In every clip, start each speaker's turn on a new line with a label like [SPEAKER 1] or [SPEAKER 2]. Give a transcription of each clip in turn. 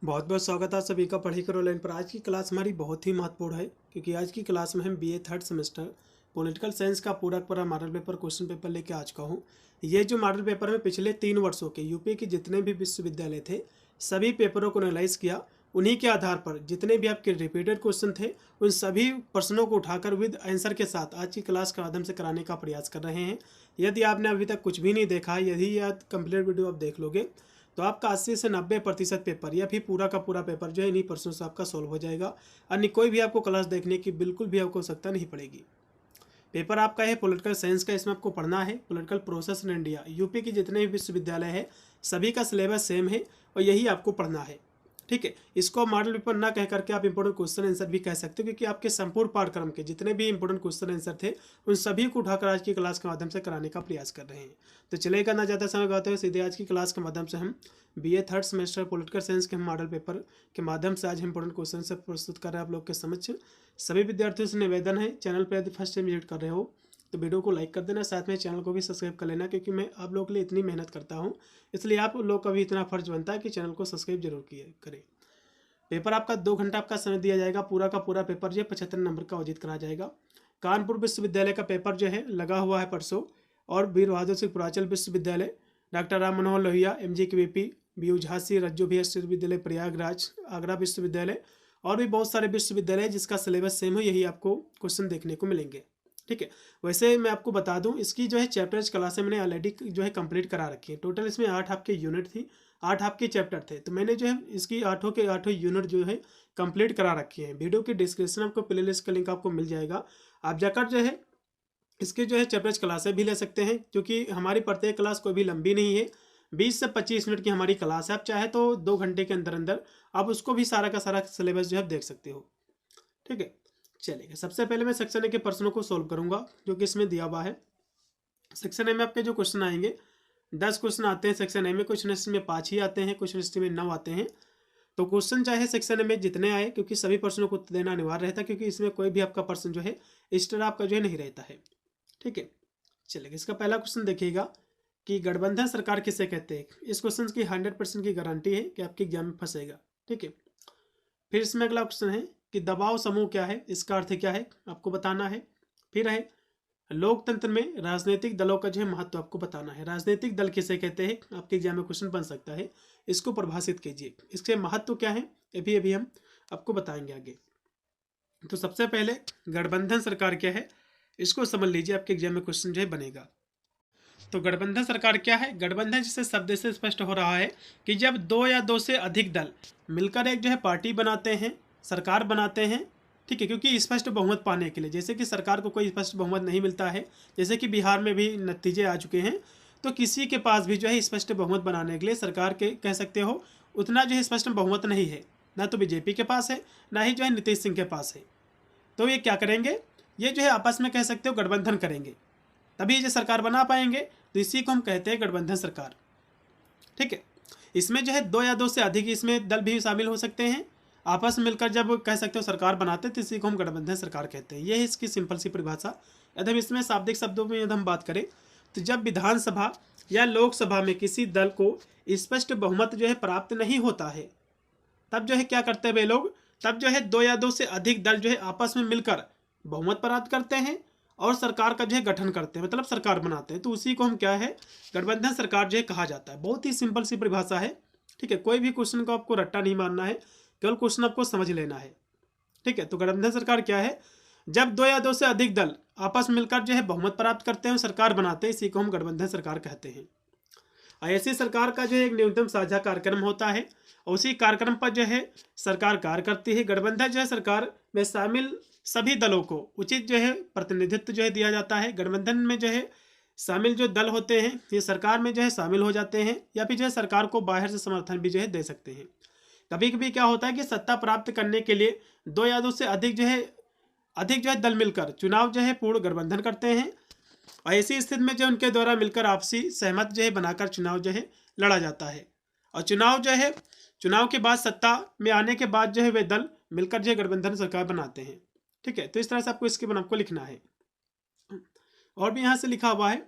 [SPEAKER 1] बहुत बहुत स्वागत है सभी का पढ़ी करो लाइन पर। आज की क्लास हमारी बहुत ही महत्वपूर्ण है क्योंकि आज की क्लास में हम BA third semester political science का पूरा मॉडल पेपर क्वेश्चन पेपर लेके आ चुका हूँ। ये जो मॉडल पेपर में पिछले 3 वर्षों के यूपी के जितने भी विश्वविद्यालय थे सभी पेपरों को एनालाइज किया। उन्हीं के आधार पर जितने भी आपके रिपीटेड क्वेश्चन थे उन सभी प्रश्नों को उठाकर विद आंसर के साथ आज की क्लास के माध्यम से कराने का प्रयास कर रहे हैं। यदि आपने अभी तक कुछ भी नहीं देखा, यदि यह कंप्लीट वीडियो आप देख लोगे तो आपका 80 से 90% पेपर या फिर पूरा का पूरा पेपर जो है इन्हीं प्रश्नों से आपका सॉल्व हो जाएगा। अन्य कोई भी आपको क्लास देखने की बिल्कुल भी आपको आवश्यकता नहीं पड़ेगी। पेपर आपका है पॉलिटिकल साइंस का, इसमें आपको पढ़ना है political process in India. UP के जितने भी विश्वविद्यालय है सभी का सिलेबस सेम है और यही आपको पढ़ना है। ठीक है, इसको मॉडल पेपर ना कह करके आप इंपॉर्टेंट क्वेश्चन आंसर भी कह सकते हो क्योंकि आपके संपूर्ण पाठ्यक्रम के जितने भी इंपॉर्टेंट क्वेश्चन आंसर थे उन सभी को उठाकर आज की क्लास के माध्यम से कराने का प्रयास कर रहे हैं। तो चलेगा ना ज़्यादा समय गाते हुए सीधे आज की क्लास के माध्यम से हम BA third semester political science के मॉडल पेपर के माध्यम से आज इंपॉर्टेंट क्वेश्चन से प्रस्तुत कर रहे हैं आप लोग के समक्ष। सभी विद्यार्थियों से निवेदन है, चैनल पर यदि फर्स्ट टाइम विजिट कर रहे हो तो वीडियो को लाइक कर देना, साथ में चैनल को भी सब्सक्राइब कर लेना क्योंकि मैं आप लोगों के लिए इतनी मेहनत करता हूँ, इसलिए आप लोग का भी इतना फर्ज बनता है कि चैनल को सब्सक्राइब जरूर करें। पेपर आपका 2 घंटा आपका समय दिया जाएगा। पूरा का पूरा पेपर जो है 75 नंबर का आयोजित करा जाएगा। कानपुर विश्वविद्यालय का पेपर जो है लगा हुआ है परसों, और वीर बहादुर सिंह पूर्वांचल विश्वविद्यालय, doctor Ram Manohar Lohia MGKVP, BU Jhansi, रज्जो विश्वविद्यालय प्रयागराज, आगरा विश्वविद्यालय और भी बहुत सारे विश्वविद्यालय जिसका सिलेबस सेम है, यही आपको क्वेश्चन देखने को मिलेंगे। ठीक है, वैसे मैं आपको बता दूं इसकी जो है चैप्टर्स क्लासें मैंने ऑलरेडी जो है कंप्लीट करा रखी है। टोटल इसमें 8 आपके यूनिट थी, 8 आपके चैप्टर थे, तो मैंने जो है इसकी 8 के 8 यूनिट जो है कंप्लीट करा रखी है। वीडियो की डिस्क्रिप्शन आपको प्लेलिस्ट का लिंक आपको मिल जाएगा, आप जाकर जो है इसके जो है चैप्टर्स क्लासें भी ले सकते हैं क्योंकि हमारी प्रत्येक क्लास कोई भी लंबी नहीं है। 20 से 25 मिनट की हमारी क्लास है, आप चाहे तो 2 घंटे के अंदर अंदर आप उसको भी सारा का सारा सिलेबस जो है देख सकते हो। ठीक है, चलिए सबसे पहले मैं सेक्शन ए के प्रश्नों को सोल्व करूंगा जो कि इसमें दिया हुआ है। सेक्शन ए में आपके जो क्वेश्चन आएंगे 10 क्वेश्चन आते हैं सेक्शन ए में, कुछ यूनिवर्सिटी में 5 ही आते हैं, कुछ यूनिवर्सिटी में 9 आते हैं। तो क्वेश्चन चाहे सेक्शन ए में जितने आए क्योंकि सभी प्रश्नों को देना अनिवार्य रहता है क्योंकि इसमें कोई भी आपका प्रश्न जो है एक्स्ट्रा आपका जो है नहीं रहता है। ठीक है, चलिए इसका पहला क्वेश्चन देखिएगा कि गठबंधन सरकार किसे कहते हैं। इस क्वेश्चन की 100% की गारंटी है कि आपके एग्जाम में फंसेगा। ठीक है, फिर इसमें अगला क्वेश्चन है कि दबाव समूह क्या है, इसका अर्थ क्या है आपको बताना है। फिर है लोकतंत्र में राजनीतिक दलों का जो है महत्व आपको बताना है। राजनीतिक दल किसे कहते हैं, आपके एग्जाम में क्वेश्चन बन सकता है, इसको परिभाषित कीजिए, इसके महत्व क्या है ये भी हम आपको बताएंगे आगे। तो सबसे पहले गठबंधन सरकार क्या है इसको समझ लीजिए, आपके एग्जाम में क्वेश्चन जो है बनेगा। तो गठबंधन सरकार क्या है, गठबंधन जिससे शब्द से स्पष्ट हो रहा है कि जब 2 या 2 से अधिक दल मिलकर एक जो है पार्टी बनाते हैं, सरकार बनाते हैं। ठीक है, क्योंकि स्पष्ट बहुमत पाने के लिए, जैसे कि सरकार को कोई स्पष्ट बहुमत नहीं मिलता है, जैसे कि बिहार में भी नतीजे आ चुके हैं, तो किसी के पास भी जो है स्पष्ट बहुमत बनाने के लिए सरकार के कह सकते हो उतना जो है स्पष्ट बहुमत नहीं है, ना तो बीजेपी के पास है ना ही जो है नीतीश सिंह के पास है। तो ये क्या करेंगे, ये जो है आपस में कह सकते हो गठबंधन करेंगे, तभी जो सरकार बना पाएंगे, तो इसी को हम कहते हैं गठबंधन सरकार। ठीक है, इसमें जो है 2 या 2 से अधिक इसमें दल भी शामिल हो सकते हैं, आपस में मिलकर जब कह सकते हो सरकार बनाते हैं तो इसी को हम गठबंधन सरकार कहते हैं। ये है इसकी सिंपल सी परिभाषा। यदि हम इसमें शाब्दिक शब्दों में यदि हम बात करें तो जब विधानसभा या लोकसभा में किसी दल को स्पष्ट बहुमत जो है प्राप्त नहीं होता है तब जो है क्या करते हैं वे लोग, तब जो है 2 या 2 से अधिक दल जो है आपस में मिलकर बहुमत प्राप्त करते हैं और सरकार का जो है गठन करते हैं, मतलब सरकार बनाते हैं, तो उसी को हम क्या है गठबंधन सरकार जो है कहा जाता है। बहुत ही सिंपल सी परिभाषा है। ठीक है, कोई भी क्वेश्चन को आपको रट्टा नहीं मारना है, केवल क्वेश्चन आपको समझ लेना है। ठीक है, तो गठबंधन सरकार क्या है, जब 2 या 2 से अधिक दल आपस में मिलकर जो है बहुमत प्राप्त करते हैं, सरकार बनाते हैं, इसी को हम गठबंधन सरकार कहते हैं। ऐसी सरकार का जो है एक न्यूनतम साझा कार्यक्रम होता है और उसी कार्यक्रम पर जो है सरकार कार्य करती है। गठबंधन जो है सरकार में शामिल सभी दलों को उचित जो है प्रतिनिधित्व जो है दिया जाता है। गठबंधन में जो है शामिल जो दल होते हैं ये सरकार में जो है शामिल हो जाते हैं या फिर जो है सरकार को बाहर से समर्थन भी जो है दे सकते हैं। कभी कभी क्या होता है कि सत्ता प्राप्त करने के लिए 2 या 2 से अधिक जो है दल मिलकर चुनाव जो है पूर्ण गठबंधन करते हैं और ऐसी स्थिति में जो उनके द्वारा मिलकर आपसी सहमत जो है बनाकर चुनाव जो है लड़ा जाता है और चुनाव के बाद सत्ता में आने के बाद जो है वे दल मिलकर जो है गठबंधन सरकार बनाते हैं। ठीक है, तो इस तरह से आपको इसके आपको लिखना है। और भी यहाँ से लिखा हुआ है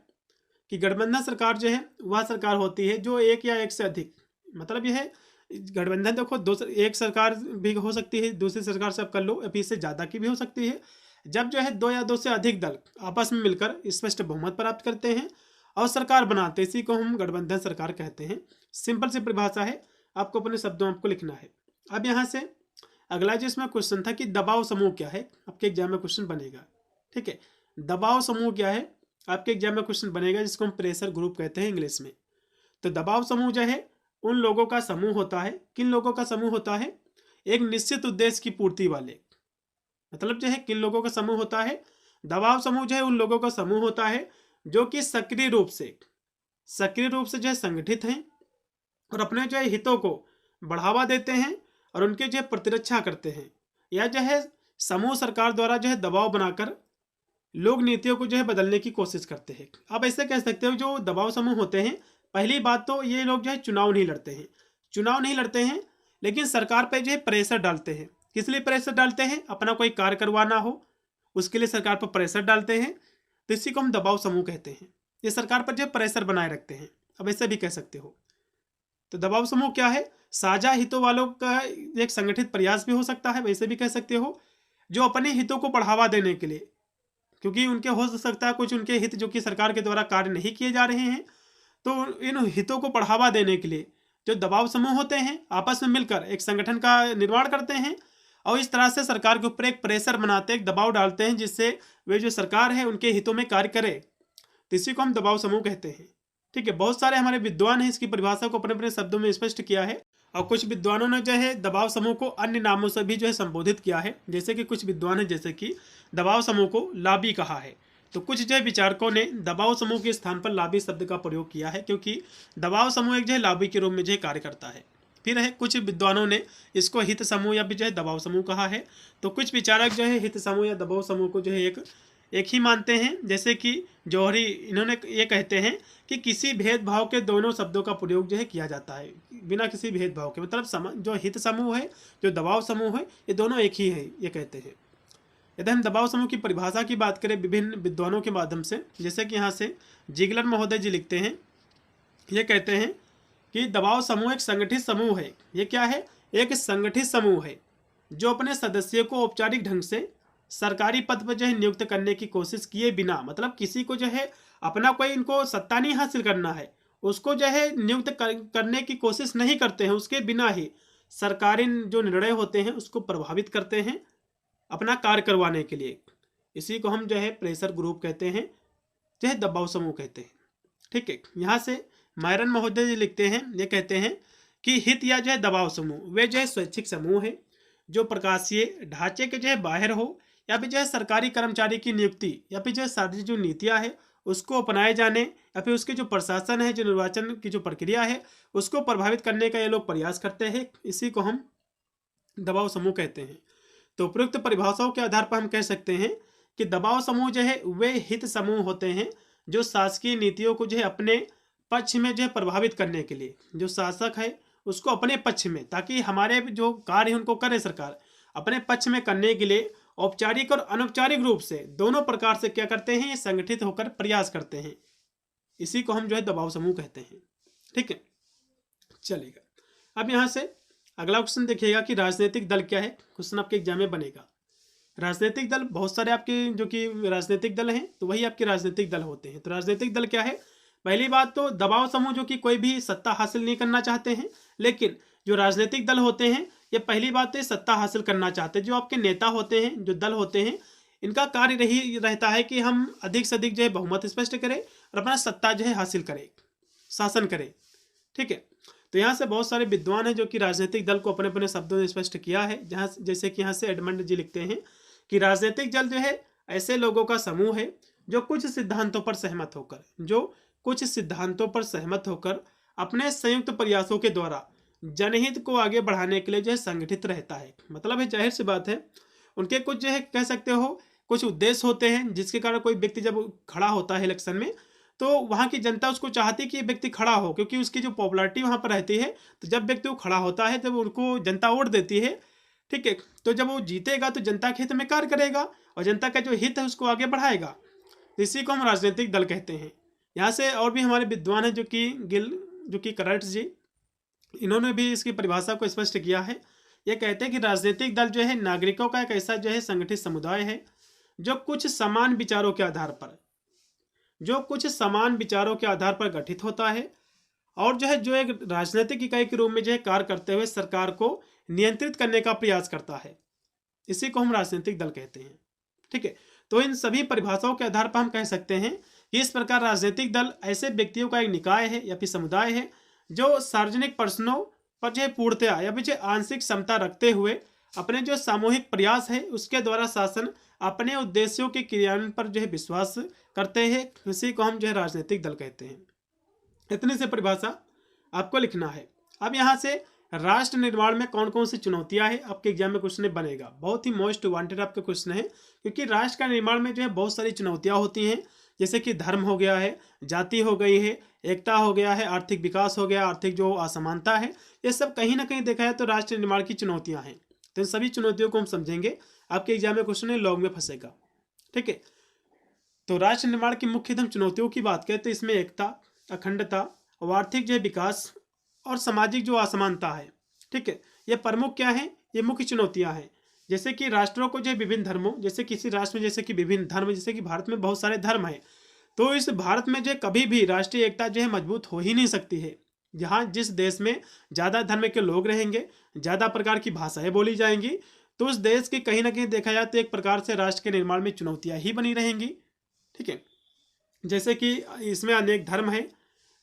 [SPEAKER 1] कि गठबंधन सरकार जो है वह सरकार होती है जो एक या एक से अधिक, मतलब यह है गठबंधन देखो एक सरकार भी हो सकती है, दूसरी सरकार से आप कर लो, या फिर इससे ज़्यादा की भी हो सकती है। जब जो है दो या दो से अधिक दल आपस में मिलकर स्पष्ट बहुमत प्राप्त करते हैं और सरकार बनाते हैं, इसी को हम गठबंधन सरकार कहते हैं। सिंपल सी परिभाषा है, आपको अपने शब्दों में आपको लिखना है। अब यहाँ से अगला जो इसमें क्वेश्चन था कि दबाव समूह क्या है, आपके एग्जाम में क्वेश्चन बनेगा। ठीक है, दबाव समूह क्या है, आपके एग्जाम में क्वेश्चन बनेगा, जिसको हम प्रेशर ग्रुप कहते हैं इंग्लिश में। तो दबाव समूह जो है उन लोगों का समूह होता है। किन लोगों का समूह होता है? एक निश्चित उद्देश्य की पूर्ति वाले, मतलब जो है किन लोगों का समूह होता है? दबाव समूह जो है उन लोगों का समूह होता है जो कि सक्रिय रूप से जो है संगठित हैं और अपने जो है हितों को बढ़ावा देते हैं और उनके जो है प्रतिरक्षा करते हैं, या जो है समूह सरकार द्वारा जो है दबाव बनाकर लोग नीतियों को जो है बदलने की कोशिश करते हैं। आप ऐसे कह सकते हो जो दबाव समूह होते हैं, पहली बात तो ये लोग जो है चुनाव नहीं लड़ते हैं, लेकिन सरकार पे जो है प्रेशर डालते हैं। किस लिए प्रेशर डालते हैं? अपना कोई कार्य करवाना हो उसके लिए सरकार पर प्रेशर डालते हैं, तो इसी को हम दबाव समूह कहते हैं। ये सरकार पर जो है प्रेशर बनाए रखते हैं, अब ऐसे भी कह सकते हो। तो दबाव समूह क्या है? साझा हितों वालों का एक संगठित प्रयास भी हो सकता है, वैसे भी कह सकते हो, जो अपने हितों को बढ़ावा देने के लिए, क्योंकि उनके हो सकता है कुछ उनके हित जो कि सरकार के द्वारा कार्य नहीं किए जा रहे हैं, तो इन हितों को बढ़ावा देने के लिए जो दबाव समूह होते हैं आपस में मिलकर एक संगठन का निर्माण करते हैं और इस तरह से सरकार के ऊपर एक प्रेशर बनाते हैं, एक दबाव डालते हैं, जिससे वे जो सरकार है उनके हितों में कार्य करे। तो इसी को हम दबाव समूह कहते हैं। ठीक है, बहुत सारे हमारे विद्वान हैं इसकी परिभाषा को अपने अपने शब्दों में स्पष्ट किया है, और कुछ विद्वानों ने जो है दबाव समूह को अन्य नामों से भी जो है संबोधित किया है। जैसे कि कुछ विद्वान हैं जैसे कि दबाव समूह को लाबी कहा है, तो कुछ जो है विचारकों ने दबाव समूह के स्थान पर लाबी शब्द का प्रयोग किया है, क्योंकि दबाव समूह एक जो है लाबी के रूप में जो है कार्य करता है। फिर है कुछ विद्वानों ने इसको हित समूह या भी जो है दबाव समूह कहा है। तो कुछ विचारक जो है हित समूह या दबाव समूह को जो है एक ही मानते हैं, जैसे कि जौहरी, इन्होंने ये कहते हैं कि किसी भेदभाव के दोनों शब्दों का प्रयोग जो है किया जाता है, बिना किसी भेदभाव के, मतलब जो हित समूह है जो दबाव समूह है ये दोनों एक ही है, ये कहते हैं। यदि हम दबाव समूह की परिभाषा की बात करें विभिन्न विद्वानों के माध्यम से, जैसे कि यहाँ से जिगलर महोदय जी लिखते हैं, ये कहते हैं कि दबाव समूह एक संगठित समूह है। ये क्या है? एक संगठित समूह है जो अपने सदस्यों को औपचारिक ढंग से सरकारी पद पर जो है नियुक्त करने की कोशिश किए बिना, मतलब किसी को जो है अपना कोई इनको सत्ता नहीं हासिल करना है, उसको जो है नियुक्त करने की कोशिश नहीं करते हैं, उसके बिना ही सरकारी जो निर्णय होते हैं उसको प्रभावित करते हैं अपना कार्य करवाने के लिए। इसी को हम जो है प्रेशर ग्रुप कहते हैं, जो है दबाव समूह कहते हैं। ठीक है, यहाँ से मायरन महोदय जी लिखते हैं, ये कहते हैं कि हित या जो है दबाव समूह वे जो है स्वैच्छिक समूह है जो प्रकाशीय ढांचे के जो है बाहर हो, या फिर जो है सरकारी कर्मचारी की नियुक्ति या फिर जो है सार्वजनिक जो नीतियाँ है उसको अपनाए जाने, या फिर उसके जो प्रशासन है, जो निर्वाचन की जो प्रक्रिया है उसको प्रभावित करने का ये लोग प्रयास करते हैं। इसी को हम दबाव समूह कहते हैं। तो उपयुक्त परिभाषाओं के आधार पर हम कह सकते हैं कि दबाव समूह जो है वे हित समूह होते हैं जो शासकीय नीतियों को जो है अपने पक्ष में जो है प्रभावित करने के लिए, जो शासक है उसको अपने पक्ष में, ताकि हमारे जो कार्य है उनको करे सरकार, अपने पक्ष में करने के लिए औपचारिक और अनौपचारिक रूप से दोनों प्रकार से क्या करते हैं, संगठित होकर प्रयास करते हैं। इसी को हम जो है दबाव समूह कहते हैं। ठीक है, चलेगा। अब यहाँ से अगला क्वेश्चन देखिएगा कि राजनीतिक दल क्या है। क्वेश्चन आपके एग्जाम में बनेगा। राजनीतिक दल बहुत सारे आपके जो कि राजनीतिक दल हैं, तो वही आपके राजनीतिक दल होते हैं। तो राजनीतिक दल क्या है? पहली बात तो दबाव समूह जो कि कोई भी सत्ता हासिल नहीं करना चाहते हैं, लेकिन जो राजनीतिक दल होते हैं ये पहली बात तो सत्ता हासिल करना चाहते हैं। जो आपके नेता होते हैं, जो दल होते हैं, इनका कार्य रही रहता है कि हम अधिक से अधिक जो है बहुमत स्पष्ट करें और अपना सत्ता जो है हासिल करें, शासन करें। ठीक है, तो यहाँ से बहुत सारे विद्वान हैं जो कि राजनीतिक दल को अपने अपने शब्दों में स्पष्ट किया है। जहाँ जैसे कि यहाँ से एडमंड जी लिखते हैं कि राजनीतिक दल जो है ऐसे लोगों का समूह है जो कुछ सिद्धांतों पर सहमत होकर अपने संयुक्त प्रयासों के द्वारा जनहित को आगे बढ़ाने के लिए जो है संगठित रहता है। मतलब है, जाहिर सी बात है, उनके कुछ जो है कह सकते हो कुछ उद्देश्य होते हैं, जिसके कारण कोई व्यक्ति जब खड़ा होता है इलेक्शन में तो वहाँ की जनता उसको चाहती है कि ये व्यक्ति खड़ा हो, क्योंकि उसकी जो पॉपुलैरिटी वहाँ पर रहती है। तो जब व्यक्ति वो खड़ा होता है तब उनको जनता वोट देती है। ठीक है, तो जब वो जीतेगा तो जनता के हित में कार्य करेगा और जनता का जो हित है उसको आगे बढ़ाएगा। तो इसी को हम राजनीतिक दल कहते हैं। यहाँ से और भी हमारे विद्वान हैं जो कि करट जी, इन्होंने भी इसकी परिभाषा को स्पष्ट किया है। ये कहते हैं कि राजनीतिक दल जो है नागरिकों का एक ऐसा जो है संगठित समुदाय है जो कुछ समान विचारों के आधार पर गठित होता है और जो एक राजनीतिक इकाई के रूप में जो है कार्य करते हुए सरकार को नियंत्रित करने का प्रयास करता है। इसी को हम राजनीतिक दल कहते हैं। ठीक है, तो इन सभी परिभाषाओं के आधार पर हम कह सकते हैं कि इस प्रकार राजनीतिक दल ऐसे व्यक्तियों का एक निकाय है या फिर समुदाय है जो सार्वजनिक प्रश्नों पर जो है पूर्णतया या फिर आंशिक क्षमता रखते हुए अपने जो सामूहिक प्रयास है उसके द्वारा शासन अपने उद्देश्यों के क्रियान्वयन पर जो है विश्वास करते हैं। इसी को हम जो है राजनीतिक दल कहते हैं। इतनी से परिभाषा आपको लिखना है। अब यहाँ से राष्ट्र निर्माण में कौन कौन सी चुनौतियां हैं आपके एग्जाम में क्वेश्चन बनेगा। बहुत ही मोस्ट वांटेड आपका क्वेश्चन है, क्योंकि राष्ट्र का निर्माण में जो है बहुत सारी चुनौतियां होती हैं, जैसे कि धर्म हो गया है, जाति हो गई है, एकता हो गया है, आर्थिक विकास हो गया, आर्थिक जो असमानता है, ये सब कहीं ना कहीं देखा है तो राष्ट्र निर्माण की चुनौतियां हैं। तो इन सभी चुनौतियों को हम समझेंगे। आपके एग्जाम में क्वेश्चन लॉन्ग में फंसेगा। ठीक है, तो राष्ट्र निर्माण की मुख्यतम चुनौतियों की बात करें तो इसमें एकता, अखंडता और आर्थिक जो विकास और सामाजिक जो असमानता है। ठीक है, ये प्रमुख क्या है, ये मुख्य चुनौतियां हैं। जैसे कि राष्ट्रों को जो विभिन्न धर्मों, जैसे किसी राष्ट्र में जैसे कि विभिन्न धर्म, जैसे कि भारत में बहुत सारे धर्म हैं, तो इस भारत में जो कभी भी राष्ट्रीय एकता जो है मजबूत हो ही नहीं सकती है। जहाँ जिस देश में ज़्यादा धर्म के लोग रहेंगे, ज़्यादा प्रकार की भाषाएं बोली जाएंगी, तो उस देश की कहीं ना कहीं देखा जाए तो एक प्रकार से राष्ट्र के निर्माण में चुनौतियाँ ही बनी रहेंगी। ठीक है, जैसे कि इसमें अनेक धर्म हैं,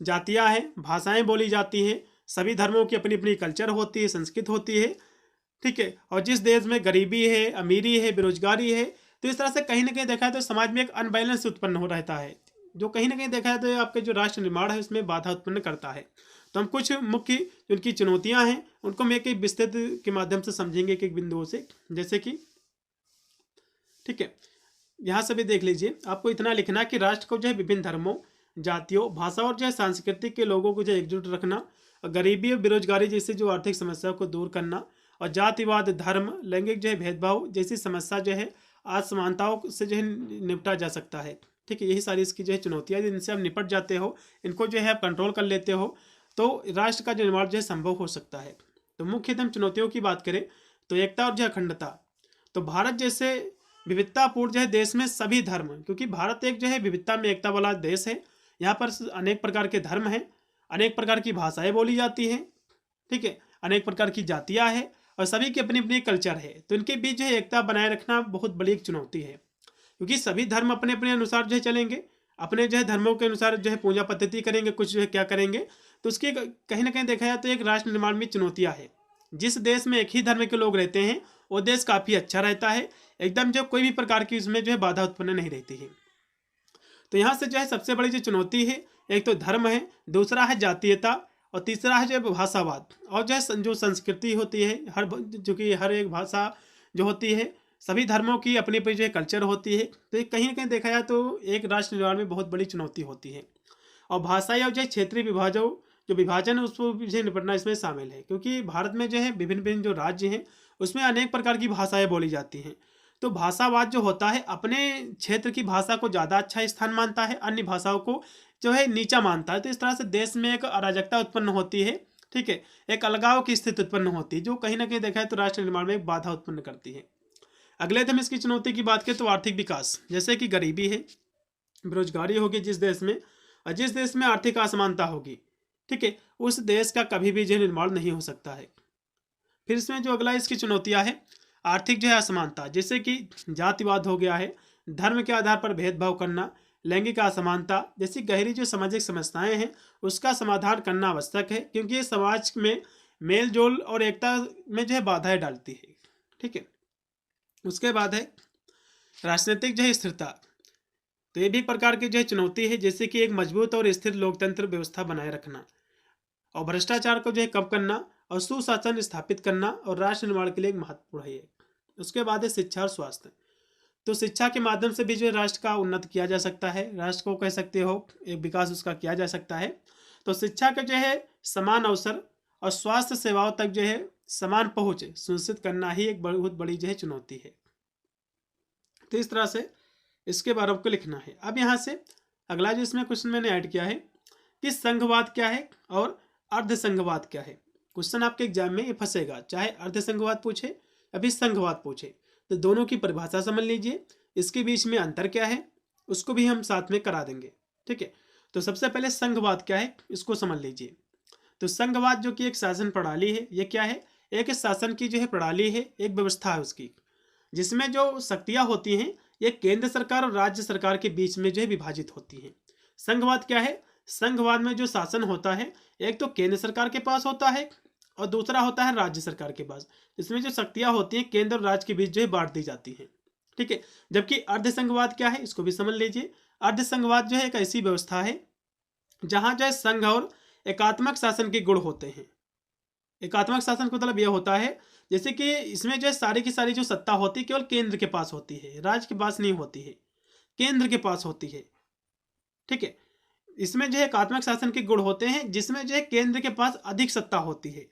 [SPEAKER 1] जातियाँ हैं, भाषाएं बोली जाती हैं, सभी धर्मों की अपनी अपनी कल्चर होती है, संस्कृति होती है। ठीक है, और जिस देश में गरीबी है, अमीरी है, बेरोजगारी है, तो इस तरह से कहीं ना कहीं देखा है तो समाज में एक अनबैलेंस उत्पन्न हो रहता है, जो कहीं ना कहीं देखा है तो आपके जो राष्ट्र निर्माण है उसमें बाधा उत्पन्न करता है। तो हम कुछ मुख्य उनकी चुनौतियां हैं उनको हम एक एक विस्तृत के माध्यम से समझेंगे एक एक बिंदुओं से। जैसे कि ठीक है, यहाँ से भी देख लीजिए, आपको इतना लिखना कि राष्ट्र को जो है विभिन्न धर्मों, जातियों, भाषा और जो है सांस्कृतिक के लोगों को जो एकजुट रखना, और गरीबी और बेरोजगारी जैसी जो आर्थिक समस्याओं को दूर करना, और जातिवाद, धर्म, लैंगिक जो है भेदभाव जैसी समस्या जो है असमानताओं से जो है निपटा जा सकता है। ठीक है, यही सारी इसकी जो है चुनौतियाँ, जिनसे आप निपट जाते हो, इनको जो है आप कंट्रोल कर लेते हो, तो राष्ट्र का जो निर्माण जो है संभव हो सकता है। तो मुख्यतम चुनौतियों की बात करें तो एकता और जो अखंडता, तो भारत जैसे विविधतापूर्ण जो है देश में सभी धर्म, क्योंकि भारत एक जो है विविधता में एकता वाला देश है, यहाँ पर अनेक प्रकार के धर्म हैं, अनेक प्रकार की भाषाएं बोली जाती हैं। ठीक है, अनेक प्रकार की जातियाँ हैं और सभी की अपनी अपनी कल्चर है, तो इनके बीच जो है एकता बनाए रखना बहुत बड़ी एक चुनौती है, क्योंकि सभी धर्म अपने अपने अनुसार जो है चलेंगे, अपने जो है धर्मों के अनुसार जो है पूजा पद्धति करेंगे, कुछ जो है क्या करेंगे, तो उसकी कहीं ना कहीं देखा जाए तो एक राष्ट्र निर्माण में चुनौतियाँ है। जिस देश में एक ही धर्म के लोग रहते हैं वो देश काफ़ी अच्छा रहता है, एकदम जो कोई भी प्रकार की उसमें जो है बाधा उत्पन्न नहीं रहती है। तो यहाँ से जो है सबसे बड़ी जो चुनौती है, एक तो धर्म है, दूसरा है जातीयता, और तीसरा है जो है भाषावाद, और जो है जो संस्कृति होती है, जो कि हर एक भाषा जो होती है, सभी धर्मों की अपनी अपनी जो है कल्चर होती है, तो ये कहीं ना कहीं देखा जाए तो एक राष्ट्र निर्माण में बहुत बड़ी चुनौती होती है। और भाषाई और जो है क्षेत्रीय विभाजन उसको भी निपटना इसमें शामिल है, क्योंकि भारत में जो है विभिन्न विभिन्न जो राज्य हैं उसमें अनेक प्रकार की भाषाएं बोली जाती हैं। तो भाषावाद जो होता है अपने क्षेत्र की भाषा को ज़्यादा अच्छा स्थान मानता है, अन्य भाषाओं को जो है नीचा मानता है, तो इस तरह से देश में एक अराजकता उत्पन्न होती है। ठीक है, एक अलगाव की स्थिति उत्पन्न होती है, जो कहीं ना कहीं देखा है तो राष्ट्र निर्माण में एक बाधा उत्पन्न करती है। अगले हम इसकी चुनौती की बात करें तो आर्थिक विकास, जैसे कि गरीबी है, बेरोजगारी होगी जिस देश में, और जिस देश में आर्थिक असमानता होगी, ठीक है, उस देश का कभी भी जो निर्माण नहीं हो सकता है। फिर इसमें जो अगला इसकी चुनौतियां है, आर्थिक जो है असमानता, जैसे कि जातिवाद हो गया है, धर्म के आधार पर भेदभाव करना, लैंगिक असमानता जैसी गहरी जो सामाजिक समस्याएं हैं उसका समाधान करना आवश्यक है, क्योंकि ये समाज में मेल जोल और एकता में जो है बाधाएं डालती है। ठीक है, उसके बाद है राजनीतिक जो है स्थिरता, तो ये भी एक प्रकार की जो है चुनौती है, जैसे कि एक मजबूत और स्थिर लोकतंत्र व्यवस्था बनाए रखना, और भ्रष्टाचार को जो है कम करना, और सुशासन स्थापित करना, और राष्ट्र निर्माण के लिए एक महत्वपूर्ण है। उसके बाद है शिक्षा और स्वास्थ्य, तो शिक्षा के माध्यम से भी जो है राष्ट्र का उन्नत किया जा सकता है, राष्ट्र को कह सकते हो एक विकास उसका किया जा सकता है। तो शिक्षा का जो है समान अवसर और स्वास्थ्य सेवाओं तक जो है समान पहुँच सुनिश्चित करना ही एक बहुत बड़ी जो है चुनौती है। तो इस तरह से इसके बारे में लिखना है। अब यहाँ से अगला जो इसमें क्वेश्चन मैंने ऐड किया है कि संघवाद क्या है और अर्ध संघवाद क्या है। क्वेश्चन आपके एग्जाम में ये फंसेगा, चाहे अर्धसंघवाद पूछे या फिर संघवाद पूछे, तो दोनों की परिभाषा समझ लीजिए, इसके बीच में अंतर क्या है उसको भी हम साथ में करा देंगे। ठीक है, तो सबसे पहले संघवाद क्या है इसको समझ लीजिए। तो संघवाद जो कि एक शासन प्रणाली है, ये क्या है, एक शासन की जो है प्रणाली है, एक व्यवस्था है उसकी, जिसमें जो शक्तियां होती हैं ये केंद्र सरकार और राज्य सरकार के बीच में जो है विभाजित होती हैं। संघवाद क्या है, संघवाद में जो शासन होता है एक तो केंद्र सरकार के पास होता है और दूसरा होता है राज्य सरकार के पास। इसमें जो शक्तियां होती हैं केंद्र और राज्य के बीच जो है बांट दी जाती हैं। ठीक है, जबकि अर्धसंघवाद क्या है इसको भी समझ लीजिए। अर्धसंघवाद जो है एक ऐसी व्यवस्था है जहां जो है संघ और एकात्मक शासन के गुण होते हैं। एकात्मक शासन का मतलब यह होता है जैसे कि इसमें जो है सारी की सारी जो सत्ता होती है केवल केंद्र के पास होती है, राज्य के पास नहीं होती है, केंद्र के पास होती है। ठीक है, इसमें जो है एकात्मक शासन के गुण होते हैं जिसमें जो है केंद्र के पास अधिक सत्ता होती है।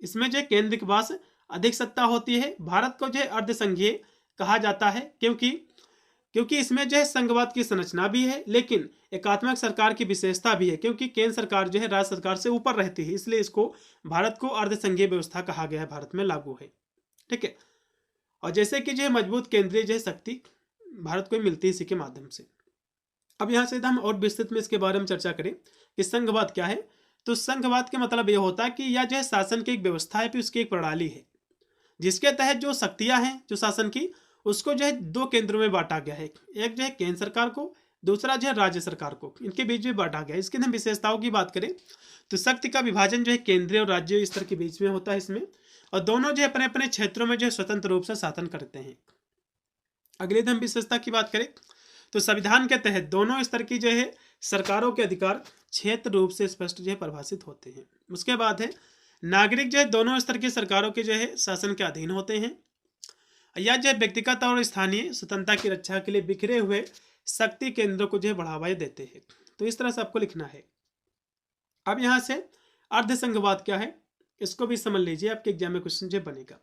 [SPEAKER 1] इसमें जो है केंद्र के पास अधिक सत्ता होती है। भारत को जो है अर्धसंघीय कहा जाता है क्योंकि इसमें जो है संघवाद की संरचना भी है लेकिन एकात्मक सरकार की विशेषता भी है, क्योंकि केंद्र सरकार जो है राज्य सरकार से ऊपर रहती है, इसलिए इसको भारत को अर्धसंघीय व्यवस्था कहा गया है, भारत में लागू है। ठीक है, और जैसे कि जो है मजबूत केंद्रीय जो है शक्ति भारत को मिलती है इसी के माध्यम से। अब यहाँ से हम और विस्तृत में इसके बारे में चर्चा करें कि संघवाद क्या है। तो संघवाद के मतलब यह होता है कि यह जो है शासन की एक व्यवस्था है, फिर उसकी एक प्रणाली है जिसके तहत जो शक्तियां हैं जो शासन की उसको जो है दो केंद्रों में बांटा गया है, एक जो है केंद्र सरकार को, दूसरा जो है राज्य सरकार को, इनके बीच में बांटा गया है। इसके हम विशेषताओं की बात करें तो शक्ति का विभाजन जो है केंद्रीय और राज्य स्तर के बीच में होता है इसमें, और दोनों जो है अपने अपने क्षेत्रों में जो है स्वतंत्र रूप से शासन करते हैं। अगले हम विशेषता की बात करें तो संविधान के तहत दोनों स्तर की जो है सरकारों के अधिकार क्षेत्र रूप से स्पष्ट जो है परिभाषित होते हैं। उसके बाद है नागरिक जो है दोनों स्तर की सरकारों के जो है शासन के अधीन होते हैं, या जो है व्यक्तिगत और स्थानीय स्वतंत्रता की रक्षा के लिए बिखरे हुए शक्ति केंद्रों को जो है बढ़ावा देते हैं। तो इस तरह से आपको लिखना है। अब यहाँ से अर्धसंघवाद क्या है इसको भी समझ लीजिए, आपके एग्जाम में क्वेश्चन जो बनेगा।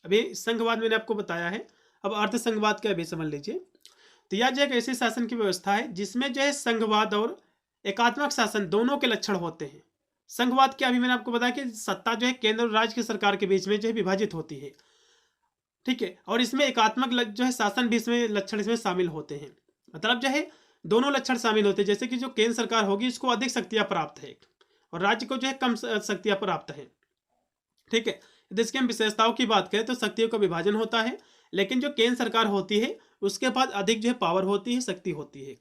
[SPEAKER 1] अभी संघवाद मैंने आपको बताया है, अब अर्धसंघवाद क्या भी समझ लीजिए। तो यह जो एक ऐसी शासन की व्यवस्था है जिसमें जो है संघवाद और एकात्मक शासन दोनों के लक्षण होते हैं। संघवाद क्या, अभी मैंने आपको बताया कि सत्ता जो है केंद्र और राज्य की सरकार के बीच में जो है विभाजित होती है। ठीक है, और इसमें एकात्मक जो है शासन भी इसमें लक्षण इसमें शामिल होते हैं, मतलब जो है दोनों लक्षण शामिल होते हैं। जैसे कि जो केंद्र सरकार होगी इसको अधिक शक्तियां प्राप्त है और राज्य को जो है कम शक्तियां प्राप्त है। ठीक है, इसकी हम विशेषताओं की बात करें तो शक्तियों का विभाजन होता है, लेकिन जो केंद्र सरकार होती है उसके पास अधिक जो है पावर होती है, शक्ति होती है।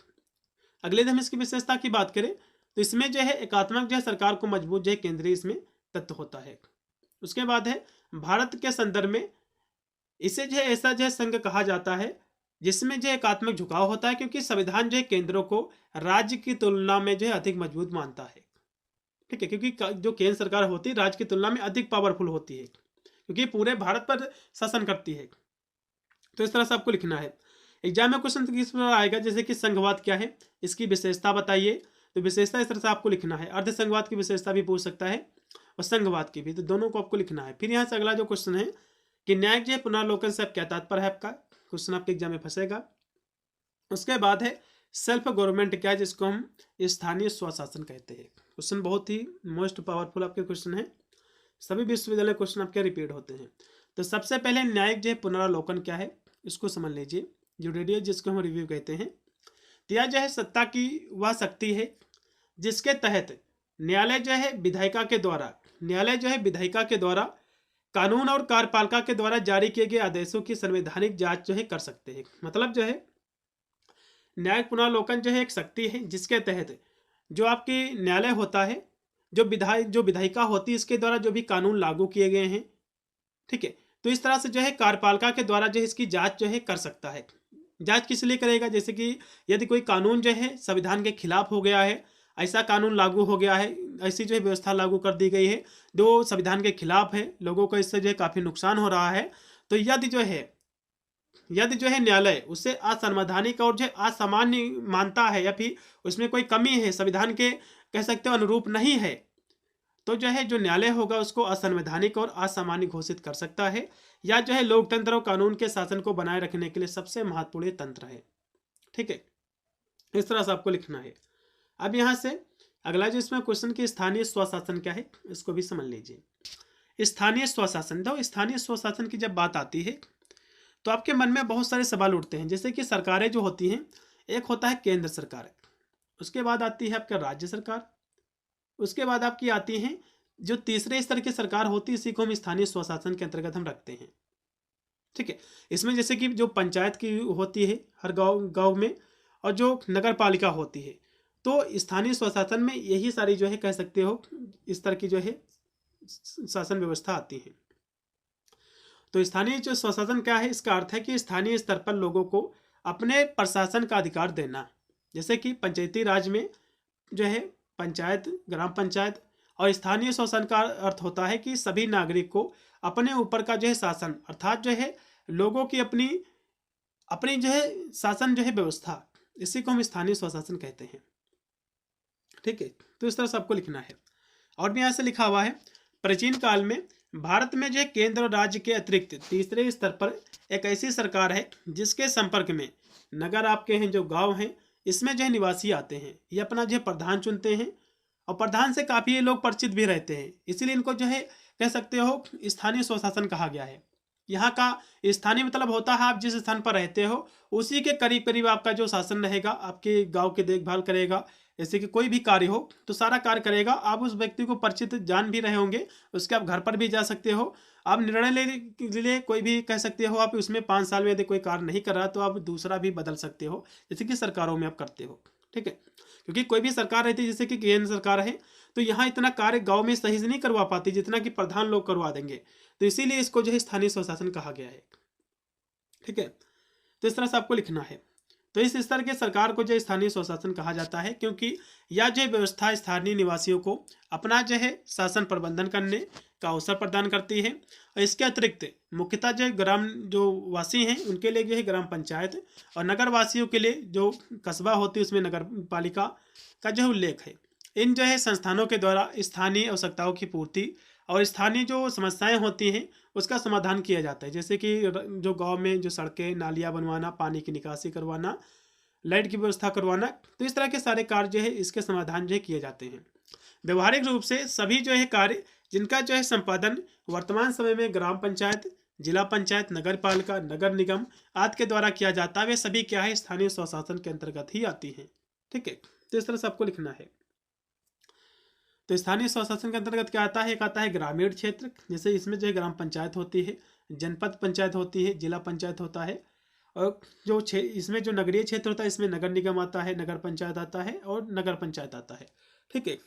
[SPEAKER 1] अगले दिन हम इसकी विशेषता की बात करें तो इसमें जो है एकात्मक जो है सरकार को मजबूत जो है केंद्रीय इसमें तत्व होता है। उसके बाद है भारत के संदर्भ में इसे जो है ऐसा जो है संघ कहा जाता है जिसमें जो एकात्मक झुकाव होता है, क्योंकि संविधान जो है केंद्रों को राज्य की तुलना में जो है अधिक मजबूत मानता है। ठीक है, क्योंकि जो केंद्र सरकार होती है राज्य की तुलना में अधिक पावरफुल होती है क्योंकि पूरे भारत पर शासन करती है। तो इस तरह से आपको लिखना है। एग्जाम में क्वेश्चन किस प्रकार आएगा, जैसे कि संघवाद क्या है इसकी विशेषता बताइए, तो विशेषता इस तरह से आपको लिखना है। अर्धसंघवाद की विशेषता भी पूछ सकता है और संघवाद की भी, तो दोनों को आपको लिखना है। फिर यहाँ से अगला जो क्वेश्चन है कि न्यायिक जो है पुनर्लोकन से अब क्या तात्पर्य है आपका, क्वेश्चन आपके एग्जाम में फंसेगा। उसके बाद है सेल्फ गवर्नमेंट क्या है, जिसको हम स्थानीय स्वशासन कहते हैं। क्वेश्चन बहुत ही मोस्ट पावरफुल आपके क्वेश्चन है, सभी विश्वविद्यालय क्वेश्चन आपके रिपीट होते हैं। तो सबसे पहले न्यायिक जो है पुनरावलोकन क्या है इसको समझ लीजिए, जुडिशियल जिसको हम रिव्यू कहते हैं। तो यह जो है सत्ता की वह शक्ति है जिसके तहत न्यायालय जो है विधायिका के द्वारा कानून और कार्यपालिका के द्वारा जारी किए गए आदेशों की संवैधानिक जांच जो है कर सकते हैं। मतलब जो है न्यायिक पुनरावलोकन जो है एक शक्ति है जिसके तहत जो आपकी न्यायालय होता है, जो विधायिका होती है, इसके द्वारा जो भी कानून लागू किए गए हैं, ठीक है, तो इस तरह से जो है कार्यपालिका के द्वारा जो है इसकी जांच जो है कर सकता है। जांच किस लिए करेगा, जैसे कि यदि कोई कानून जो है संविधान के खिलाफ हो गया है, ऐसा कानून लागू हो गया है, ऐसी जो है व्यवस्था लागू कर दी गई है जो संविधान के खिलाफ है, लोगों को इससे जो है काफ़ी नुकसान हो रहा है, तो यदि जो है न्यायालय उसे असंवैधानिक और जो है असामान्य मानता है या फिर उसमें कोई कमी है, संविधान के कह सकते हो अनुरूप नहीं है, तो जो है जो न्यायालय होगा उसको असंवैधानिक और असामान्य घोषित कर सकता है, या जो है लोकतंत्र और कानून के शासन को बनाए रखने के लिए सबसे महत्वपूर्ण तंत्र है। ठीक है, इस तरह से आपको लिखना है। अब यहाँ से अगला जो इसमें क्वेश्चन की स्थानीय स्वशासन क्या है, इसको भी समझ लीजिए। स्थानीय स्वशासन, तो स्थानीय स्वशासन की जब बात आती है तो आपके मन में बहुत सारे सवाल उठते हैं। जैसे कि सरकारें जो होती हैं, एक होता है केंद्र सरकार, उसके बाद आती है आपका राज्य सरकार, उसके बाद आपकी आती है जो तीसरे स्तर की सरकार होती है, इसी को हम स्थानीय स्वशासन के अंतर्गत हम रखते हैं। ठीक है, इसमें जैसे कि जो पंचायत की होती है हर गांव गांव में, और जो नगर पालिका होती है, तो स्थानीय स्वशासन में यही सारी जो है कह सकते हो इस तरह की जो है शासन व्यवस्था आती है। तो स्थानीय जो स्वशासन क्या है, इसका अर्थ है कि स्थानीय स्तर पर लोगों को अपने प्रशासन का अधिकार देना। जैसे कि पंचायती राज में जो है पंचायत, ग्राम पंचायत, और स्थानीय शासन का अर्थ होता है कि सभी नागरिक को अपने ऊपर का जो है शासन, अर्थात जो है लोगों की अपनी अपनी जो है शासन जो है व्यवस्था, इसी को हम स्थानीय स्वशासन कहते हैं। ठीक है, तो इस तरह से आपको लिखना है। और भी यहाँ से लिखा हुआ है, प्राचीन काल में भारत में जो है केंद्र और राज्य के अतिरिक्त तीसरे स्तर पर एक ऐसी सरकार है जिसके संपर्क में नगर आपके हैं, जो गांव हैं, इसमें जो है निवासी आते हैं। ये अपना जो है प्रधान चुनते हैं, और प्रधान से काफ़ी ये लोग परिचित भी रहते हैं, इसीलिए इनको जो है कह सकते हो स्थानीय स्वशासन कहा गया है। यहाँ का स्थानीय मतलब होता है आप जिस स्थान पर रहते हो उसी के करीब करीब आपका जो शासन रहेगा, आपके गांव की देखभाल करेगा। जैसे कि कोई भी कार्य हो तो सारा कार्य करेगा, आप उस व्यक्ति को परिचित जान भी रहे होंगे, उसके आप घर पर भी जा सकते हो। आप निर्णय लेने के लिए कोई भी कह सकते हो, आप उसमें 5 साल में यदि कोई कार्य नहीं कर रहा तो आप दूसरा भी बदल सकते हो, जैसे कि सरकारों में आप करते हो। ठीक है, क्योंकि कोई भी सरकार रहती है, जैसे कि केंद्र सरकार है, तो यहाँ इतना कार्य गांव में सही से नहीं करवा पाती जितना कि प्रधान लोग करवा देंगे, तो इसीलिए इसको जो है स्थानीय स्वशासन कहा गया है। ठीक है, तो इस तरह से आपको लिखना है। तो इस स्तर के सरकार को जो स्थानीय स्वशासन कहा जाता है, क्योंकि यह जो व्यवस्था स्थानीय निवासियों को अपना जो है शासन प्रबंधन करने का अवसर प्रदान करती है। और इसके अतिरिक्त मुख्यतः जो ग्राम जो वासी हैं उनके लिए जो है ग्राम पंचायत, और नगर वासियों के लिए जो कस्बा होती है उसमें नगर पालिका का जो उल्लेख है। इन जो है संस्थानों के द्वारा स्थानीय आवश्यकताओं की पूर्ति और स्थानीय जो समस्याएं होती हैं उसका समाधान किया जाता है। जैसे कि जो गांव में जो सड़कें नालियाँ बनवाना, पानी की निकासी करवाना, लाइट की व्यवस्था करवाना, तो इस तरह के सारे कार्य जो है इसके समाधान जो है किए जाते हैं। व्यवहारिक रूप से सभी जो है कार्य जिनका जो है संपादन वर्तमान समय में ग्राम पंचायत, जिला पंचायत, नगर पालिका, नगर निगम आदि के द्वारा किया जाता है, वे सभी क्या है स्थानीय स्वशासन के अंतर्गत ही आती हैं। ठीक है, तो इस तरह से आपको लिखना है। तो स्थानीय स्वशासन के अंतर्गत क्या आता है, एक आता है ग्रामीण क्षेत्र, जैसे इसमें जो है ग्राम पंचायत होती है, जनपद पंचायत होती है, जिला पंचायत होता है, और जो इसमें जो नगरीय क्षेत्र होता है इसमें नगर निगम आता है, नगर पंचायत आता है और नगर पंचायत आता है। ठीक है,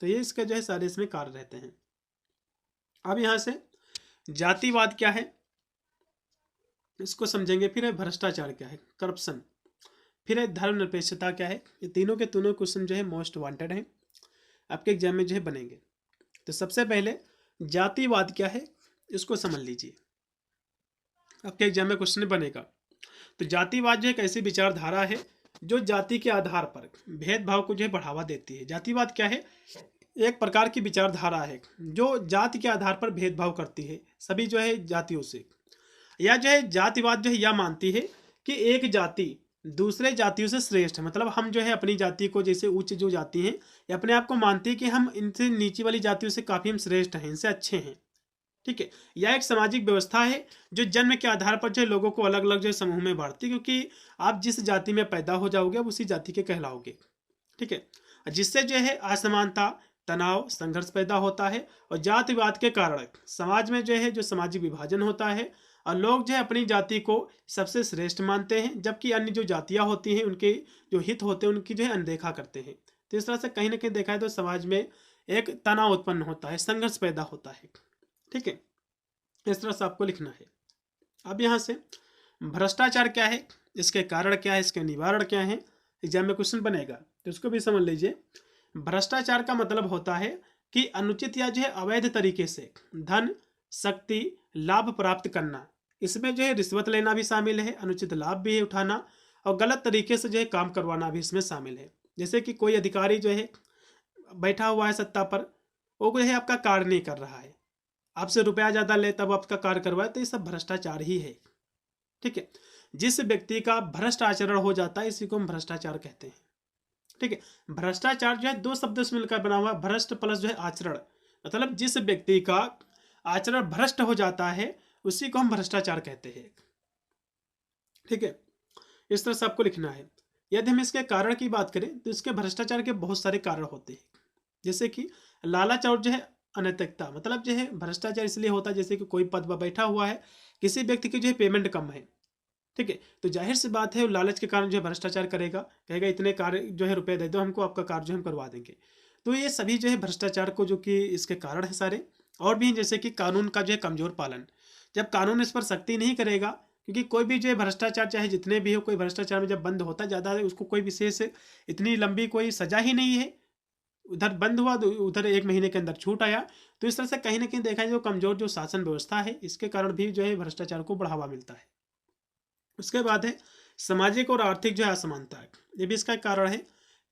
[SPEAKER 1] तो ये इसके जो है सारे इसमें कार्य रहते हैं। अब यहाँ से जातिवाद क्या है इसको समझेंगे, फिर है भ्रष्टाचार क्या है, करप्शन, फिर है धर्मनिरपेक्षता क्या है। ये तीनों के तीनों क्वेश्चन जो है मोस्ट वांटेड हैं, आपके एग्जाम में जो है बनेंगे। तो सबसे पहले जातिवाद क्या है इसको समझ लीजिए, आपके एग्जाम में क्वेश्चन बनेगा। तो जातिवाद जो एक ऐसी विचारधारा है जो जाति के आधार पर भेदभाव को जो है बढ़ावा देती है। जातिवाद क्या है, एक प्रकार की विचारधारा है जो जाति के आधार पर भेदभाव करती है सभी जो है जातियों से। या जो है जातिवाद जो है यह मानती है कि एक जाति दूसरे जातियों से श्रेष्ठ है, मतलब हम जो है अपनी जाति को, जैसे उच्च जो जाति हैं ये अपने आप को मानती है कि हम इनसे नीचे वाली जातियों से काफ़ी हम श्रेष्ठ हैं, इनसे अच्छे हैं। ठीक है, यह एक सामाजिक व्यवस्था है जो जन्म के आधार पर जो लोगों को अलग अलग जो समूह में बांटती है, क्योंकि आप जिस जाति में पैदा हो जाओगे आप उसी जाति के कहलाओगे। ठीक है, जिससे जो है असमानता, तनाव, संघर्ष पैदा होता है, और जातिवाद के कारण समाज में जो सामाजिक विभाजन होता है, और लोग जो है अपनी जाति को सबसे श्रेष्ठ मानते हैं, जबकि अन्य जो जातियाँ होती हैं उनके जो हित होते हैं उनकी जो है अनदेखा करते हैं। तो इस तरह से कहीं ना कहीं देखा है तो समाज में एक तनाव उत्पन्न होता है, संघर्ष पैदा होता है। ठीक है, इस तरह से आपको लिखना है। अब यहाँ से भ्रष्टाचार क्या है, इसके कारण क्या है, इसके निवारण क्या है, एग्जाम में क्वेश्चन बनेगा, तो इसको भी समझ लीजिए। भ्रष्टाचार का मतलब होता है कि अनुचित या जो है अवैध तरीके से धन, शक्ति, लाभ प्राप्त करना। इसमें जो है रिश्वत लेना भी शामिल है, अनुचित लाभ भी है उठाना, और गलत तरीके से जो है काम करवाना भी इसमें शामिल है। जैसे कि कोई अधिकारी जो है बैठा हुआ है सत्ता पर, वो जो है आपका कार्य नहीं कर रहा है, आपसे रुपया ज़्यादा ले तब आपका कार्य करवाए, तो ये सब भ्रष्टाचार ही है। ठीक है, जिस व्यक्ति का भ्रष्ट आचरण हो जाता है इसी को हम भ्रष्टाचार कहते हैं। ठीक है। भ्रष्टाचार जो है दो शब्दों से मिलकर बना हुआ, भ्रष्ट प्लस जो है आचरण, मतलब जिस व्यक्ति का आचरण भ्रष्ट हो जाता है उसी को हम भ्रष्टाचार कहते हैं। ठीक है, इस तरह से आपको लिखना है। यदि हम इसके कारण की बात करें तो इसके भ्रष्टाचार के बहुत सारे कारण होते हैं, जैसे कि लालच और जो है अनैतिकता, मतलब जो है भ्रष्टाचार इसलिए होता है जैसे कि कोई पद पर बैठा हुआ है, किसी व्यक्ति की जो है पेमेंट कम है, ठीक है, तो जाहिर सी बात है लालच के कारण जो है भ्रष्टाचार करेगा, कहेगा इतने कार्य जो है रुपए दे दो हमको, आपका कार्य जो हम करवा देंगे। तो ये सभी जो है भ्रष्टाचार को जो कि इसके कारण है सारे। और भी हैं, जैसे कि कानून का जो है कमजोर पालन, जब कानून इस पर सख्ती नहीं करेगा, क्योंकि कोई भी जो है भ्रष्टाचार चाहे जितने भी हो, कोई भ्रष्टाचार में जब बंद होता ज़्यादा है उसको कोई विशेष इतनी लंबी कोई सजा ही नहीं है, उधर बंद हुआ तो उधर 1 महीने के अंदर छूट आया। तो इस तरह से कहीं ना कहीं देखा जाए जो कमजोर जो शासन व्यवस्था है इसके कारण भी जो है भ्रष्टाचार को बढ़ावा मिलता है। उसके बाद है सामाजिक और आर्थिक जो है असमानता, ये भी इसका कारण है।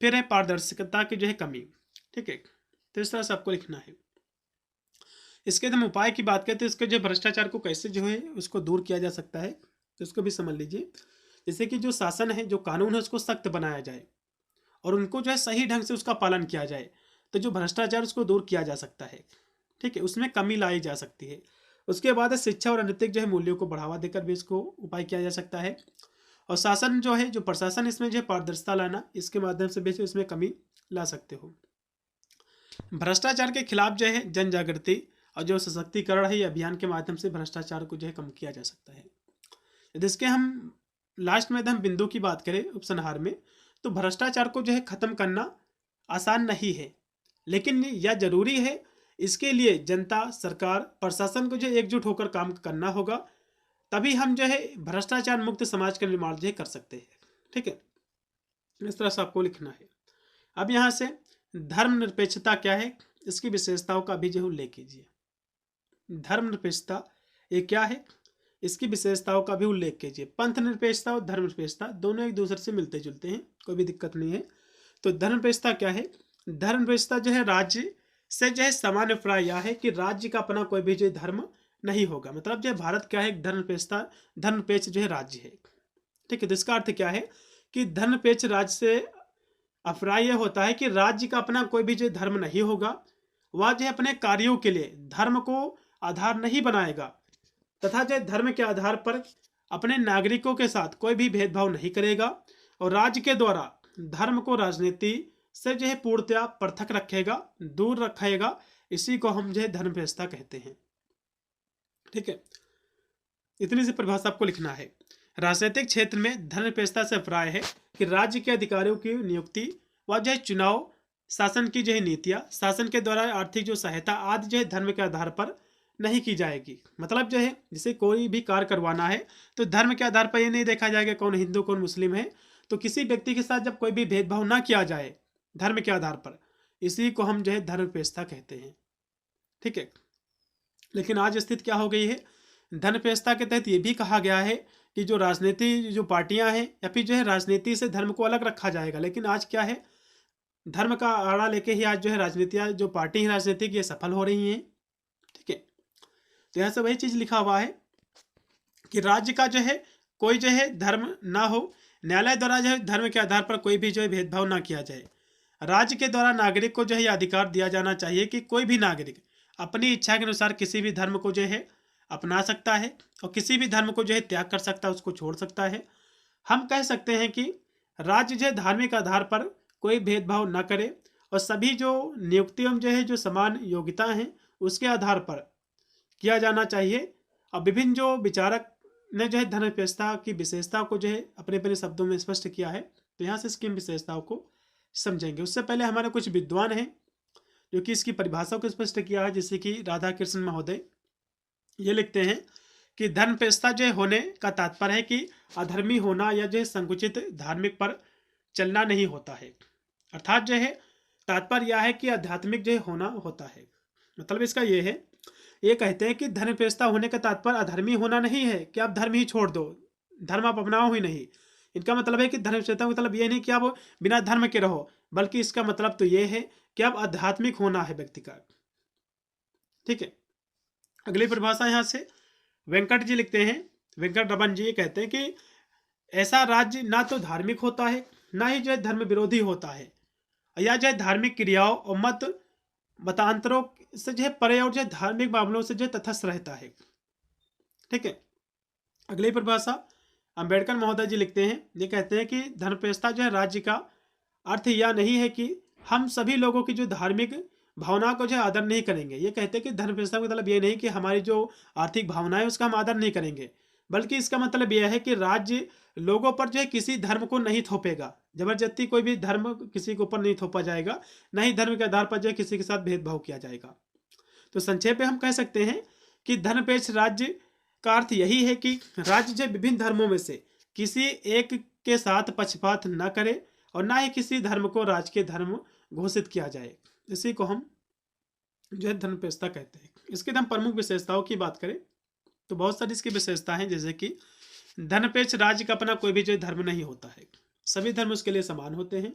[SPEAKER 1] फिर है पारदर्शिता की जो है कमी, ठीक है, तो इस तरह से आपको लिखना है। इसके हम उपाय की बात करें तो इसके जो भ्रष्टाचार को कैसे जो है उसको दूर किया जा सकता है, तो इसको भी समझ लीजिए। जैसे कि जो शासन है, जो कानून है उसको सख्त बनाया जाए और उनको जो है सही ढंग से उसका पालन किया जाए, तो जो भ्रष्टाचार उसको दूर किया जा सकता है, ठीक है, उसमें कमी लाई जा सकती है। उसके बाद है शिक्षा और नैतिक जो है मूल्यों को बढ़ावा देकर भी इसको उपाय किया जा सकता है। और शासन जो है, जो प्रशासन, इसमें जो है पारदर्शिता लाना, इसके माध्यम से भी इसमें कमी ला सकते हो। भ्रष्टाचार के खिलाफ जो है जन जागृति और जो सशक्तिकरण है, ये अभियान के माध्यम से भ्रष्टाचार को जो है कम किया जा सकता है। यदि इसके हम लास्ट में हम बिंदु की बात करें उपसंहार में, तो भ्रष्टाचार को जो है खत्म करना आसान नहीं है, लेकिन यह जरूरी है। इसके लिए जनता, सरकार, प्रशासन को जो एकजुट होकर काम करना होगा, तभी हम जो है भ्रष्टाचार मुक्त समाज का निर्माण जो है कर सकते हैं। ठीक है, इस तरह से आपको लिखना है। अब यहाँ से धर्मनिरपेक्षता क्या है, इसकी विशेषताओं का भी जो उल्लेख कीजिए। धर्मनिरपेक्षता ये क्या है, इसकी विशेषताओं का भी उल्लेख कीजिए। पंथ निरपेक्षता और धर्मनिरपेक्षता दोनों एक दूसरे से मिलते जुलते हैं, कोई भी दिक्कत नहीं है। तो धर्मनिरपेक्षता क्या है? धर्मनिरपेक्षता जो है राज्य से जो है सामान्य प्राय यह है कि राज्य का अपना कोई भी जो धर्म नहीं होगा। मतलब जो भारत क्या है, धर्मनिरपेक्ष जो है राज्य है। ठीक है, तो इसका अर्थ क्या है कि धर्मनिरपेक्ष राज्य से अभिप्राय यह होता है कि राज्य का अपना कोई भी जो धर्म नहीं होगा, वह जो है अपने कार्यों के लिए धर्म को आधार नहीं बनाएगा, तथा जो धर्म के आधार पर अपने नागरिकों के साथ कोई भी भेदभाव नहीं करेगा, और राज्य के द्वारा धर्म को राजनीति से जो है पूर्णतया पृथक रखेगा, दूर रखेगा। इसी को हम जो है धर्मनिरपेक्षता कहते हैं। ठीक है, इतनी सी परिभाषा आपको लिखना है। राजनीतिक क्षेत्र में धर्मनिरपेक्षता से अभिप्राय है कि राज्य के अधिकारियों की नियुक्ति व जो है चुनाव, शासन की जो है नीतियाँ, शासन के द्वारा आर्थिक जो सहायता आदि जो है धर्म के आधार पर नहीं की जाएगी। मतलब जो है जैसे कोई भी कार्य करवाना है तो धर्म के आधार पर ये नहीं देखा जाएगा कौन हिंदू कौन मुस्लिम है, तो किसी व्यक्ति के साथ जब कोई भी भेदभाव ना किया जाए धर्म के आधार पर, इसी को हम जो है धर्मनिरपेक्षता कहते हैं। ठीक है, लेकिन आज स्थिति क्या हो गई है, धर्मनिरपेक्षता के तहत ये भी कहा गया है कि जो राजनीति जो पार्टियां हैं या फिर जो है राजनीति से धर्म को अलग रखा जाएगा। लेकिन आज क्या है, धर्म का आड़ा लेके ही आज जो है राजनीतियां, जो पार्टी है राजनीतिक, ये सफल हो रही हैं। ठीक है, तो यहाँ से वही चीज लिखा हुआ है कि राज्य का जो है कोई जो है धर्म ना हो, न्यायालय द्वारा जो है धर्म के आधार पर कोई भी जो है भेदभाव ना किया जाए। राज्य के द्वारा नागरिक को जो है अधिकार दिया जाना चाहिए कि कोई भी नागरिक अपनी इच्छा के अनुसार किसी भी धर्म को जो है अपना सकता है और किसी भी धर्म को जो है त्याग कर सकता है, उसको छोड़ सकता है। हम कह सकते हैं कि राज्य जो है धार्मिक आधार पर कोई भेदभाव न करे और सभी जो नियुक्तियों जो है जो समान योग्यता हैं उसके आधार पर किया जाना चाहिए। और विभिन्न जो विचारक ने जो है धर्मनिरपेक्षता की विशेषता को जो है अपने अपने शब्दों में स्पष्ट किया है। तो यहाँ से इसकी विशेषताओं को समझेंगे। उससे पहले हमारे कुछ विद्वान हैं जो कि इसकी परिभाषा को स्पष्ट किया है, जैसे कि राधा कृष्ण महोदय। ये लिखते हैं कि धर्मनिरपेक्षता जो होने का तात्पर्य है कि अधर्मी होना या जो है संकुचित धार्मिक पर चलना नहीं होता है। अर्थात जो है तात्पर्य यह है कि आध्यात्मिक जो होना होता है। मतलब इसका ये है, ये कहते हैं कि धर्मनिरपेक्षता होने का तात्पर्य अधर्मी होना नहीं है कि आप धर्म ही छोड़ दो, धर्म आप अपनाओ ही नहीं। इनका मतलब है कि धर्मनिरपेक्षता का मतलब ये नहीं कि आप बिना धर्म के रहो, बल्कि इसका मतलब तो ये है कि आप आध्यात्मिक होना है व्यक्ति का। ठीक है, अगली परिभाषा यहाँ से वेंकट जी लिखते हैं, वेंकट रमन जी ये कहते हैं कि ऐसा राज्य ना तो धार्मिक होता है ना ही जो है धर्म विरोधी होता है, या जो है धार्मिक क्रियाओं और मतांतरों से जो है परे और जो है धार्मिक मामलों से जो है तटस्थ रहता है। ठीक है। अगली परिभाषा अंबेडकर महोदय जी लिखते हैं, ये कहते हैं कि धर्मनिरपेक्षता जो है राज्य का अर्थ यह नहीं है कि हम सभी लोगों की जो धार्मिक भावना को जो है आदर नहीं करेंगे। ये कहते हैं कि धर्मनिरपेक्षता का मतलब ये नहीं कि हमारी जो आर्थिक भावनाएं उसका हम आदर नहीं करेंगे, बल्कि इसका मतलब यह है कि राज्य लोगों पर जो है किसी धर्म को नहीं थोपेगा। जबरदस्ती कोई भी धर्म किसी के ऊपर नहीं थोपा जाएगा, न ही धर्म के आधार पर जो है किसी के साथ भेदभाव किया जाएगा। तो संक्षेप में हम कह सकते हैं कि धर्मनिरपेक्ष राज्य का अर्थ यही है कि राज्य जो विभिन्न धर्मों में से किसी एक के साथ पक्षपात न करे और ना ही किसी धर्म को राजकीय धर्म घोषित किया जाए। इसी को हम जो है धर्मनिरपेक्षता कहते हैं। इसके हम प्रमुख विशेषताओं की बात करें तो बहुत सारी इसकी विशेषता है, जैसे कि धर्मनिरपेक्ष राज्य का अपना कोई भी जो धर्म नहीं होता है, सभी धर्म उसके लिए समान होते हैं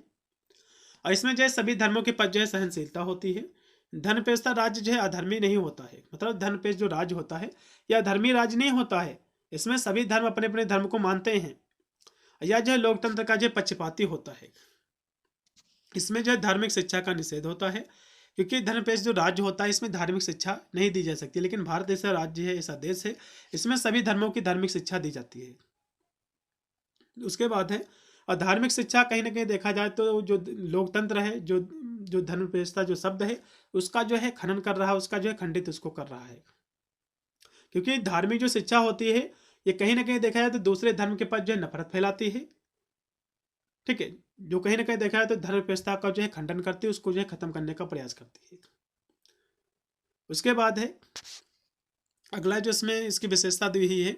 [SPEAKER 1] और इसमें जो है सभी धर्मों के प्रति जो है सहनशीलता होती है। धर्मनिरपेक्षता राज्य जो है अधर्मी नहीं होता है, मतलब धर्मनिरपेक्ष जो राज्य होता है यह धर्मी राज्य नहीं होता है। इसमें सभी धर्म अपने अपने धर्म को मानते हैं। यह जो है लोकतंत्र का जो पक्षपाती होता है। इसमें जो है धार्मिक शिक्षा का निषेध होता है, क्योंकि धर्मनिरपेक्ष जो राज्य होता है इसमें धार्मिक शिक्षा नहीं दी जा सकती, लेकिन भारत ऐसा राज्य है, ऐसा देश है, इसमें सभी धर्मों की धार्मिक शिक्षा दी जाती है। उसके बाद है और धार्मिक शिक्षा कहीं ना कहीं देखा जाए तो जो लोकतंत्र है, जो जो धर्मनिरपेक्षता जो शब्द है उसका जो है खनन कर रहा है, उसका जो है खंडित उसको कर रहा है। क्योंकि धार्मिक जो शिक्षा होती है ये कहीं ना कहीं देखा जाए तो दूसरे धर्म के पास जो है नफरत फैलाती है। ठीक है, जो कहीं ना कहीं देखा जाए तो धर्मनिरपेक्षता का जो है खंडन करती है, उसको जो है खत्म करने का प्रयास करती है। उसके बाद है अगला जो इसमें इसकी विशेषता दी हुई है,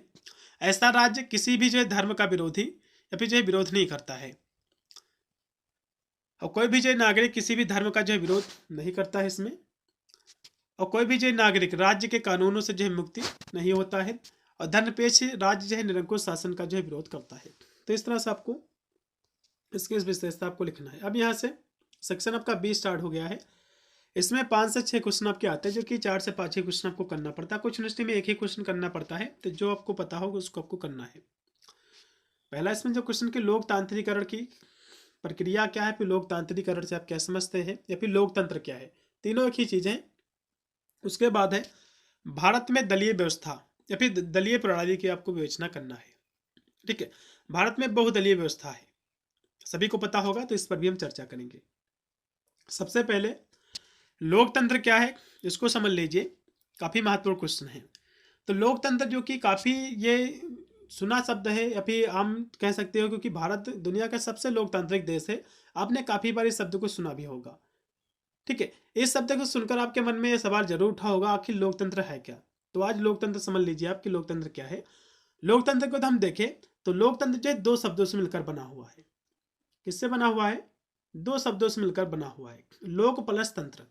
[SPEAKER 1] ऐसा राज्य किसी भी जो है धर्म का विरोधी या फिर जो है विरोध नहीं करता है और कोई भी जो है नागरिक किसी भी धर्म का जो है विरोध नहीं करता है इसमें, और कोई भी जो है नागरिक राज्य के कानूनों से जो है मुक्ति नहीं होता है और धर्मनिरपेक्ष राज्य जो है निरंकुश शासन का जो है विरोध करता है। तो इस तरह से आपको इसकी विशेषता आपको लिखना है। अब यहाँ से सेक्शन आपका 20 स्टार्ट हो गया है। इसमें 5 से 6 क्वेश्चन आपके आते हैं, जो कि 4 से 5 ही क्वेश्चन आपको करना पड़ता है। कुछ यूनिवर्सिटी में एक ही क्वेश्चन करना पड़ता है, तो जो आपको पता होगा उसको आपको करना है। पहला इसमें जो क्वेश्चन की लोकतांत्रिकरण की प्रक्रिया क्या है, फिर लोकतांत्रिकरण से आप क्या समझते हैं, या फिर लोकतंत्र क्या है, तीनों एक ही चीज़ है। उसके बाद है भारत में दलीय व्यवस्था या फिर दलीय प्रणाली की आपको विवेचना करना है। ठीक है, भारत में बहुदलीय व्यवस्था है, सभी को पता होगा, तो इस पर भी हम चर्चा करेंगे। सबसे पहले लोकतंत्र क्या है इसको समझ लीजिए, काफ़ी महत्वपूर्ण क्वेश्चन है। तो लोकतंत्र जो कि काफ़ी ये सुना शब्द है या फिर आम कह सकते हो, क्योंकि भारत दुनिया का सबसे लोकतांत्रिक देश है। आपने काफ़ी बार इस शब्द को सुना भी होगा। ठीक है, इस शब्द को सुनकर आपके मन में ये सवाल जरूर उठा होगा, आखिर लोकतंत्र है क्या। तो आज लोकतंत्र समझ लीजिए आपकी लोकतंत्र क्या है। लोकतंत्र को तो हम देखें तो लोकतंत्र जो है 2 शब्दों से मिलकर बना हुआ है। किससे बना हुआ है? 2 शब्दों से मिलकर बना हुआ है, लोक प्लस तंत्र।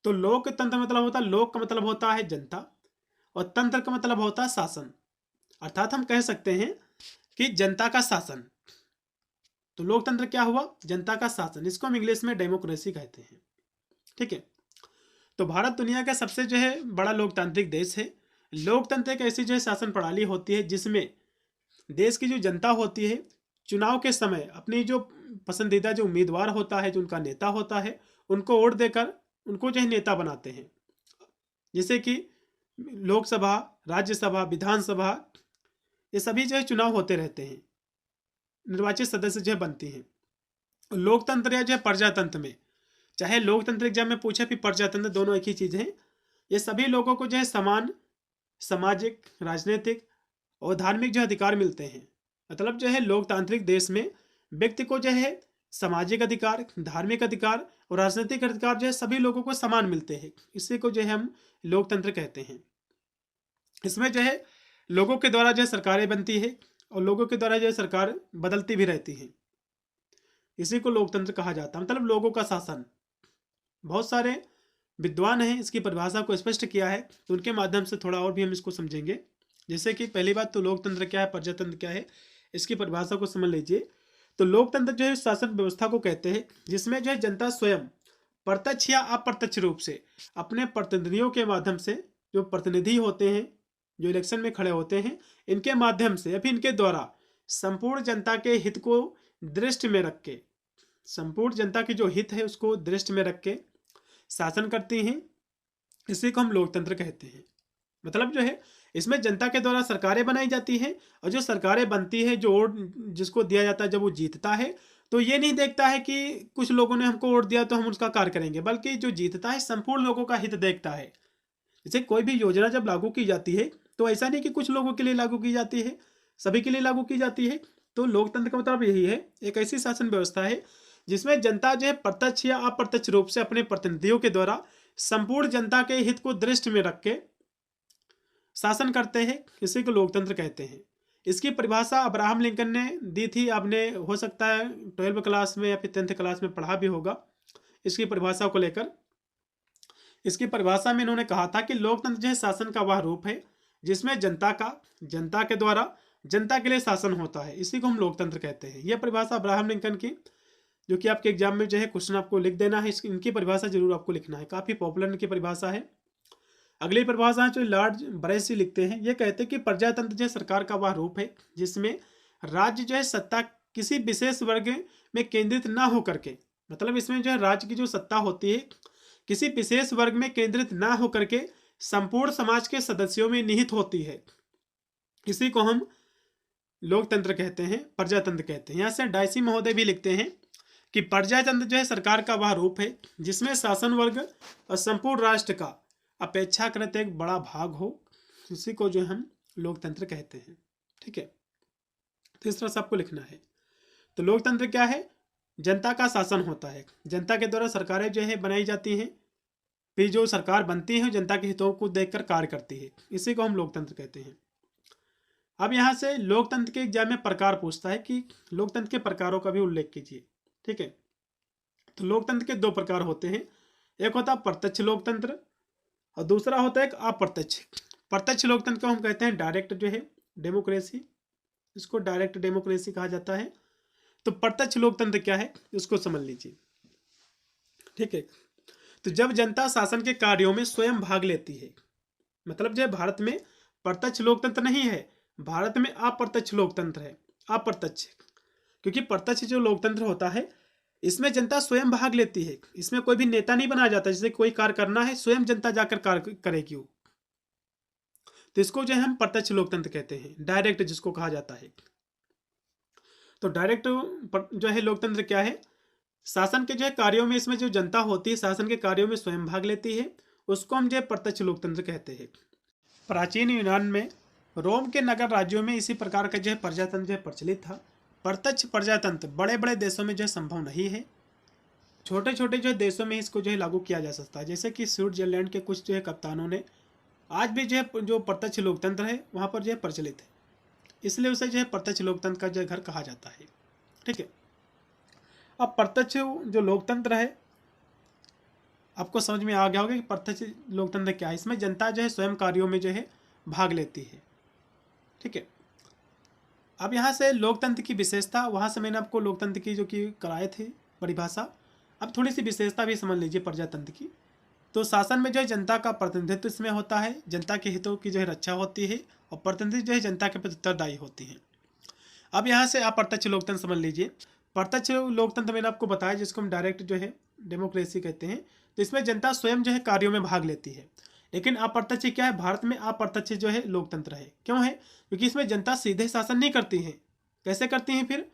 [SPEAKER 1] तो लोकतंत्र मतलब होता है, लोक का मतलब होता है जनता और तंत्र का मतलब होता है शासन, अर्थात हम कह सकते हैं कि जनता का शासन। तो लोकतंत्र क्या हुआ? जनता का शासन, इसको हम इंग्लिश में डेमोक्रेसी कहते हैं। ठीक है, तो भारत दुनिया का सबसे जो है बड़ा लोकतांत्रिक देश है। लोकतंत्र एक ऐसी जो है शासन प्रणाली होती है जिसमें देश की जो जनता होती है चुनाव के समय अपनी जो पसंदीदा जो उम्मीदवार होता है, जो उनका नेता होता है, उनको वोट देकर उनको जो है नेता बनाते हैं। जैसे कि लोकसभा, राज्यसभा, विधानसभा, ये सभी जो है चुनाव होते रहते हैं, निर्वाचित सदस्य जो है बनती हैं। लोकतंत्र या जो है प्रजातंत्र में, चाहे लोकतंत्र एग्जाम में पूछे फिर प्रजातंत्र, दोनों एक ही चीज़ है। ये सभी लोगों को जो है समान सामाजिक, राजनीतिक और धार्मिक जो अधिकार मिलते हैं। मतलब जो है लोकतांत्रिक देश में व्यक्ति को जो है सामाजिक अधिकार, धार्मिक अधिकार और राजनीतिक अधिकार जो है सभी लोगों को समान मिलते हैं। इसी को जो है हम लोकतंत्र कहते हैं। इसमें जो है लोगों के द्वारा जो है सरकारें बनती है और लोगों के द्वारा जो है सरकार बदलती भी रहती है। इसी को लोकतंत्र कहा जाता है, मतलब लोगों का शासन। बहुत सारे विद्वान हैं इसकी परिभाषा को स्पष्ट किया है, तो उनके माध्यम से थोड़ा और भी हम इसको समझेंगे। जैसे कि पहली बात तो लोकतंत्र क्या है, प्रजातंत्र क्या है, इसकी परिभाषा को समझ लीजिए। तो लोकतंत्र जो है शासन व्यवस्था को कहते हैं जिसमें जो है जनता स्वयं प्रत्यक्ष या अप्रत्यक्ष रूप से अपने प्रतिनिधियों के माध्यम से, जो प्रतिनिधि होते हैं जो इलेक्शन में खड़े होते हैं, इनके माध्यम से या फिर इनके द्वारा संपूर्ण जनता के हित को दृष्टि में रख के संपूर्ण जनता की जो हित है उसको दृष्टि में रख के शासन करती हैं, इसी को हम लोकतंत्र कहते हैं। मतलब जो है इसमें जनता के द्वारा सरकारें बनाई जाती हैं, और जो सरकारें बनती है, जो वोट जिसको दिया जाता है, जब वो जीतता है तो ये नहीं देखता है कि कुछ लोगों ने हमको वोट दिया तो हम उसका कार्य करेंगे, बल्कि जो जीतता है संपूर्ण लोगों का हित देखता है। जैसे कोई भी योजना जब लागू की जाती है तो ऐसा नहीं कि कुछ लोगों के लिए लागू की जाती है, सभी के लिए लागू की जाती है। तो लोकतंत्र का मतलब यही है, एक ऐसी शासन व्यवस्था है जिसमें जनता जो है प्रत्यक्ष या अप्रत्यक्ष रूप से अपने प्रतिनिधियों के द्वारा संपूर्ण जनता के हित को दृष्टि में रख के शासन करते हैं, इसी को लोकतंत्र कहते हैं। इसकी परिभाषा अब्राहम लिंकन ने दी थी। आपने हो सकता है 12वीं क्लास में या फिर 10th क्लास में पढ़ा भी होगा इसकी परिभाषा को लेकर। इसकी परिभाषा में इन्होंने कहा था कि लोकतंत्र जो है शासन का वह रूप है जिसमें जनता के द्वारा जनता के लिए शासन होता है, इसी को हम लोकतंत्र कहते हैं। यह परिभाषा अब्राहम लिंकन की, जो कि आपके एग्जाम में जो है क्वेश्चन आपको लिख देना है, इनकी परिभाषा जरूर आपको लिखना है, काफी पॉपुलर इनकी परिभाषा है। अगली परिभाषा जो लॉर्ड ब्रेसी लिखते हैं, ये कहते हैं कि प्रजातंत्र जो है सरकार का वह रूप है जिसमें राज्य जो है सत्ता किसी विशेष वर्ग में केंद्रित ना हो करके, मतलब इसमें जो है राज्य की जो सत्ता होती है किसी विशेष वर्ग में केंद्रित ना हो करके संपूर्ण समाज के सदस्यों में निहित होती है, इसी को हम लोकतंत्र कहते हैं, प्रजातंत्र कहते हैं। यहाँ से डायसी महोदय भी लिखते हैं कि प्रजातंत्र जो है सरकार का वह रूप है जिसमें शासन वर्ग और संपूर्ण राष्ट्र का अपेक्षाकृत एक बड़ा भाग हो, इसी को जो हम लोकतंत्र कहते हैं। ठीक है, तो इस तरह से आपको लिखना है। तो लोकतंत्र क्या है? जनता का शासन होता है, जनता के द्वारा सरकारें जो है बनाई जाती हैं, फिर जो सरकार बनती है जनता के हितों को देखकर कार्य करती है, इसी को हम लोकतंत्र कहते हैं। अब यहाँ से लोकतंत्र के एग्जाम में प्रकार पूछता है कि लोकतंत्र के प्रकारों का भी उल्लेख कीजिए। ठीक है, तो लोकतंत्र के दो प्रकार होते हैं, एक होता है प्रत्यक्ष लोकतंत्र और दूसरा होता है अप्रत्यक्ष। प्रत्यक्ष लोकतंत्र को हम कहते हैं डायरेक्ट जो है डेमोक्रेसी, इसको डायरेक्ट डेमोक्रेसी कहा जाता है। तो प्रत्यक्ष लोकतंत्र क्या है इसको समझ लीजिए। ठीक है, तो जब जनता शासन के कार्यों में स्वयं भाग लेती है, मतलब जो भारत में प्रत्यक्ष लोकतंत्र नहीं है, भारत में अप्रत्यक्ष लोकतंत्र है। अप्रत्यक्ष क्योंकि प्रत्यक्ष जो लोकतंत्र होता है इसमें जनता स्वयं भाग लेती है, इसमें कोई भी नेता नहीं बनाया जाता, जैसे कोई कार्य करना है स्वयं जनता जाकर कार्य करेगी वो, तो इसको जो है हम प्रत्यक्ष लोकतंत्र कहते हैं, डायरेक्ट जिसको कहा जाता है। तो डायरेक्ट जो है लोकतंत्र क्या है? शासन के जो है कार्यों में इसमें जो जनता होती है शासन के कार्यों में स्वयं भाग लेती है, उसको हम जो है प्रत्यक्ष लोकतंत्र कहते हैं। प्राचीन यूनान में रोम के नगर राज्यों में इसी प्रकार का जो है प्रजातंत्र जो है प्रचलित था। प्रत्यक्ष प्रजातंत्र बड़े बड़े देशों में जो है संभव नहीं है, छोटे छोटे जो है देशों में इसको जो है लागू किया जा सकता है। जैसे कि स्विट्जरलैंड के कुछ जो है कप्तानों ने आज भी जो है जो प्रत्यक्ष लोकतंत्र है वहाँ पर जो है प्रचलित है, इसलिए उसे जो है प्रत्यक्ष लोकतंत्र का जो घर कहा जाता है। ठीक है, अब प्रत्यक्ष जो लोकतंत्र है आपको समझ में आ गया होगा कि प्रत्यक्ष लोकतंत्र क्या है। इसमें जनता जो है स्वयं कार्यों में जो है भाग लेती है। ठीक है, अब यहाँ से लोकतंत्र की विशेषता, वहाँ से मैंने आपको लोकतंत्र की जो कि कराए थे परिभाषा, अब थोड़ी सी विशेषता भी समझ लीजिए प्रजातंत्र की। तो शासन में जो है जनता का प्रतिनिधित्व इसमें होता है, जनता के हितों की जो है रक्षा होती है और प्रतिनिधि जो है जनता के प्रति उत्तरदायी होती है। अब यहाँ से अप्रत्यक्ष लोकतंत्र समझ लीजिए। प्रत्यक्ष लोकतंत्र मैंने आपको बताया जिसको हम डायरेक्ट जो है डेमोक्रेसी कहते हैं, तो इसमें जनता स्वयं जो है कार्यों में भाग लेती है। लेकिन अप्रत्यक्ष क्या है? भारत में अप्रत्यक्ष जो है लोकतंत्र है। क्यों है? क्योंकि इसमें जनता सीधे शासन नहीं करती है। कैसे करती हैं फिर?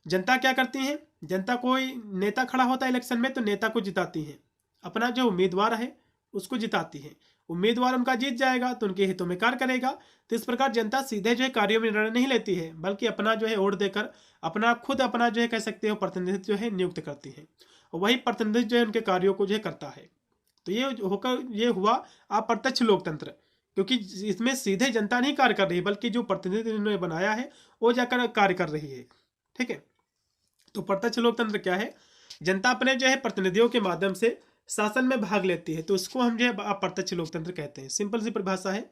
[SPEAKER 1] जनता क्या करती है, जनता कोई नेता खड़ा होता है इलेक्शन में तो नेता को जिताती है, अपना जो उम्मीदवार है उसको जिताती है, उम्मीदवार उनका जीत जाएगा तो उनके हितों में कार्य करेगा। तो इस प्रकार जनता सीधे जो है कार्यों में निर्णय नहीं लेती है, बल्कि अपना जो है वोट देकर अपना जो है कह सकते हो प्रतिनिधित्व जो है नियुक्त करती है, और वही प्रतिनिधित्व जो है उनके कार्यों को जो है करता है। तो ये हुआ अप्रत्यक्ष लोकतंत्र, क्योंकि इसमें सीधे जनता नहीं कार्य कर रही बल्कि जो प्रतिनिधि इन्होंने बनाया है वो जाकर कार्य कर रही है। ठीक है, तो प्रत्यक्ष लोकतंत्र क्या है? जनता अपने जो है प्रतिनिधियों के माध्यम से शासन में भाग लेती है, तो उसको हम जो है अप्रत्यक्ष लोकतंत्र कहते हैं। सिंपल सी परिभाषा है।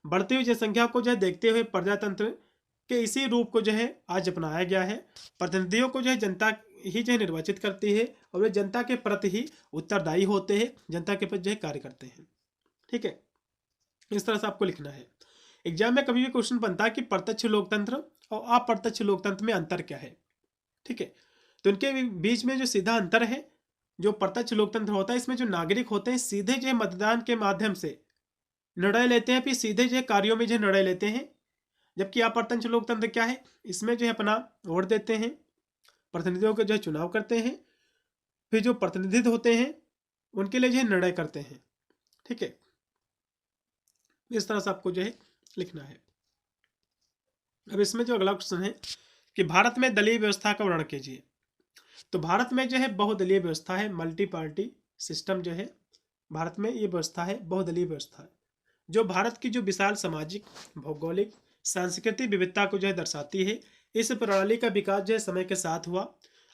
[SPEAKER 1] बढ़ती हुई जनसंख्या को जो है देखते हुए प्रजातंत्र के इसी रूप को जो है आज अपनाया गया है। प्रतिनिधियों को जो है जनता ही जो है निर्वाचित करती है और वे जनता के प्रति ही उत्तरदायी होते हैं, जनता के प्रति जो है कार्य करते हैं। ठीक है, इस तरह से आपको लिखना है। एग्जाम में कभी भी क्वेश्चन बनता है कि प्रत्यक्ष लोकतंत्र और अप्रत्यक्ष लोकतंत्र में अंतर क्या है। ठीक है, तो इनके बीच में जो सीधा अंतर है, जो प्रत्यक्ष लोकतंत्र होता है इसमें जो नागरिक होते हैं सीधे जो है मतदान के माध्यम से निर्णय लेते हैं, फिर सीधे जो है कार्यों में जो है निर्णय लेते हैं। जबकि अप्रत्यक्ष लोकतंत्र क्या है, इसमें जो है अपना वोट देते हैं, प्रतिनिधियों के जो है चुनाव करते हैं, फिर जो प्रतिनिधि होते हैं उनके लिए जो है निर्णय करते हैं। ठीक है, इस तरह से आपको जो है लिखना है। अब इसमें जो अगला क्वेश्चन है कि भारत में दलीय व्यवस्था का वर्णन कीजिए। तो भारत में जो है बहुदलीय व्यवस्था है, मल्टी पार्टी सिस्टम जो है भारत में ये व्यवस्था है, बहुदलीय व्यवस्था है, जो भारत की जो विशाल सामाजिक, भौगोलिक, सांस्कृतिक विविधता को जो है दर्शाती है। इस प्रणाली का विकास जो है समय के साथ हुआ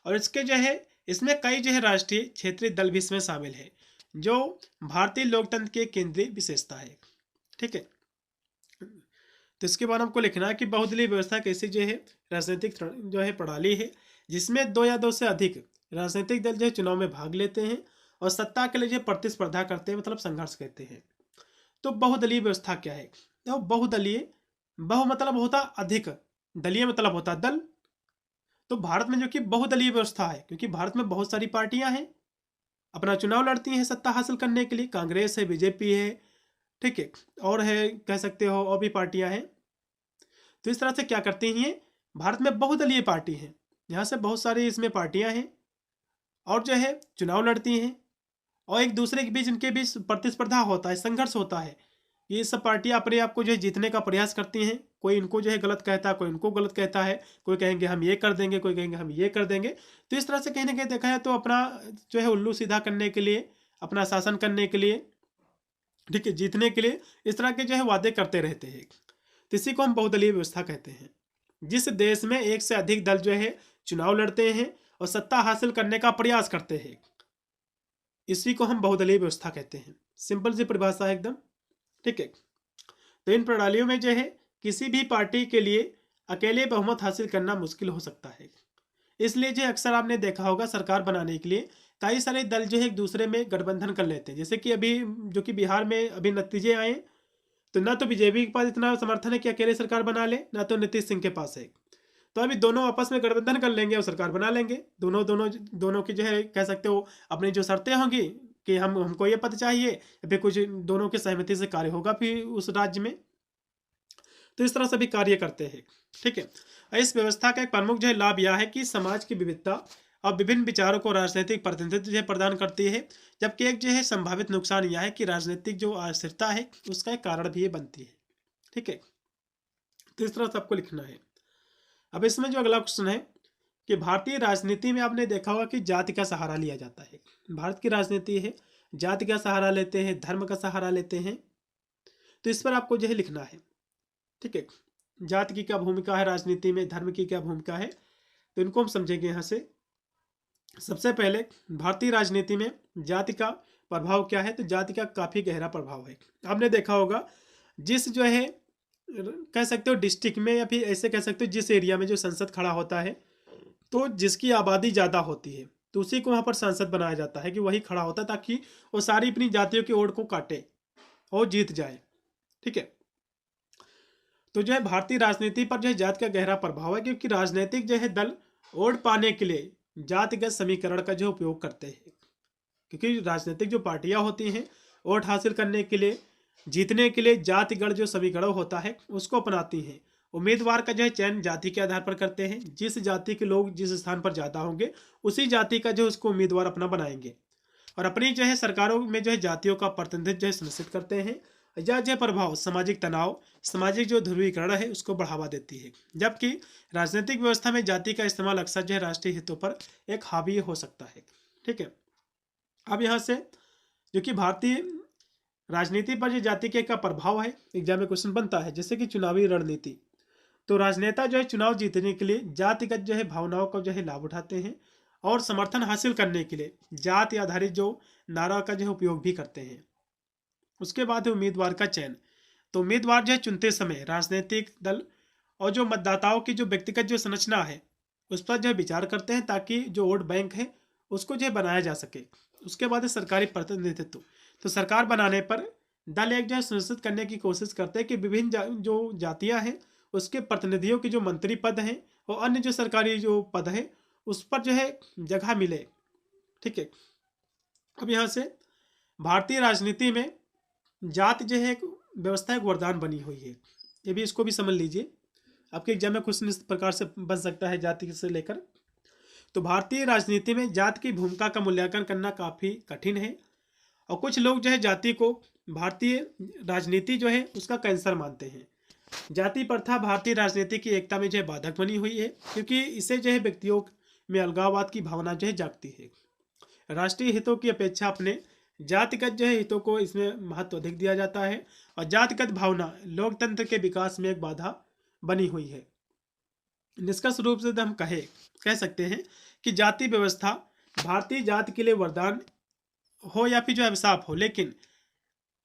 [SPEAKER 1] और इसके जो है इसमें कई जो है राष्ट्रीय क्षेत्रीय दल भी इसमें शामिल है, जो भारतीय लोकतंत्र की केंद्रीय विशेषता है। ठीक है, तो इसके बाद हमको लिखना है कि बहुदलीय व्यवस्था कैसी जो है राजनीतिक जो है प्रणाली है, जिसमें दो या दो से अधिक राजनीतिक दल जो है चुनाव में भाग लेते हैं और सत्ता के लिए जो प्रतिस्पर्धा करते हैं, मतलब संघर्ष करते हैं। तो बहुदलीय व्यवस्था क्या है? तो बहुदलीय, बहु मतलब होता अधिक, दलीय मतलब होता दल। तो भारत में जो कि बहुदलीय व्यवस्था है, क्योंकि भारत में बहुत सारी पार्टियां हैं, अपना चुनाव लड़ती हैं सत्ता हासिल करने के लिए। कांग्रेस है, बीजेपी है, ठीक है, और है कह सकते हो और भी पार्टियां हैं। तो इस तरह से क्या करती हैं, भारत में बहुदलीय पार्टी है, यहाँ से बहुत सारी इसमें पार्टियां हैं और जो है चुनाव लड़ती हैं और एक दूसरे के बीच इनके बीच प्रतिस्पर्धा होता है, संघर्ष होता है। ये सब पार्टियां अपने आप को जो है जीतने का प्रयास करती हैं। कोई इनको जो है गलत कहता है, कोई इनको गलत कहता है, कोई कहेंगे हम ये कर देंगे, कोई कहेंगे हम ये कर देंगे। तो इस तरह से कहीं ना कहीं देखा है तो अपना जो है उल्लू सीधा करने के लिए, अपना शासन करने के लिए, ठीक है, जीतने के लिए इस तरह के जो है वादे करते रहते हैं। तो इसी को हम बहुदलीय व्यवस्था कहते हैं। जिस देश में एक से अधिक दल जो है चुनाव लड़ते हैं और सत्ता हासिल करने का प्रयास करते हैं, इसी को हम बहुदलीय व्यवस्था कहते हैं। सिंपल सी परिभाषा है एकदम। ठीक है, तो इन प्रणालियों में जो है किसी भी पार्टी के लिए अकेले बहुमत हासिल करना मुश्किल हो सकता है। इसलिए जो अक्सर आपने देखा होगा सरकार बनाने के लिए कई सारे दल जो है एक दूसरे में गठबंधन कर लेते हैं। जैसे कि अभी जो कि बिहार में अभी नतीजे आए, तो ना तो बीजेपी के पास इतना समर्थन है कि अकेले सरकार बना ले, ना तो नीतीश सिंह के पास है। तो अभी दोनों आपस में गठबंधन कर लेंगे और सरकार बना लेंगे। दोनों दोनों दोनों की जो है कह सकते हो अपनी जो शर्तें होंगी कि हमको ये पद चाहिए, फिर कुछ दोनों की सहमति से कार्य होगा फिर उस राज्य में। तो इस तरह से भी कार्य करते हैं। ठीक है, इस व्यवस्था का एक प्रमुख जो है लाभ यह है कि समाज की विविधता और विभिन्न विचारों को राजनीतिक प्रतिनिधित्व जो है प्रदान करती है। जबकि एक जो है संभावित नुकसान यह है कि राजनीतिक जो अस्थिरता है उसका एक कारण भी ये बनती है। ठीक है, तो इस तरह से आपको लिखना है। अब इसमें जो अगला क्वेश्चन है कि भारतीय राजनीति में आपने देखा होगा कि जाति का सहारा लिया जाता है। भारत की राजनीति है, जाति का सहारा लेते हैं, धर्म का सहारा लेते हैं। तो इस पर आपको जो है लिखना है। ठीक है, जाति की क्या भूमिका है राजनीति में, धर्म की क्या भूमिका है, तो इनको हम समझेंगे यहाँ से। सबसे पहले भारतीय राजनीति में जाति का प्रभाव क्या है, तो जाति का काफ़ी गहरा प्रभाव है। आपने देखा होगा जिस जो है कह सकते हो डिस्ट्रिक्ट में या फिर ऐसे कह सकते हो जिस एरिया में जो संसद खड़ा होता है, तो जिसकी आबादी ज़्यादा होती है तो उसी को वहाँ पर सांसद बनाया जाता है कि वही खड़ा होता है, ताकि वो सारी अपनी जातियों की ओर को काटे और जीत जाए। ठीक है, तो जो है भारतीय राजनीति पर जो है जाति का गहरा प्रभाव है, क्योंकि राजनीतिक जो है दल वोट पाने के लिए जातिगत समीकरण का जो उपयोग करते हैं। क्योंकि राजनीतिक जो पार्टियां होती हैं वोट हासिल करने के लिए, जीतने के लिए जातिगत जो समीकरण होता है उसको अपनाती हैं। उम्मीदवार का जो है चयन जाति के आधार पर करते हैं। जिस जाति के लोग जिस स्थान पर ज़्यादा होंगे उसी जाति का जो उसको उम्मीदवार अपना बनाएंगे और अपनी जो है सरकारों में जो है जातियों का प्रतिनिधित्व जो है सुनिश्चित करते हैं। यह जो प्रभाव सामाजिक तनाव, सामाजिक जो ध्रुवीकरण है उसको बढ़ावा देती है। जबकि राजनीतिक व्यवस्था में जाति का इस्तेमाल अक्सर जो है राष्ट्रीय हितों पर एक हावी हो सकता है। ठीक है, अब यहाँ से जो कि भारतीय राजनीति पर जो जाति के का प्रभाव है एग्जाम में क्वेश्चन बनता है, जैसे कि चुनावी रणनीति। तो राजनेता जो है चुनाव जीतने के लिए जातिगत जो है भावनाओं का जो है लाभ उठाते हैं और समर्थन हासिल करने के लिए जाति आधारित जो नारा का जो है उपयोग भी करते हैं। उसके बाद है उम्मीदवार का चयन। तो उम्मीदवार जो है चुनते समय राजनीतिक दल और जो मतदाताओं की जो व्यक्तिगत जो संरचना है उस पर जो है विचार करते हैं, ताकि जो वोट बैंक है उसको जो है बनाया जा सके। उसके बाद है सरकारी प्रतिनिधित्व। तो सरकार बनाने पर दल एक जो है सुनिश्चित करने की कोशिश करते हैं कि विभिन्न जो जातियां हैं उसके प्रतिनिधियों के जो मंत्री पद हैं और अन्य जो सरकारी जो पद है उस पर जो है जगह मिले। ठीक है, अब यहाँ से भारतीय राजनीति में जाति जो है एक व्यवस्था, एक वरदान बनी हुई है, ये भी इसको भी समझ लीजिए। आपके एग्जाम में क्वेश्चन इस प्रकार से बन सकता है जाति से लेकर। तो भारतीय राजनीति में जाति की भूमिका का मूल्यांकन करना काफ़ी कठिन है, और कुछ लोग जो है जाति को भारतीय राजनीति जो है उसका कैंसर मानते हैं। जाति प्रथा भारतीय राजनीति की एकता में जो है बाधक बनी हुई है, क्योंकि इससे जो है व्यक्तियों में अलगाववाद की भावना जो है जागती है। राष्ट्रीय हितों की अपेक्षा अपने जातिगत जो है हितों को इसमें महत्व अधिक दिया जाता है, और जातिगत भावना लोकतंत्र के विकास में एक बाधा बनी हुई है। निष्कर्ष रूप से हम कह सकते हैं कि जाति व्यवस्था भारतीय जाति के लिए वरदान हो या फिर जो अभिशाप हो, लेकिन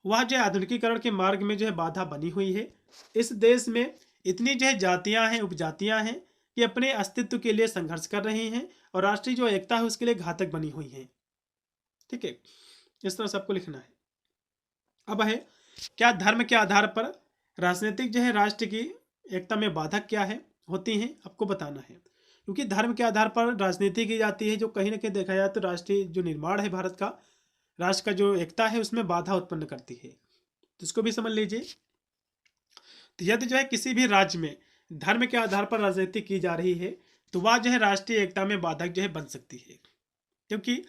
[SPEAKER 1] वह जो आधुनिकीकरण के मार्ग में जो है बाधा बनी हुई है। इस देश में इतनी जो है जातियां हैं, उपजातियां हैं कि अपने अस्तित्व के लिए संघर्ष कर रही हैं, और राष्ट्रीय जो एकता है उसके लिए घातक बनी हुई हैं। ठीक है, इस तरह सबको लिखना है। अब है क्या धर्म के आधार पर राजनीतिक जो है राष्ट्र की एकता में बाधक क्या है होती हैं, आपको बताना है। क्योंकि धर्म के आधार पर राजनीति की जाती है, जो कहीं ना कहीं देखा जाए तो राष्ट्रीय जो निर्माण है भारत का, राष्ट्र का जो एकता है उसमें बाधा उत्पन्न करती है। तो इसको भी समझ लीजिए। तो यदि जो है किसी भी राज्य में धर्म के आधार पर राजनीति की जा रही है तो वह जो है राष्ट्रीय एकता में बाधक जो है बन सकती है। क्योंकि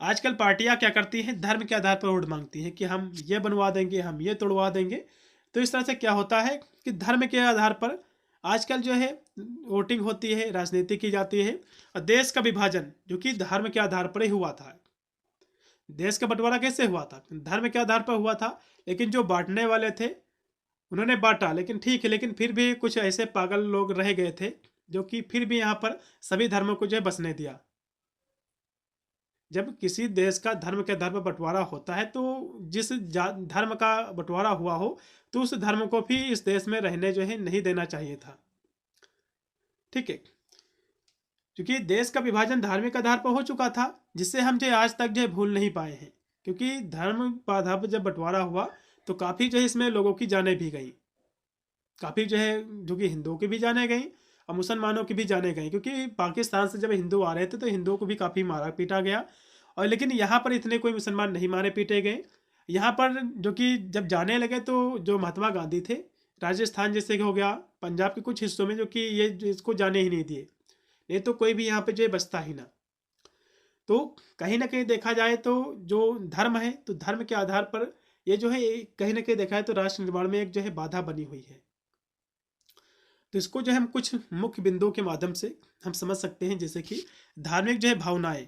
[SPEAKER 1] आजकल पार्टियां क्या करती हैं, धर्म के आधार पर वोट मांगती हैं कि हम ये बनवा देंगे, हम ये तोड़वा देंगे। तो इस तरह से क्या होता है कि धर्म के आधार पर आजकल जो है वोटिंग होती है, राजनीति की जाती है। और देश का विभाजन जो कि धर्म के आधार पर ही हुआ था, देश का बंटवारा कैसे हुआ था, धर्म के आधार पर हुआ था। लेकिन जो बांटने वाले थे उन्होंने बांटा, लेकिन ठीक है, लेकिन फिर भी कुछ ऐसे पागल लोग रह गए थे जो कि फिर भी यहाँ पर सभी धर्मों को जो है बसने दिया। जब किसी देश का धर्म के आधार पर बंटवारा होता है तो जिस धर्म का बंटवारा हुआ हो तो उस धर्म को भी इस देश में रहने जो है नहीं देना चाहिए था। ठीक है, क्योंकि देश का विभाजन धार्मिक आधार पर हो चुका था, जिससे हम जो आज तक जो है भूल नहीं पाए हैं। क्योंकि धर्म पर आधार पर जब बंटवारा हुआ तो काफ़ी जो है इसमें लोगों की जानें भी गई, काफ़ी जो है जो कि हिंदुओं की भी जानें गई और मुसलमानों की भी जाने गई। क्योंकि पाकिस्तान से जब हिंदू आ रहे थे तो हिंदुओं को भी काफ़ी मारा पीटा गया, और लेकिन यहाँ पर इतने कोई मुसलमान नहीं मारे पीटे गए। यहाँ पर जो कि जब जाने लगे तो जो महात्मा गांधी थे, राजस्थान जैसे हो गया, पंजाब के कुछ हिस्सों में, जो कि ये इसको जाने ही नहीं दिए, नहीं तो कोई भी यहाँ पे जो बसता ही ना। तो कहीं ना कहीं देखा जाए तो जो धर्म है, तो धर्म के आधार पर ये जो है कहीं ना कहीं देखा है तो राष्ट्र निर्माण में एक जो है बाधा बनी हुई है। तो इसको जो है हम कुछ मुख्य बिंदुओं के माध्यम से हम समझ सकते हैं, जैसे कि धार्मिक जो है भावनाएं,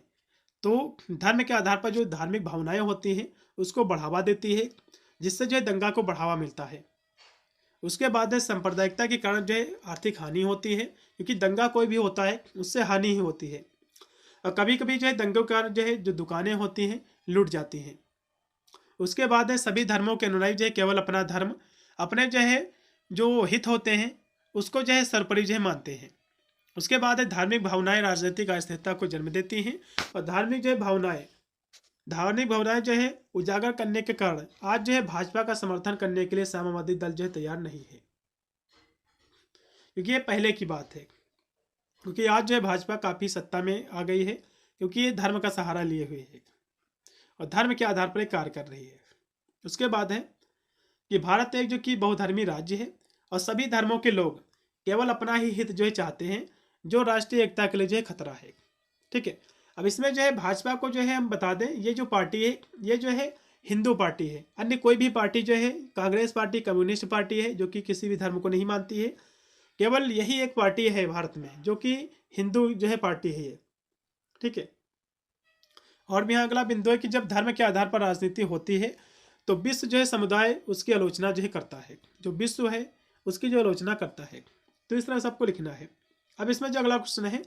[SPEAKER 1] तो धर्म के आधार पर जो धार्मिक भावनाएं होती हैं उसको बढ़ावा देती है, जिससे जो है दंगा को बढ़ावा मिलता है। उसके बाद है सांप्रदायिकता के कारण जो है आर्थिक हानि होती है, क्योंकि दंगा कोई भी होता है उससे हानि ही होती है। और कभी कभी जो है दंगों के कारण जो है जो दुकानें होती हैं लूट जाती हैं। उसके बाद है सभी धर्मों के अनुयायी जो है केवल अपना धर्म, अपने जो है जो हित होते हैं उसको जो है सर्वोपरि जो है मानते हैं। उसके बाद है धार्मिक भावनाएं राजनीतिक अस्थिरता को जन्म देती हैं, और धार्मिक भावनाएं जो है उजागर करने के कारण आज जो है भाजपा का समर्थन करने के लिए साम्यवादी दल जो है तैयार नहीं है। क्योंकि ये पहले की बात है, क्योंकि आज जो है भाजपा काफ़ी सत्ता में आ गई है, क्योंकि ये धर्म का सहारा लिए हुए है और धर्म के आधार पर कार्य कर रही है। उसके बाद है कि भारत एक जो कि बहुधर्मी राज्य है, और सभी धर्मों के लोग केवल अपना ही हित जो है चाहते हैं, जो राष्ट्रीय एकता के लिए जो है खतरा है। ठीक है, अब इसमें जो है भाजपा को जो है हम बता दें, ये जो पार्टी है ये जो है हिंदू पार्टी है। अन्य कोई भी पार्टी जो है, कांग्रेस पार्टी कम्युनिस्ट पार्टी है जो कि किसी भी धर्म को नहीं मानती है। केवल यही एक पार्टी है भारत में जो कि हिंदू जो है पार्टी है ये। ठीक है, और भी यहाँ अगला बिंदु है कि जब धर्म के आधार पर राजनीति होती है तो विश्व जो है समुदाय उसकी आलोचना जो है करता है, जो विश्व है उसकी जो आलोचना करता है। तो इस तरह सबको लिखना है। अब इसमें जो अगला क्वेश्चन है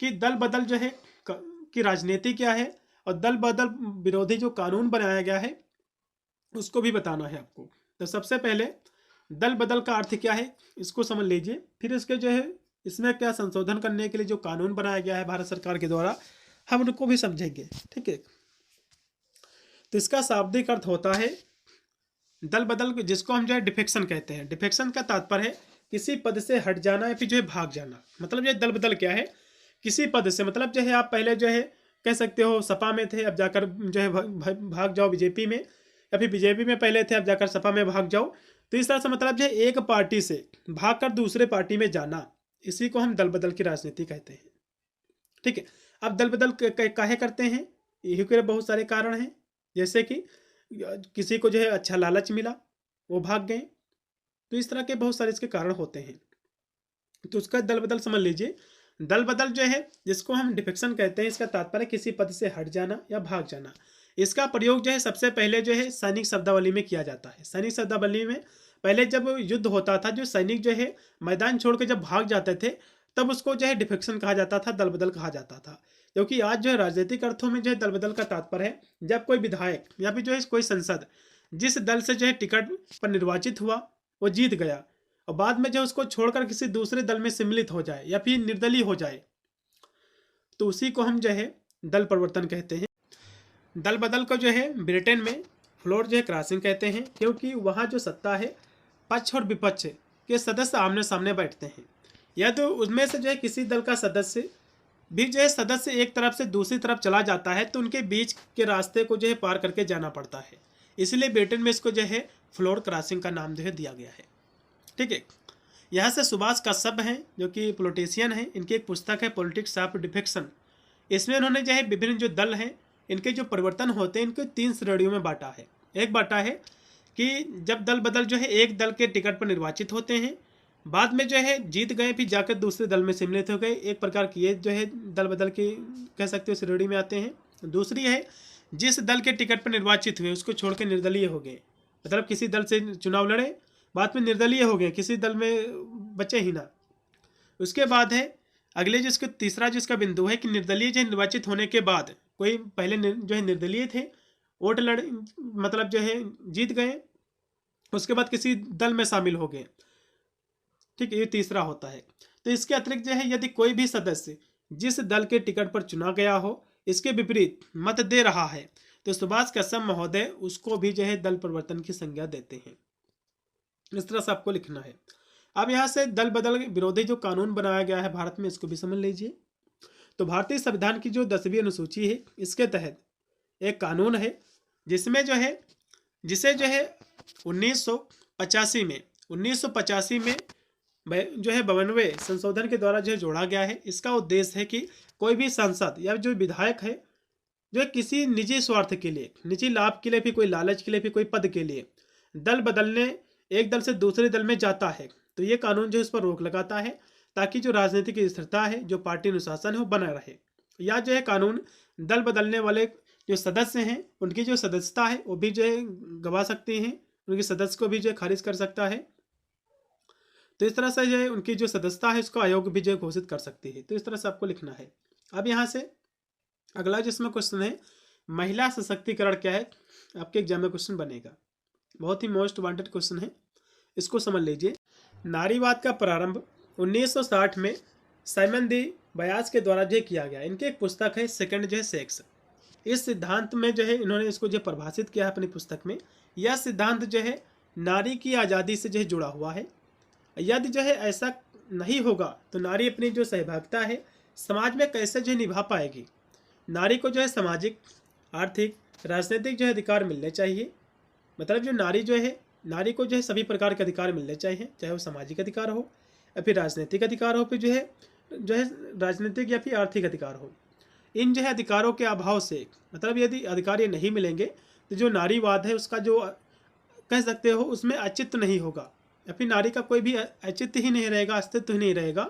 [SPEAKER 1] कि दल बदल जो है की राजनीति क्या है, और दल बदल विरोधी जो कानून बनाया गया है उसको भी बताना है आपको। तो सबसे पहले दल बदल का अर्थ क्या है इसको समझ लीजिए, फिर इसके जो है इसमें क्या संशोधन करने के लिए जो कानून बनाया गया है भारत सरकार के द्वारा हम उनको भी समझेंगे। ठीक है, तो इसका शाब्दिक अर्थ होता है दल बदल, जिसको हम जो है डिफेक्शन कहते हैं। डिफेक्शन का तात्पर्य है किसी पद से हट जाना या फिर जो है भाग जाना। मतलब ये दल बदल क्या है किसी पद से, मतलब जो है आप पहले जो है कह सकते हो सपा में थे, अब जाकर जो है भाग जाओ बीजेपी में, या फिर बीजेपी में पहले थे अब जाकर सपा में भाग जाओ। तो इस तरह से मतलब जो है एक पार्टी से भागकर दूसरे पार्टी में जाना, इसी को हम दल बदल की राजनीति कहते हैं। ठीक है, अब दल बदल काहे करते हैं, यही के बहुत सारे कारण हैं। जैसे कि किसी को जो है अच्छा लालच मिला, वो भाग गए, तो इस तरह के बहुत सारे इसके कारण होते हैं। तो उसका दल बदल समझ लीजिए। दल बदल जो है जिसको हम डिफेक्शन कहते हैं, इसका तात्पर्य किसी पद से हट जाना या भाग जाना। इसका प्रयोग जो है सबसे पहले जो है सैनिक शब्दावली में किया जाता है। सैनिक शब्दावली में पहले जब युद्ध होता था, जो सैनिक जो है मैदान छोड़ के जब भाग जाते थे, तब उसको जो है डिफेक्शन कहा जाता था, दल बदल कहा जाता था। क्योंकि आज जो है राजनीतिक अर्थों में जो है दल बदल का तात्पर्य है जब कोई विधायक या फिर जो है कोई संसद जिस दल से जो है टिकट पर निर्वाचित हुआ वो जीत गया, और बाद में जो उसको छोड़कर किसी दूसरे दल में सम्मिलित हो जाए या फिर निर्दलीय हो जाए, तो उसी को हम जो है दल परिवर्तन कहते हैं। दल बदल को जो है ब्रिटेन में फ्लोर जो है क्रॉसिंग कहते हैं, क्योंकि वहाँ जो सत्ता है पक्ष और विपक्ष के सदस्य आमने सामने बैठते हैं। या तो उसमें से जो है किसी दल का सदस्य भी जो है सदस्य एक तरफ से दूसरी तरफ चला जाता है, तो उनके बीच के रास्ते को जो है पार करके जाना पड़ता है। इसलिए ब्रिटेन में इसको जो है फ्लोर क्रॉसिंग का नाम जो है दिया गया है। ठीक है, यहाँ से सुभाष कश्यप हैं जो कि पॉलिटिशियन हैं, इनकी एक पुस्तक है पॉलिटिक्स ऑफ डिफेक्शन। इसमें उन्होंने जो है विभिन्न जो दल हैं इनके जो परिवर्तन होते हैं इनको 3 श्रेणियों में बांटा है। एक बांटा है कि जब दल बदल जो है एक दल के टिकट पर निर्वाचित होते हैं, बाद में जो है जीत गए फिर जाकर दूसरे दल में सम्मिलित हो गए, एक प्रकार की ये जो है दल बदल की कह सकते हो श्रेणी में आते हैं। दूसरी है जिस दल के टिकट पर निर्वाचित हुए उसको छोड़ के निर्दलीय हो गए, मतलब किसी दल से चुनाव लड़े बाद में निर्दलीय हो गए, किसी दल में बचे ही ना। उसके बाद है अगले जिसका तीसरा जिसका बिंदु है कि निर्दलीय जो निर्वाचित होने के बाद कोई पहले जो है निर्दलीय थे, वोट लड़ मतलब जो है जीत गए, उसके बाद किसी दल में शामिल हो गए। ठीक है, ये तीसरा होता है। तो इसके अतिरिक्त जो है यदि कोई भी सदस्य जिस दल के टिकट पर चुना गया हो इसके विपरीत मत दे रहा है, तो सुभाष कश्यप महोदय उसको भी जो है दल परिवर्तन की संज्ञा देते हैं। इस तरह से आपको लिखना है। अब यहाँ से दल बदल विरोधी जो कानून बनाया गया है भारत में, इसको भी समझ लीजिए। तो भारतीय संविधान की जो 10वीं अनुसूची है, इसके तहत एक कानून है जिसमें जो है जिसे जो है 1985 में जो है 92वें संशोधन के द्वारा जो है जोड़ा गया है। इसका उद्देश्य है कि कोई भी सांसद या जो विधायक है जो किसी निजी स्वार्थ के लिए, निजी लाभ के लिए, फिर कोई लालच के लिए, फिर कोई पद के लिए दल बदलने एक दल से दूसरे दल में जाता है, तो ये कानून जो इस पर रोक लगाता है ताकि जो राजनीतिक स्थिरता है, जो पार्टी अनुशासन है वो बना रहे। या जो है कानून दल बदलने वाले जो सदस्य हैं उनकी जो सदस्यता है वो भी जो है गवा सकते हैं, उनके सदस्य को भी जो है खारिज कर सकता है। तो इस तरह से जो है उनकी जो सदस्यता है उसको आयोग भी जो है घोषित कर सकती है। तो इस तरह से आपको लिखना है। अब यहाँ से अगला जिसमें क्वेश्चन है महिला सशक्तिकरण क्या है, आपके एग्जाम में क्वेश्चन बनेगा, बहुत ही मोस्ट वांटेड क्वेश्चन है, इसको समझ लीजिए। नारीवाद का प्रारंभ 1960 में साइमन दी बयाज के द्वारा जो किया गया। इनकी एक पुस्तक है सेकंड जो है सेक्स। इस सिद्धांत में जो है इन्होंने इसको जो परिभाषित किया है अपनी पुस्तक में। यह सिद्धांत जो है नारी की आज़ादी से जो है जुड़ा हुआ है। यदि जो है ऐसा नहीं होगा तो नारी अपनी जो सहभागिता है समाज में कैसे जो है निभा पाएगी। नारी को जो है सामाजिक, आर्थिक, राजनीतिक जो है अधिकार मिलने चाहिए। मतलब जो नारी को जो है सभी प्रकार के अधिकार मिलने चाहिए, चाहे वो सामाजिक अधिकार हो या फिर राजनीतिक अधिकार हो, फिर जो है राजनीतिक या फिर आर्थिक अधिकार हो। इन जो है अधिकारों के अभाव से, मतलब यदि अधिकार ये नहीं मिलेंगे तो जो नारीवाद है उसका जो कह सकते हो उसमें औचित्य नहीं होगा, या फिर नारी का कोई भी औचित्य ही नहीं रहेगा, अस्तित्व ही नहीं रहेगा।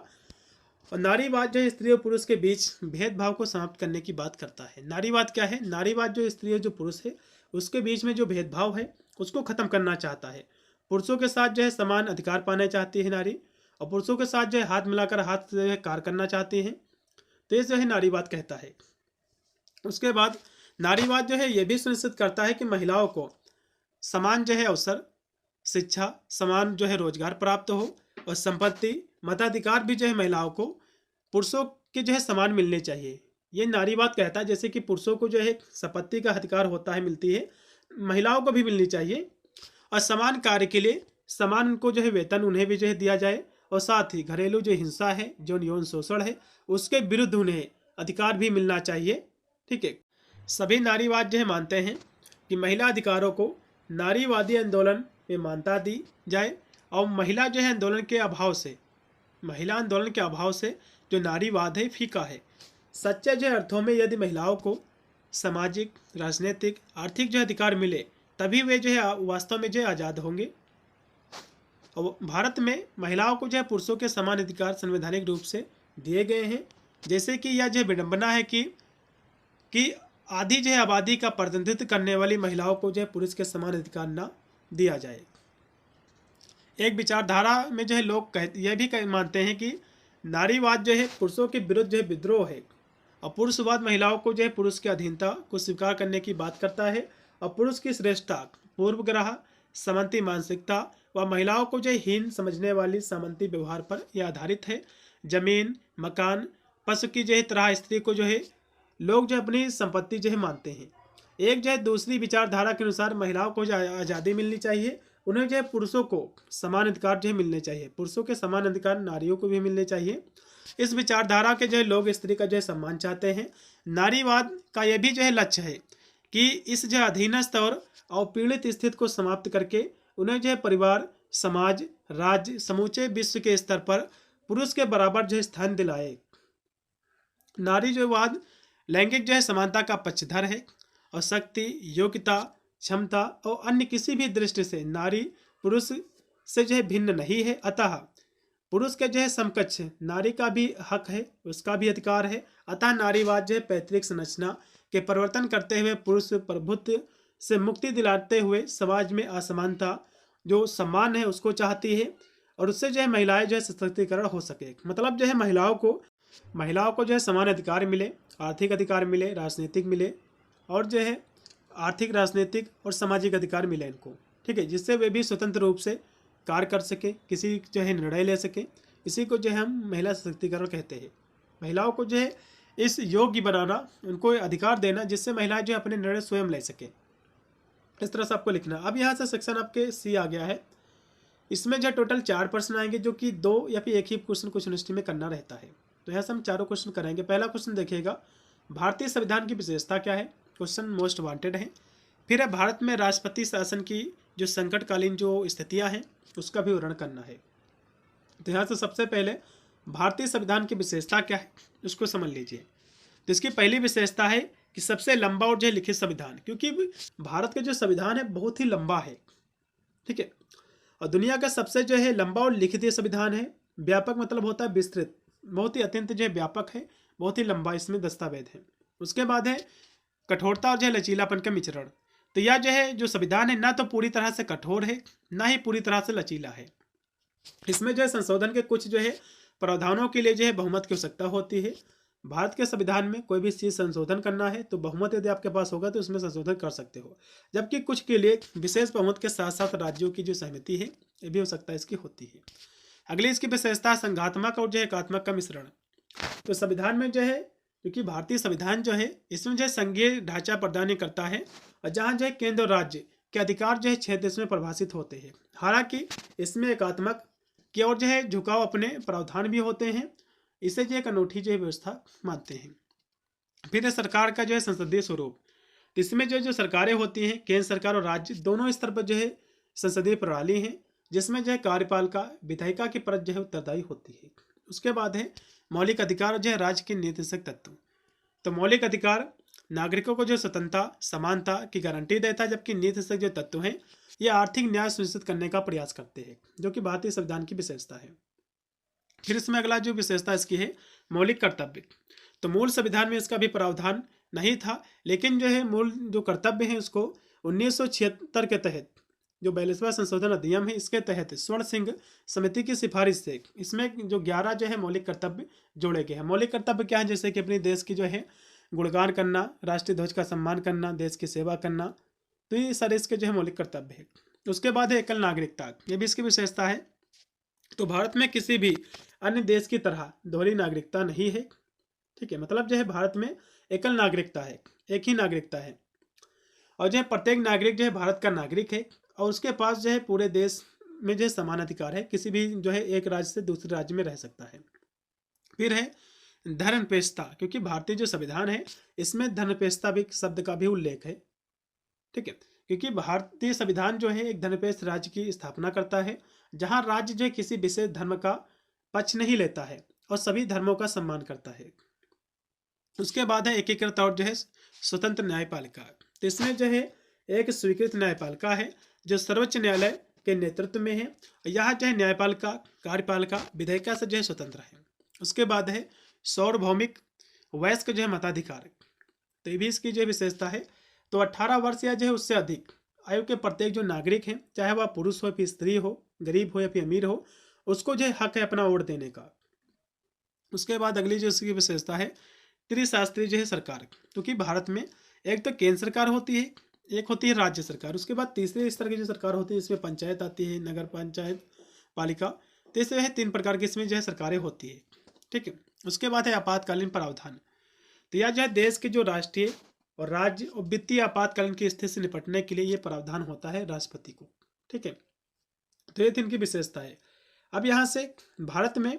[SPEAKER 1] और नारीवाद जो है स्त्री और पुरुष के बीच भेदभाव को समाप्त करने की बात करता है। नारीवाद क्या है? नारीवाद जो स्त्री और जो पुरुष है उसके बीच में जो भेदभाव है उसको खत्म करना चाहता है। पुरुषों के साथ जो है समान अधिकार पाना चाहती है नारी, और पुरुषों के साथ जो है हाथ मिलाकर हाथ जो है कार्य करना चाहती हैं। तो ये जो है नारीवाद कहता है। उसके बाद नारीवाद जो है ये भी सुनिश्चित करता है कि महिलाओं को समान जो है अवसर, शिक्षा, समान जो है रोजगार प्राप्त हो, और संपत्ति, मताधिकार भी जो है महिलाओं को पुरुषों के जो है समान मिलने चाहिए। ये नारीवाद कहता है जैसे कि पुरुषों को जो है संपत्ति का अधिकार होता है, मिलती है, महिलाओं को भी मिलनी चाहिए। और समान कार्य के लिए समान उनको जो है वेतन उन्हें भी जो है दिया जाए, और साथ ही घरेलू जो हिंसा है, जो यौन शोषण है, उसके विरुद्ध उन्हें अधिकार भी मिलना चाहिए। ठीक है, सभी नारीवाद जो है मानते हैं कि महिला अधिकारों को नारीवादी आंदोलन में मान्यता दी जाए, और महिला जो है आंदोलन के अभाव से, महिला आंदोलन के अभाव से जो नारीवाद है फीका है। सच्चे जो अर्थों में यदि महिलाओं को सामाजिक, राजनीतिक, आर्थिक जो अधिकार मिले, तभी वे जो है वास्तव में जो है आज़ाद होंगे। और भारत में महिलाओं को जो है पुरुषों के समान अधिकार संवैधानिक रूप से दिए गए हैं। जैसे कि यह जो विडंबना है कि आधी जो है आबादी का प्रतिनिधित्व करने वाली महिलाओं को जो है पुरुष के समान अधिकार ना दिया जाए। एक विचारधारा में जो है लोग यह भी मानते हैं कि नारीवाद जो है पुरुषों के विरुद्ध जो है विद्रोह है, और पुरुषवाद महिलाओं को जो है पुरुष की अधीनता को स्वीकार करने की बात करता है, और पुरुष की श्रेष्ठता, पूर्वग्रह, सामंती मानसिकता व महिलाओं को जो हीन समझने वाली सामंती व्यवहार पर यह आधारित है। जमीन, मकान, पशु की जो है तरह स्त्री को जो है लोग जो अपनी संपत्ति जो है मानते हैं। एक जो है दूसरी विचारधारा के अनुसार महिलाओं को जो आज़ादी मिलनी चाहिए, उन्हें जो है पुरुषों को समान अधिकार जो है मिलने चाहिए, पुरुषों के समान अधिकार नारियों को भी मिलने चाहिए। इस विचारधारा के जो है लोग स्त्री का जो है सम्मान चाहते हैं। नारीवाद का यह भी जो है लक्ष्य है कि इस जो अधीनस्थ और पीड़ित स्थिति को समाप्त करके उन्हें जो है परिवार, समाज, राज्य, समूचे विश्व के स्तर पर पुरुष के बराबर जो है स्थान दिलाए। नारीवाद लैंगिक जो है समानता का पक्षधर है, और शक्ति, योग्यता, क्षमता और अन्य किसी भी दृष्टि से नारी पुरुष से जो है भिन्न नहीं है। अतः पुरुष के जो है समकक्ष नारी का भी हक है, उसका भी अधिकार है। अतः नारीवाद जो है पैतृक संरचना के परिवर्तन करते हुए पुरुष प्रभुत्व से मुक्ति दिलाते हुए समाज में असमानता जो सम्मान है उसको चाहती है, और उससे जो है महिलाएं जो है सशक्तिकरण हो सके। मतलब जो है महिलाओं को जो है समान अधिकार मिले, आर्थिक अधिकार मिले, राजनीतिक मिले, और जो है आर्थिक, राजनीतिक और सामाजिक अधिकार मिले इनको। ठीक है, जिससे वे भी स्वतंत्र रूप से कार्य कर सके, किसी जो है निर्णय ले सके। इसी को जो है हम महिला सशक्तिकरण कहते हैं। महिलाओं को जो है इस योग्य बनाना, उनको अधिकार देना जिससे महिलाएं जो है अपने निर्णय स्वयं ले सके। इस तरह से आपको लिखना। अब यहाँ से सेक्शन आपके सी आ गया है। इसमें जो टोटल 4 प्रश्न आएंगे, जो कि 2 या फिर एक ही क्वेश्चन कुछ यूनिवर्सिटी में करना रहता है। तो यहाँ से हम चारों क्वेश्चन करेंगे। पहला क्वेश्चन देखिएगा, भारतीय संविधान की विशेषता क्या है? क्वेश्चन मोस्ट वांटेड है। फिर है भारत में राष्ट्रपति शासन की जो संकटकालीन जो स्थितियाँ हैं उसका भी विवरण करना है। तो यहाँ से सबसे पहले भारतीय संविधान की विशेषता क्या है उसको समझ लीजिए। तो इसकी पहली विशेषता है कि सबसे लंबा और जो है लिखित संविधान, क्योंकि भारत का जो संविधान है बहुत ही लंबा है। ठीक है, और दुनिया का सबसे जो है लंबा और लिखित संविधान है। व्यापक मतलब होता है विस्तृत, बहुत ही अत्यंत जो है व्यापक है, बहुत ही लंबा इसमें दस्तावेज है। उसके बाद है कठोरता और जो है लचीलापन का मिश्रण। तो यह जो है जो संविधान है ना तो पूरी तरह से कठोर है, ना ही पूरी तरह से लचीला है। इसमें जो है संशोधन के कुछ जो है प्रावधानों के लिए जो है बहुमत की आवश्यकता होती है। भारत के संविधान में कोई भी चीज़ संशोधन करना है तो बहुमत यदि आपके पास होगा तो उसमें संशोधन कर सकते हो, जबकि कुछ के लिए विशेष बहुमत के साथ साथ राज्यों की जो सहमति है ये भी हो सकता है इसकी होती है। अगली इसकी विशेषता संघात्मक और जो है एकात्मक का मिश्रण। तो संविधान में जो है, क्योंकि भारतीय संविधान जो है इसमें जो है संघीय ढांचा प्रदान करता है, और जहाँ जो है केंद्र और राज्य के अधिकार जो है क्षेत्र इसमें परिभाषित होते हैं। हालांकि इसमें एकात्मक की ओर जो है झुकाव अपने प्रावधान भी होते हैं। इसे जो एक अनूठी जो है व्यवस्था मानते हैं। फिर सरकार का जो है संसदीय स्वरूप। तो इसमें जो सरकारें होती हैं, केंद्र सरकार और राज्य दोनों स्तर पर जो है संसदीय प्रणाली है, जिसमें जो है कार्यपालिका, विधायिका की परत जो है उत्तरदायी होती है। उसके बाद है मौलिक अधिकार जो है राज्य के नीतिशक तत्व। तो मौलिक अधिकार नागरिकों को जो स्वतंत्रता, समानता की गारंटी देता है, जबकि नीतिशक जो तत्व हैं ये आर्थिक न्याय सुनिश्चित करने का प्रयास करते हैं, जो कि भारतीय संविधान की विशेषता है। फिर इसमें अगला जो विशेषता इसकी है मौलिक कर्तव्य। तो मूल संविधान में इसका भी प्रावधान नहीं था, लेकिन जो है मूल जो कर्तव्य है उसको 1976 के तहत जो 42वां संशोधन अधिनियम है इसके तहत स्वर्ण सिंह समिति की सिफारिश से इसमें जो 11 जो है मौलिक कर्तव्य जोड़े गए हैं। मौलिक कर्तव्य क्या है? जैसे कि अपने देश की जो है गुणगान करना, राष्ट्रीय ध्वज का सम्मान करना, देश की सेवा करना, तो ये सारे इसके जो है मौलिक कर्तव्य है। उसके बाद है एकल नागरिकता, ये भी इसकी विशेषता है। तो भारत में किसी भी अन्य देश की तरह दोहरी नागरिकता नहीं है। ठीक है, मतलब जो है भारत में एकल नागरिकता है, एक ही नागरिकता है, और जो है प्रत्येक नागरिक जो है भारत का नागरिक है, और उसके पास जो है पूरे देश में जो है समान अधिकार है, किसी भी जो है एक राज्य से दूसरे राज्य में रह सकता है। फिर है धर्मनिरपेक्षता, क्योंकि भारतीय जो संविधान है इसमें धर्मनिरपेक्षता भी शब्द का भी उल्लेख है। ठीक है, क्योंकि भारतीय संविधान जो है एक धर्मनिरपेक्ष राज्य की स्थापना करता है, जहां राज्य जो है किसी विशेष धर्म का पक्ष नहीं लेता है और सभी धर्मों का सम्मान करता है। उसके बाद है एकीकृत और जो है स्वतंत्र न्यायपालिका। तो इसमें जो है एक स्वीकृत न्यायपालिका है जो सर्वोच्च न्यायालय के नेतृत्व में है। यह जो है न्यायपालिका कार्यपालिका विधेयिका से जो है स्वतंत्र है। उसके बाद है सार्वभौमिक वयस्क जो है मताधिकार। तो ये भी इसकी जो विशेषता है। तो 18 वर्ष या जो है उससे अधिक आयु के प्रत्येक जो नागरिक हैं, चाहे वह पुरुष हो फिर स्त्री हो, गरीब हो या फिर अमीर हो, उसको जो है हक है अपना वोट देने का। उसके बाद अगली जो इसकी विशेषता है त्रिशास्त्रीय जो है सरकार, क्योंकि भारत में एक तो केंद्र सरकार होती है, एक होती है राज्य सरकार, उसके बाद तीसरे स्तर की जो सरकार होती है इसमें पंचायत आती है, नगर पंचायत पालिका। तो इससे है 3 प्रकार की इसमें जो है सरकारें होती है। ठीक है, उसके बाद है आपातकालीन प्रावधान। तो यह जो है देश के जो राष्ट्रीय और राज्य और वित्तीय आपातकालीन की स्थिति से निपटने के लिए ये प्रावधान होता है राष्ट्रपति को। ठीक है, तो ये 3 की विशेषता है। अब यहाँ से भारत में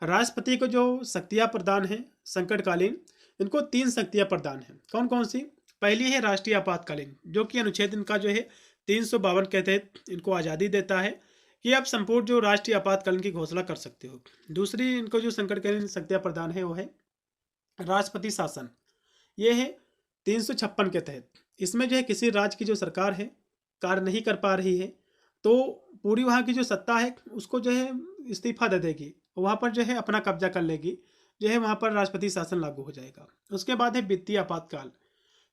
[SPEAKER 1] राष्ट्रपति को जो शक्तियाँ प्रदान है संकटकालीन, इनको 3 शक्तियाँ प्रदान है। कौन कौन सी? पहली है राष्ट्रीय आपातकालीन, जो कि अनुच्छेद इनका जो है 352 के तहत इनको आज़ादी देता है कि आप संपूर्ण जो राष्ट्रीय आपातकालीन की घोषणा कर सकते हो। दूसरी इनको जो संकटकालीन शक्तियाँ प्रदान है वो है राष्ट्रपति शासन। ये है 356 के तहत। इसमें जो है किसी राज्य की जो सरकार है कार्य नहीं कर पा रही है तो पूरी वहाँ की जो सत्ता है उसको जो है इस्तीफा दे देगी, वहाँ पर जो है अपना कब्जा कर लेगी, जो है वहाँ पर राष्ट्रपति शासन लागू हो जाएगा। उसके बाद है वित्तीय आपातकाल।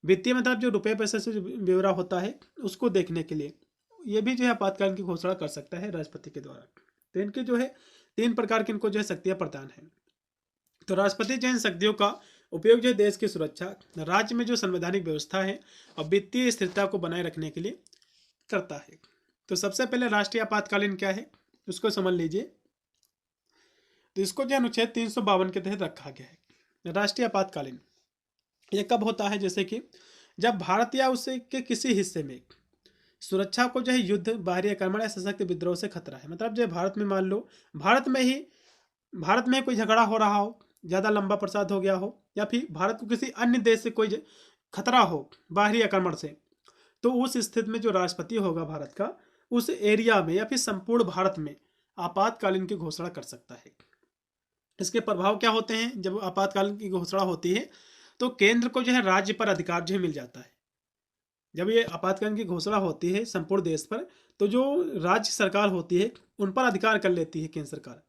[SPEAKER 1] वित्तीय मतलब जो रुपये पैसे से जो ब्यौरा होता है उसको देखने के लिए ये भी जो है आपातकाल की घोषणा कर सकता है राष्ट्रपति के द्वारा। तो इनके जो है 3 प्रकार की इनको जो है शक्तियाँ प्रदान है। तो राष्ट्रपति जो इन शक्तियों का उपयोग जो है देश की सुरक्षा, राज्य में जो संवैधानिक व्यवस्था है और वित्तीय स्थिरता को बनाए रखने के लिए करता है। तो सबसे पहले राष्ट्रीय आपातकालीन क्या है उसको समझ लीजिए। तो इसको जो अनुच्छेद 352 के तहत रखा गया है। राष्ट्रीय आपातकालीन ये कब होता है? जैसे कि जब भारत या उसके के किसी हिस्से में सुरक्षा को जो है युद्ध, बाहरी आक्रमण या सशक्त विद्रोह से खतरा है। मतलब जो भारत में मान लो भारत में कोई झगड़ा हो रहा हो, ज़्यादा लंबा प्रसाद हो गया हो, या फिर भारत को किसी अन्य देश से कोई खतरा हो बाहरी आक्रमण से, तो उस स्थिति में जो राष्ट्रपति होगा भारत का उस एरिया में या फिर संपूर्ण भारत में आपातकालीन की घोषणा कर सकता है। इसके प्रभाव क्या होते हैं? जब आपातकालीन की घोषणा होती है तो केंद्र को जो है राज्य पर अधिकार जो है मिल जाता है। जब ये आपातकालीन की घोषणा होती है संपूर्ण देश पर तो जो राज्य सरकार होती है उन पर अधिकार कर लेती है केंद्र सरकार।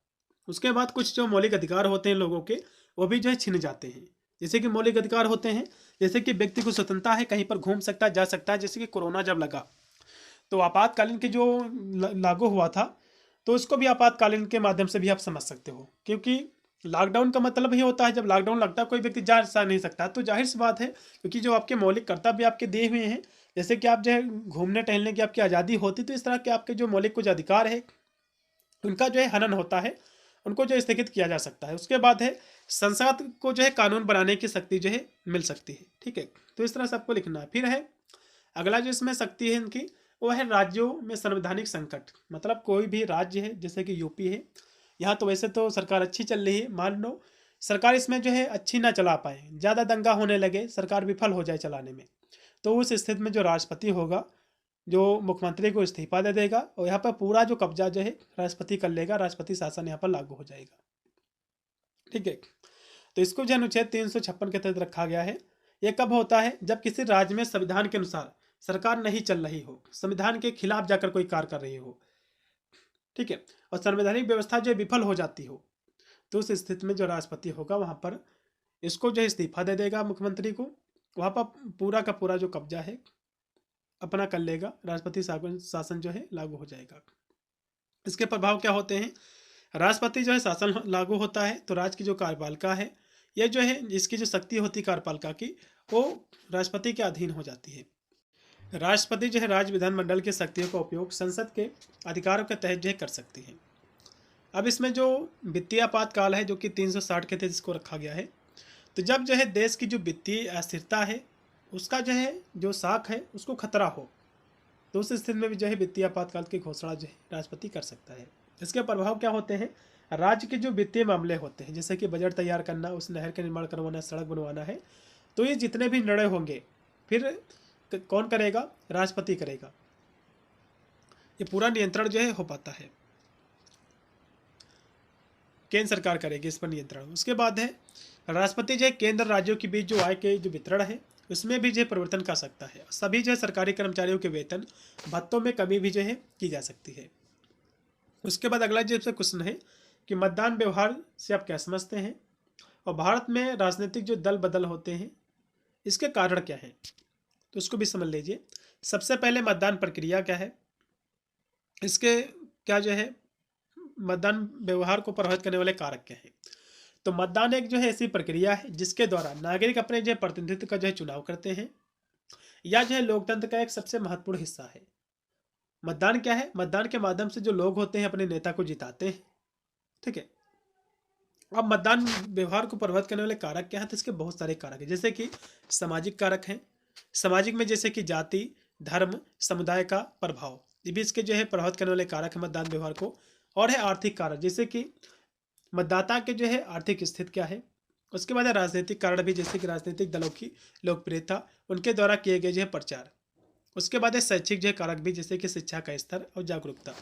[SPEAKER 1] उसके बाद कुछ जो मौलिक अधिकार होते हैं लोगों के वो भी जो है छिन जाते हैं। जैसे कि मौलिक अधिकार होते हैं, जैसे कि व्यक्ति को स्वतंत्रता है, कहीं पर घूम सकता है, जा सकता है। जैसे कि कोरोना जब लगा तो आपातकालीन की जो लागू हुआ था तो उसको भी आपातकालीन के माध्यम से भी आप समझ सकते हो, क्योंकि लॉकडाउन का मतलब ये होता है जब लॉकडाउन लगता है कोई व्यक्ति जा नहीं सकता, तो जाहिर सी बात है क्योंकि जो आपके मौलिक कर्तव्य आपके दिए हुए हैं, जैसे कि आप जो है घूमने टहलने की आपकी आज़ादी होती, तो इस तरह के आपके जो मौलिक कुछ अधिकार है उनका जो है हनन होता है, उनको जो स्थगित किया जा सकता है। उसके बाद है संसद को जो है कानून बनाने की शक्ति जो है मिल सकती है। ठीक है, तो इस तरह से आपको लिखना है। फिर है अगला जो इसमें शक्ति है इनकी वो है राज्यों में संवैधानिक संकट। मतलब कोई भी राज्य है जैसे कि यूपी है, यहाँ तो वैसे तो सरकार अच्छी चल रही है, मान लो सरकार इसमें जो है अच्छी ना चला पाए, ज़्यादा दंगा होने लगे, सरकार विफल हो जाए चलाने में, तो उस स्थिति में जो राष्ट्रपति होगा जो मुख्यमंत्री को इस्तीफा दे देगा और यहाँ पर पूरा जो कब्जा जो है राष्ट्रपति कर लेगा, राष्ट्रपति शासन यहाँ पर लागू हो जाएगा। ठीक है, तो इसको जो अनुच्छेद 356 के तहत रखा गया है। यह कब होता है? जब किसी राज्य में संविधान के अनुसार सरकार नहीं चल रही हो, संविधान के खिलाफ जाकर कोई कार्य कर रही हो। ठीक है, और संवैधानिक व्यवस्था जो विफल हो जाती हो, तो उस स्थिति में जो राष्ट्रपति होगा वहाँ पर इसको जो इस्तीफा दे देगा मुख्यमंत्री को, वहाँ पर पूरा का पूरा जो कब्जा है अपना कर लेगा, राष्ट्रपति शासन जो है लागू हो जाएगा। इसके प्रभाव क्या होते हैं? राष्ट्रपति जो है शासन लागू होता है तो राज्य की जो कार्यपालिका है ये जो है इसकी जो शक्ति होती है कार्यपालिका की वो राष्ट्रपति के अधीन हो जाती है। राष्ट्रपति जो है राज्य विधानमंडल की शक्तियों का उपयोग संसद के अधिकारों के तहत जो है कर सकती है। अब इसमें जो वित्तीय आपातकाल है जो कि 360 के तहत इसको रखा गया है, तो जब जो है देश की जो वित्तीय अस्थिरता है उसका जो है जो साख है उसको खतरा हो, तो उस स्थिति में भी जो है वित्तीय आपातकाल की घोषणा जो है राष्ट्रपति कर सकता है। इसके प्रभाव क्या होते हैं? राज्य के जो वित्तीय मामले होते हैं, जैसे कि बजट तैयार करना, उस नहर का निर्माण करवाना, सड़क बनवाना है, तो ये जितने भी निर्णय होंगे फिर कौन करेगा? राष्ट्रपति करेगा। ये पूरा नियंत्रण जो है हो पाता है, केंद्र सरकार करेगी इस पर नियंत्रण। उसके बाद है राष्ट्रपति जो है केंद्र राज्यों के बीच जो आय के जो वितरण है उसमें भी जो है परिवर्तन कर सकता है। सभी जो है सरकारी कर्मचारियों के वेतन भत्तों में कमी भी जो है की जा सकती है। उसके बाद अगला जो क्वेश्चन है कि मतदान व्यवहार से आप क्या समझते हैं, और भारत में राजनीतिक जो दल बदल होते हैं इसके कारण क्या है, तो उसको भी समझ लीजिए। सबसे पहले मतदान प्रक्रिया क्या है, इसके क्या जो है मतदान व्यवहार को प्रभावित करने वाले कारक क्या हैं। तो मतदान एक जो है ऐसी प्रक्रिया है जिसके द्वारा नागरिक अपने जो है प्रतिनिधित्व का जो है चुनाव करते हैं, या जो है लोकतंत्र का एक सबसे महत्वपूर्ण हिस्सा है। मतदान क्या है? मतदान के माध्यम से जो लोग होते हैं अपने नेता को जिताते हैं, ठीक है। अब मतदान व्यवहार को प्रभावित करने वाले कारक क्या है, तो इसके बहुत सारे कारक हैं, जैसे कि सामाजिक कारक हैं। सामाजिक में जैसे कि जाति, धर्म, समुदाय का प्रभाव, ये भी इसके जो है प्रभावित करने वाले कारक है मतदान व्यवहार को। और है आर्थिक कारक, जैसे कि मतदाता के जो है आर्थिक स्थिति क्या है। उसके बाद है राजनीतिक कारण भी, जैसे कि राजनीतिक दलों की लोकप्रियता, उनके द्वारा किए गए जो है प्रचार। उसके बाद है शैक्षिक जो है कारक भी, जैसे कि शिक्षा का स्तर और जागरूकता।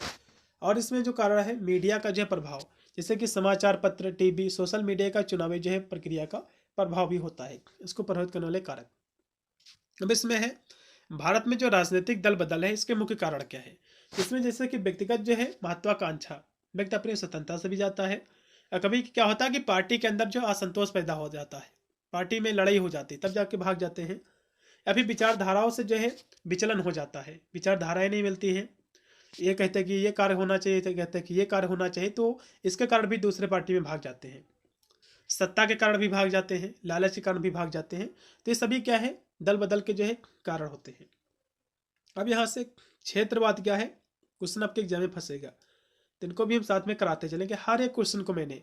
[SPEAKER 1] और इसमें जो कारण है मीडिया का जो है प्रभाव, जैसे कि समाचार पत्र, टीवी, सोशल मीडिया का चुनावी जो है प्रक्रिया का प्रभाव भी होता है, इसको प्रभावित करने वाले कारक। अब इसमें है भारत में जो राजनीतिक दल बदल है इसके मुख्य कारण क्या है। इसमें जैसे कि व्यक्तिगत जो है महत्वाकांक्षा, व्यक्ति अपनी स्वतंत्रता से भी जाता है। कभी क्या होता है कि पार्टी के अंदर जो असंतोष पैदा हो जाता है, पार्टी में लड़ाई हो जाती है, तब जाके भाग जाते हैं। या फिर विचारधाराओं से जो है विचलन हो जाता है, विचारधाराएं नहीं मिलती हैं, ये कहते हैं कि ये कार्य होना चाहिए, तो कहते हैं कि ये कार्य होना चाहिए, तो इसके कारण भी दूसरे पार्टी में भाग जाते हैं। सत्ता के कारण भी भाग जाते हैं, लालच के कारण भी भाग जाते हैं। तो ये सभी क्या है, दल बदल के जो है कारण होते हैं। अब यहाँ से क्षेत्रवाद क्या है, क्वेश्चन आपके एग्जाम में फंसेगा, तो इनको भी हम साथ में कराते चलेंगे। हर एक क्वेश्चन को मैंने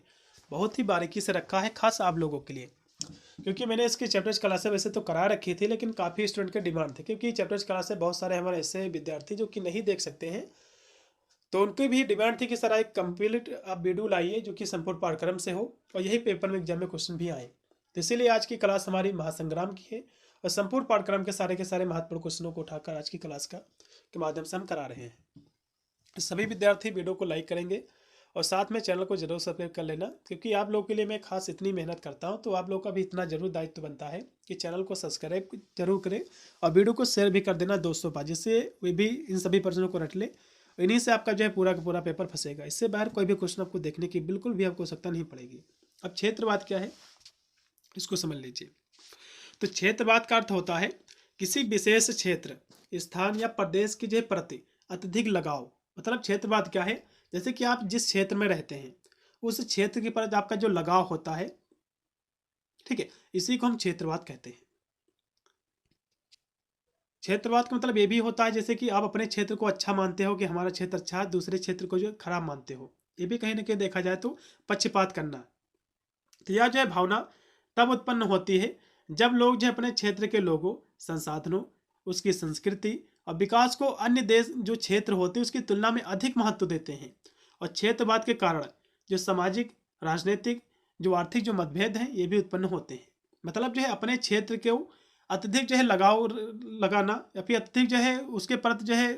[SPEAKER 1] बहुत ही बारीकी से रखा है, खास आप लोगों के लिए, क्योंकि मैंने इसकी चैप्टर्स क्लासें वैसे तो करा रखी थी, लेकिन काफ़ी स्टूडेंट के डिमांड थे, क्योंकि चैप्टर्स क्लासें बहुत सारे हमारे ऐसे विद्यार्थी जो कि नहीं देख सकते हैं, तो उनकी भी डिमांड थी कि सर एक कंप्लीट आप वीडियो लाइए जो कि संपूर्ण पाठ्यक्रम से हो और यही पेपर में एग्जाम में क्वेश्चन भी आए। तो इसीलिए आज की क्लास हमारी महासंग्राम की है और संपूर्ण पाठ्यक्रम के सारे महत्वपूर्ण क्वेश्चनों को उठाकर आज की क्लास के माध्यम से हम करा रहे हैं। सभी विद्यार्थी वीडियो को लाइक करेंगे और साथ में चैनल को जरूर सब्सक्राइब कर लेना, क्योंकि आप लोगों के लिए मैं खास इतनी मेहनत करता हूं, तो आप लोगों का भी इतना जरूर दायित्व बनता है कि चैनल को सब्सक्राइब जरूर करें और वीडियो को शेयर भी कर देना दोस्तों पास, जिससे वे भी इन सभी प्रश्नों को रट ले। इन्हीं से आपका जो है पूरा का पूरा पेपर फंसेगा, इससे बाहर कोई भी क्वेश्चन आपको देखने की बिल्कुल भी आपको आवश्यकता नहीं पड़ेगी। अब क्षेत्रवाद क्या है इसको समझ लीजिए। तो क्षेत्रवाद का अर्थ होता है किसी विशेष क्षेत्र, स्थान या प्रदेश की जो प्रति अत्यधिक लगाव। मतलब क्षेत्रवाद क्या है, जैसे कि आप जिस क्षेत्र में रहते हैं उस क्षेत्र के प्रति आपका जो लगाव होता है, ठीक है, इसी को हम क्षेत्रवाद कहते हैं। क्षेत्रवाद का मतलब ये भी होता है जैसे कि आप अपने क्षेत्र को अच्छा मानते हो कि हमारा क्षेत्र अच्छा है, दूसरे क्षेत्र को जो खराब मानते हो, ये भी कहीं ना कहीं देखा जाए तो पक्षपात करना। तो यह जो है भावना तब उत्पन्न होती है जब लोग जो अपने क्षेत्र के लोगों, संसाधनों, उसकी संस्कृति और विकास को अन्य देश जो क्षेत्र होते हैं उसकी तुलना में अधिक महत्व देते हैं। और क्षेत्रवाद के कारण जो सामाजिक, राजनीतिक, जो आर्थिक जो मतभेद हैं ये भी उत्पन्न होते हैं। मतलब जो है अपने क्षेत्र के अत्यधिक जो है लगाव लगाना या फिर अत्यधिक जो है उसके प्रति जो है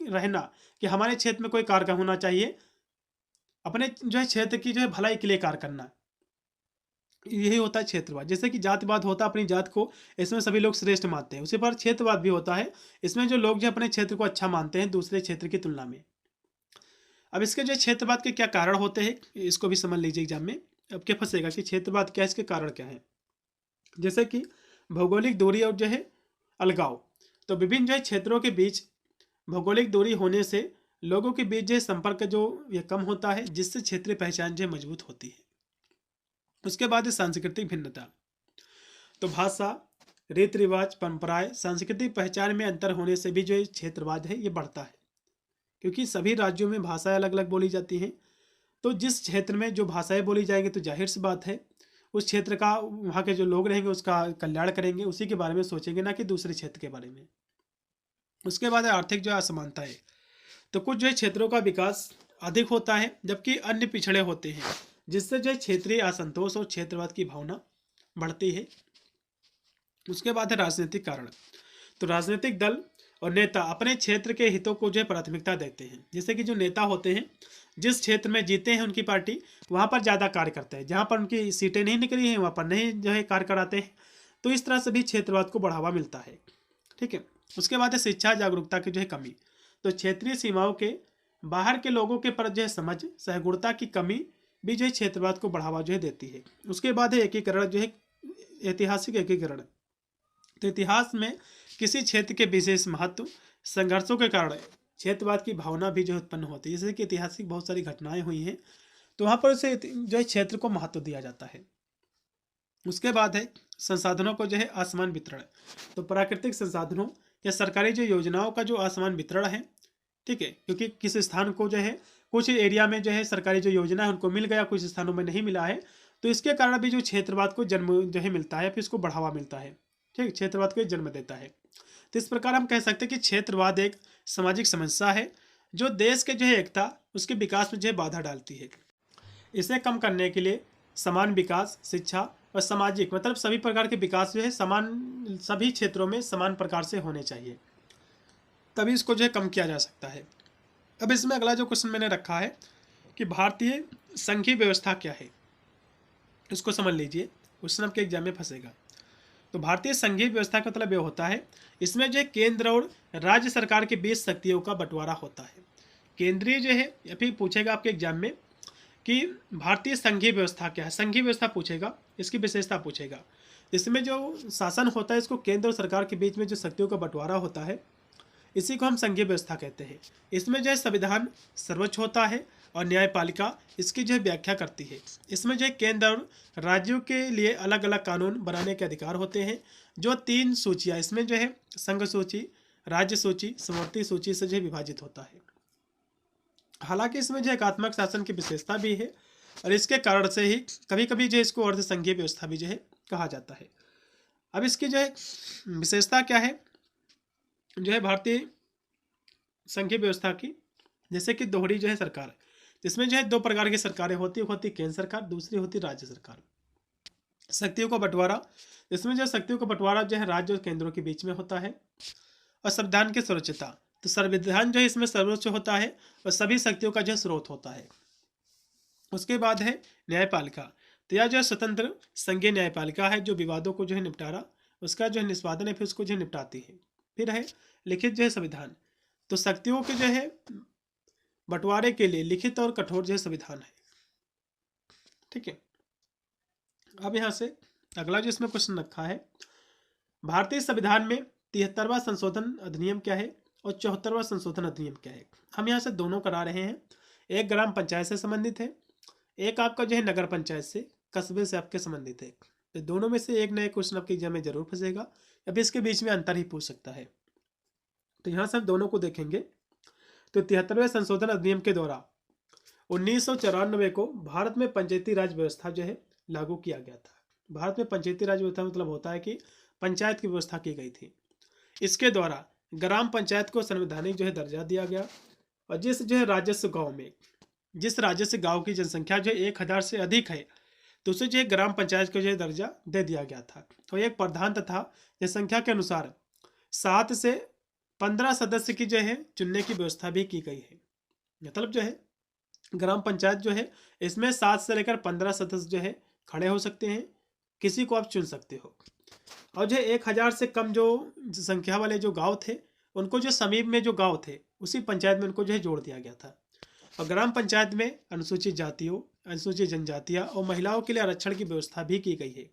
[SPEAKER 1] रहना कि हमारे क्षेत्र में कोई कार्य होना चाहिए, अपने जो है क्षेत्र की जो है भलाई के लिए कार्य करना, यही होता है क्षेत्रवाद। जैसे कि जातिवाद होता है अपनी जात को, इसमें सभी लोग श्रेष्ठ मानते हैं, उसी पर क्षेत्रवाद भी होता है, इसमें जो लोग जो अपने क्षेत्र को अच्छा मानते हैं दूसरे क्षेत्र की तुलना में। अब इसके जो क्षेत्रवाद के क्या कारण होते हैं इसको भी समझ लीजिए एग्जाम में। अब क्या फंसेगा कि क्षेत्रवाद क्या है, इसके कारण क्या है। जैसे कि भौगोलिक दूरी और जो है अलगाव, तो विभिन्न जो है क्षेत्रों के बीच भौगोलिक दूरी होने से लोगों के बीच जो संपर्क जो ये कम होता है, जिससे क्षेत्रीय पहचान जो मजबूत होती है। उसके बाद सांस्कृतिक भिन्नता, तो भाषा, रीति रिवाज, परंपराएं, सांस्कृतिक पहचान में अंतर होने से भी जो क्षेत्रवाद है ये बढ़ता है, क्योंकि सभी राज्यों में भाषाएं अलग अलग बोली जाती हैं। तो जिस क्षेत्र में जो भाषाएं बोली जाएंगी तो जाहिर सी बात है उस क्षेत्र का, वहाँ के जो लोग रहेंगे उसका कल्याण करेंगे, उसी के बारे में सोचेंगे, ना कि दूसरे क्षेत्र के बारे में। उसके बाद है आर्थिक जो असमानता है। तो कुछ जो है क्षेत्रों का विकास अधिक होता है जबकि अन्य पिछड़े होते हैं, जिससे जो है क्षेत्रीय असंतोष और क्षेत्रवाद की भावना बढ़ती है। उसके बाद है राजनीतिक कारण। तो राजनीतिक दल और नेता अपने क्षेत्र के हितों को जो है प्राथमिकता देते हैं। जैसे कि जो नेता होते हैं, जिस क्षेत्र में जीते हैं उनकी पार्टी, वहाँ पर ज़्यादा कार्य करते हैं। जहाँ पर उनकी सीटें नहीं निकली हैं वहाँ पर नहीं जो है कार्य कराते हैं। तो इस तरह से भी क्षेत्रवाद को बढ़ावा मिलता है। ठीक है। उसके बाद है शिक्षा जागरूकता की जो है कमी। तो क्षेत्रीय सीमाओं के बाहर के लोगों के प्रति जो है समझ सहगुणता की कमी भी जो है क्षेत्रवाद को बढ़ावा जो है देती है। उसके बाद है एकीकरण जो है, ऐतिहासिक एकीकरण। तो इतिहास में किसी क्षेत्र के विशेष महत्व संघर्षों के कारण क्षेत्रवाद की भावना भी जो है उत्पन्न होती है। जैसे कि ऐतिहासिक बहुत सारी घटनाएं हुई हैं, तो वहाँ पर उसे जो है क्षेत्र को महत्व दिया जाता है। उसके बाद है संसाधनों को जो है असमान वितरण। तो प्राकृतिक संसाधनों या सरकारी जो योजनाओं का जो असमान वितरण है, ठीक है, क्योंकि किस स्थान को जो है कुछ एरिया में जो है सरकारी जो योजना है उनको मिल गया, कुछ स्थानों में नहीं मिला है, तो इसके कारण भी जो क्षेत्रवाद को जन्म जो है मिलता है, फिर इसको बढ़ावा मिलता है। ठीक, क्षेत्रवाद को जन्म देता है। तो इस प्रकार हम कह सकते हैं कि क्षेत्रवाद एक सामाजिक समस्या है जो देश के जो है एकता, उसके विकास में जो है बाधा डालती है। इसे कम करने के लिए समान विकास, शिक्षा और सामाजिक मतलब सभी प्रकार के विकास जो है समान सभी क्षेत्रों में समान प्रकार से होने चाहिए, तभी इसको जो है कम किया जा सकता है। अब इसमें अगला जो क्वेश्चन मैंने रखा है कि भारतीय संघीय व्यवस्था क्या है, इसको समझ लीजिए, क्वेश्चन आपके एग्जाम में फंसेगा। तो भारतीय संघीय व्यवस्था का मतलब ये होता है, इसमें जो है केंद्र और राज्य सरकार के बीच शक्तियों का बंटवारा होता है। केंद्रीय जो है, या फिर पूछेगा आपके एग्जाम में कि भारतीय संघीय व्यवस्था क्या है, संघीय व्यवस्था पूछेगा, इसकी विशेषता पूछेगा। इसमें जो शासन होता है, इसको केंद्र और सरकार के बीच में जो शक्तियों का बंटवारा होता है, इसी को हम संघीय व्यवस्था कहते हैं। इसमें जो है संविधान सर्वोच्च होता है और न्यायपालिका इसकी जो है व्याख्या करती है। इसमें जो है केंद्र और राज्यों के लिए अलग अलग कानून बनाने के अधिकार होते हैं। जो 3 सूचियाँ, इसमें जो है संघ सूची, राज्य सूची, समवर्ती सूची से जो है विभाजित होता है। हालांकि इसमें जो एकात्मक शासन की विशेषता भी है और इसके कारण से ही कभी कभी जो इसको अर्ध संघीय व्यवस्था भी जो है कहा जाता है। अब इसकी जो है विशेषता क्या है, जो है भारतीय संघीय व्यवस्था की, जैसे कि दोहरी जो है सरकार, जिसमें जो है 2 प्रकार की सरकारें होती केंद्र सरकार, दूसरी होती राज्य सरकार। शक्तियों का बंटवारा, इसमें जो शक्तियों का बंटवारा जो है राज्य और केंद्रों के बीच में होता है। और संविधान की सर्वोच्चता, तो संविधान जो है इसमें सर्वोच्च होता है और सभी शक्तियों का जो है स्रोत होता है। उसके बाद है न्यायपालिका, तो यह जो है स्वतंत्र संघीय न्यायपालिका है जो विवादों को जो है निपटारा, उसका जो है निष्पादन है, फिर उसको जो है निपटाती है। फिर है लिखित जो है संविधान, तो शक्तियों के जो है बंटवारे के लिए लिखित और कठोर जो है संविधान है। ठीक है। अब यहाँ से अगला जो इसमें क्वेश्चन रखा है, भारतीय संविधान में 73वां संशोधन अधिनियम क्या है और 74वां संशोधन अधिनियम क्या है। हम यहाँ से दोनों करा रहे हैं, एक ग्राम पंचायत से संबंधित है, एक आपका जो है नगर पंचायत से, कस्बे से आपके संबंधित है। तो दोनों में से एक नया क्वेश्चन आपके एग्जाम में जरूर फंसेगा, अभी इसके बीच में अंतर ही पूछ सकता है। तो यहाँ से हम दोनों को देखेंगे। तो 73वें संशोधन अधिनियम के द्वारा 1994 को भारत में पंचायती राज व्यवस्था जो है लागू किया गया था। भारत में पंचायती राज व्यवस्था मतलब होता है कि पंचायत की व्यवस्था की गई थी। इसके द्वारा ग्राम पंचायत को संवैधानिक जो है दर्जा दिया गया और जिस जो है राजस्व गांव में, जिस राजस्व गांव की जनसंख्या जो 1000 से अधिक है, तो उसे जो है ग्राम पंचायत को जो है दर्जा दे दिया गया था। और एक प्रधान तथा जनसंख्या के अनुसार 7 से 15 सदस्य की जो है चुनने की व्यवस्था भी की गई है। मतलब जो है ग्राम पंचायत जो है इसमें 7 से लेकर 15 सदस्य जो है खड़े हो सकते हैं, किसी को आप चुन सकते हो। और जो 1000 से कम जो संख्या वाले जो गांव थे, उनको जो समीप में जो गांव थे उसी पंचायत में उनको जो है जोड़ दिया गया था। और ग्राम पंचायत में अनुसूचित जातियों, अनुसूचित जनजातियाँ और महिलाओं के लिए आरक्षण की व्यवस्था भी की गई है।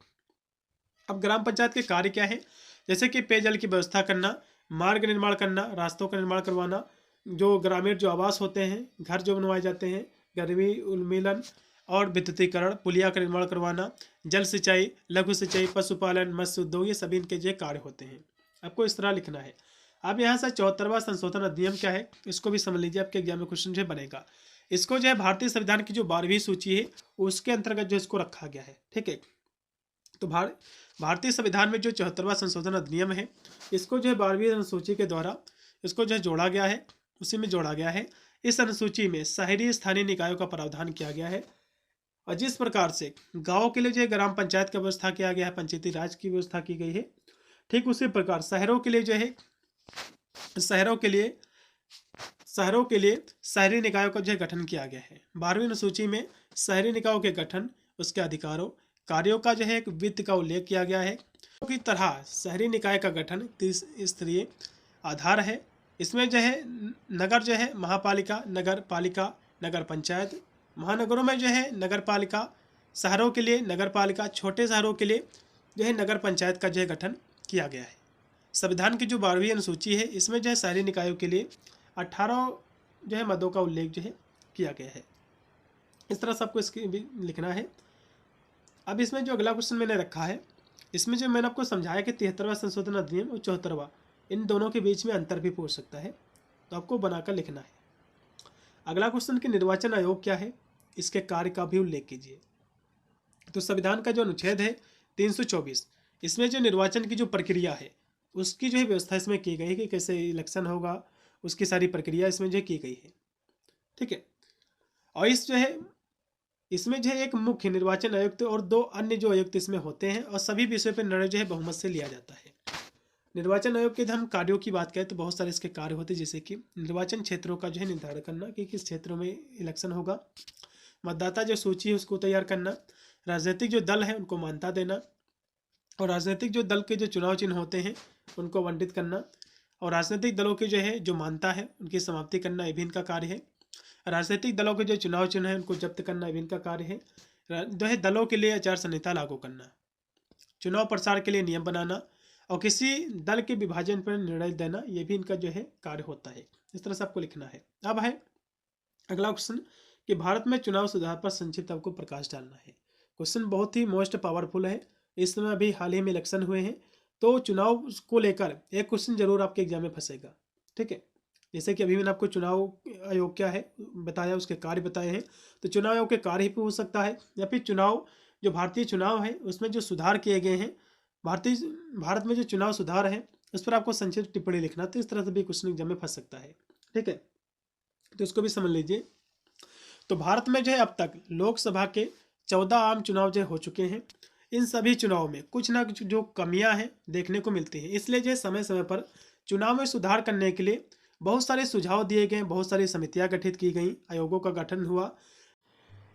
[SPEAKER 1] अब ग्राम पंचायत के कार्य क्या है, जैसे कि पेयजल की व्यवस्था करना, मार्ग निर्माण करना, रास्तों का निर्माण करवाना, जो ग्रामीण जो आवास होते हैं, घर जो बनवाए जाते हैं, गरीबी उन्मूलन और विद्युतीकरण, पुलिया का निर्माण करवाना, जल सिंचाई, लघु सिंचाई, पशुपालन, मत्स्य उद्योग, ये सभी इनके जो कार्य होते हैं। आपको इस तरह लिखना है। अब यहाँ से 74वां संशोधन अधिनियम क्या है, इसको भी समझ लीजिए, आपके एग्जाम में क्वेश्चन जो बनेगा। इसको जो है भारतीय संविधान की जो 12वीं सूची है उसके अंतर्गत जो इसको रखा गया है। ठीक है। तो भारतीय संविधान में जो 74वां संशोधन अधिनियम है, इसको जो है 12वीं अनुसूची के द्वारा इसको जो है जोड़ा गया है, उसी में जोड़ा गया है। इस अनुसूची में शहरी स्थानीय निकायों का प्रावधान किया गया है और जिस प्रकार से गाँव के लिए जो है ग्राम पंचायत का व्यवस्था किया गया है, पंचायती राज की व्यवस्था की गई है, ठीक उसी प्रकार शहरों के लिए जो है शहरों के लिए शहरी निकायों का जो है गठन किया गया है। 12वीं अनुसूची में शहरी निकायों के गठन, उसके अधिकारों, कार्यों का जो है एक वित्त का उल्लेख किया गया है। की तरह शहरी निकाय का गठन 30 स्तरीय आधार है। इसमें जो है नगर जो है महापालिका, नगर पालिका, नगर पंचायत, महानगरों में जो है नगर पालिका, शहरों के लिए नगर पालिका, छोटे शहरों के लिए जो है नगर पंचायत का जो है गठन किया गया है। संविधान की जो 12वीं अनुसूची है, इसमें जो है शहरी निकायों के लिए 18 जो है मदों का उल्लेख जो है किया गया है। इस तरह सबको इसकी भी लिखना है। अब इसमें जो अगला क्वेश्चन मैंने रखा है, इसमें जो मैंने आपको समझाया कि 73वां संशोधन अधिनियम और 74वां, इन दोनों के बीच में अंतर भी पूछ सकता है, तो आपको बनाकर लिखना है। अगला क्वेश्चन कि निर्वाचन आयोग क्या है, इसके कार्य का भी उल्लेख कीजिए। तो संविधान का जो अनुच्छेद है 324, इसमें जो निर्वाचन की जो प्रक्रिया है उसकी जो है व्यवस्था इसमें की गई है कि कैसे इलेक्शन होगा, उसकी सारी प्रक्रिया इसमें जो की गई है। ठीक है। और इसमें जो है एक मुख्य निर्वाचन आयुक्त और 2 अन्य जो आयुक्त इसमें होते हैं और सभी विषयों पर निर्णय जो है बहुमत से लिया जाता है। निर्वाचन आयोग के हम कार्यों की बात करें तो बहुत सारे इसके कार्य होते हैं, जैसे कि निर्वाचन क्षेत्रों का जो है निर्धारण करना कि किस क्षेत्रों में इलेक्शन होगा, मतदाता जो सूची है उसको तैयार करना, राजनीतिक जो दल है उनको मान्यता देना और राजनीतिक जो दल के जो चुनाव चिन्ह होते हैं उनको आवंटित करना और राजनीतिक दलों के जो है जो मान्यता है उनकी समाप्ति करना, ये भी इनका कार्य है। राजनीतिक दलों के जो चुनाव चिन्ह है उनको जब्त करना, ये भी इनका कार्य है। जो है दलों के लिए आचार संहिता लागू करना, चुनाव प्रसार के लिए नियम बनाना और किसी दल के विभाजन पर निर्णय देना, ये भी इनका जो है कार्य होता है। इस तरह से आपको लिखना है। अब है अगला क्वेश्चन कि भारत में चुनाव सुधार पर संक्षिप्त आपको प्रकाश डालना है। क्वेश्चन बहुत ही मोस्ट पावरफुल है। इस समय अभी हाल ही में इलेक्शन हुए हैं, तो चुनाव को लेकर एक क्वेश्चन जरूर आपके एग्जाम में फंसेगा। ठीक है। जैसे कि अभी मैंने आपको चुनाव आयोग क्या है बताया, उसके कार्य बताए हैं, तो चुनाव आयोग के कार्य ही पूछ सकता है या फिर चुनाव जो भारतीय चुनाव है उसमें जो सुधार किए गए हैं, भारत में जो चुनाव सुधार है उस पर आपको संक्षिप्त टिप्पणी लिखना। तो इस तरह से भी क्वेश्चन एग्जाम में फंस सकता है। ठीक है, तो इसको भी समझ लीजिए। तो भारत में जो है अब तक लोकसभा के 14 आम चुनाव जो हो चुके हैं। इन सभी चुनाव में कुछ ना कुछ जो कमियां हैं देखने को मिलती हैं, इसलिए जो समय समय पर चुनाव में सुधार करने के लिए बहुत सारे सुझाव दिए गए, बहुत सारी समितियां गठित की गई, आयोगों का गठन हुआ।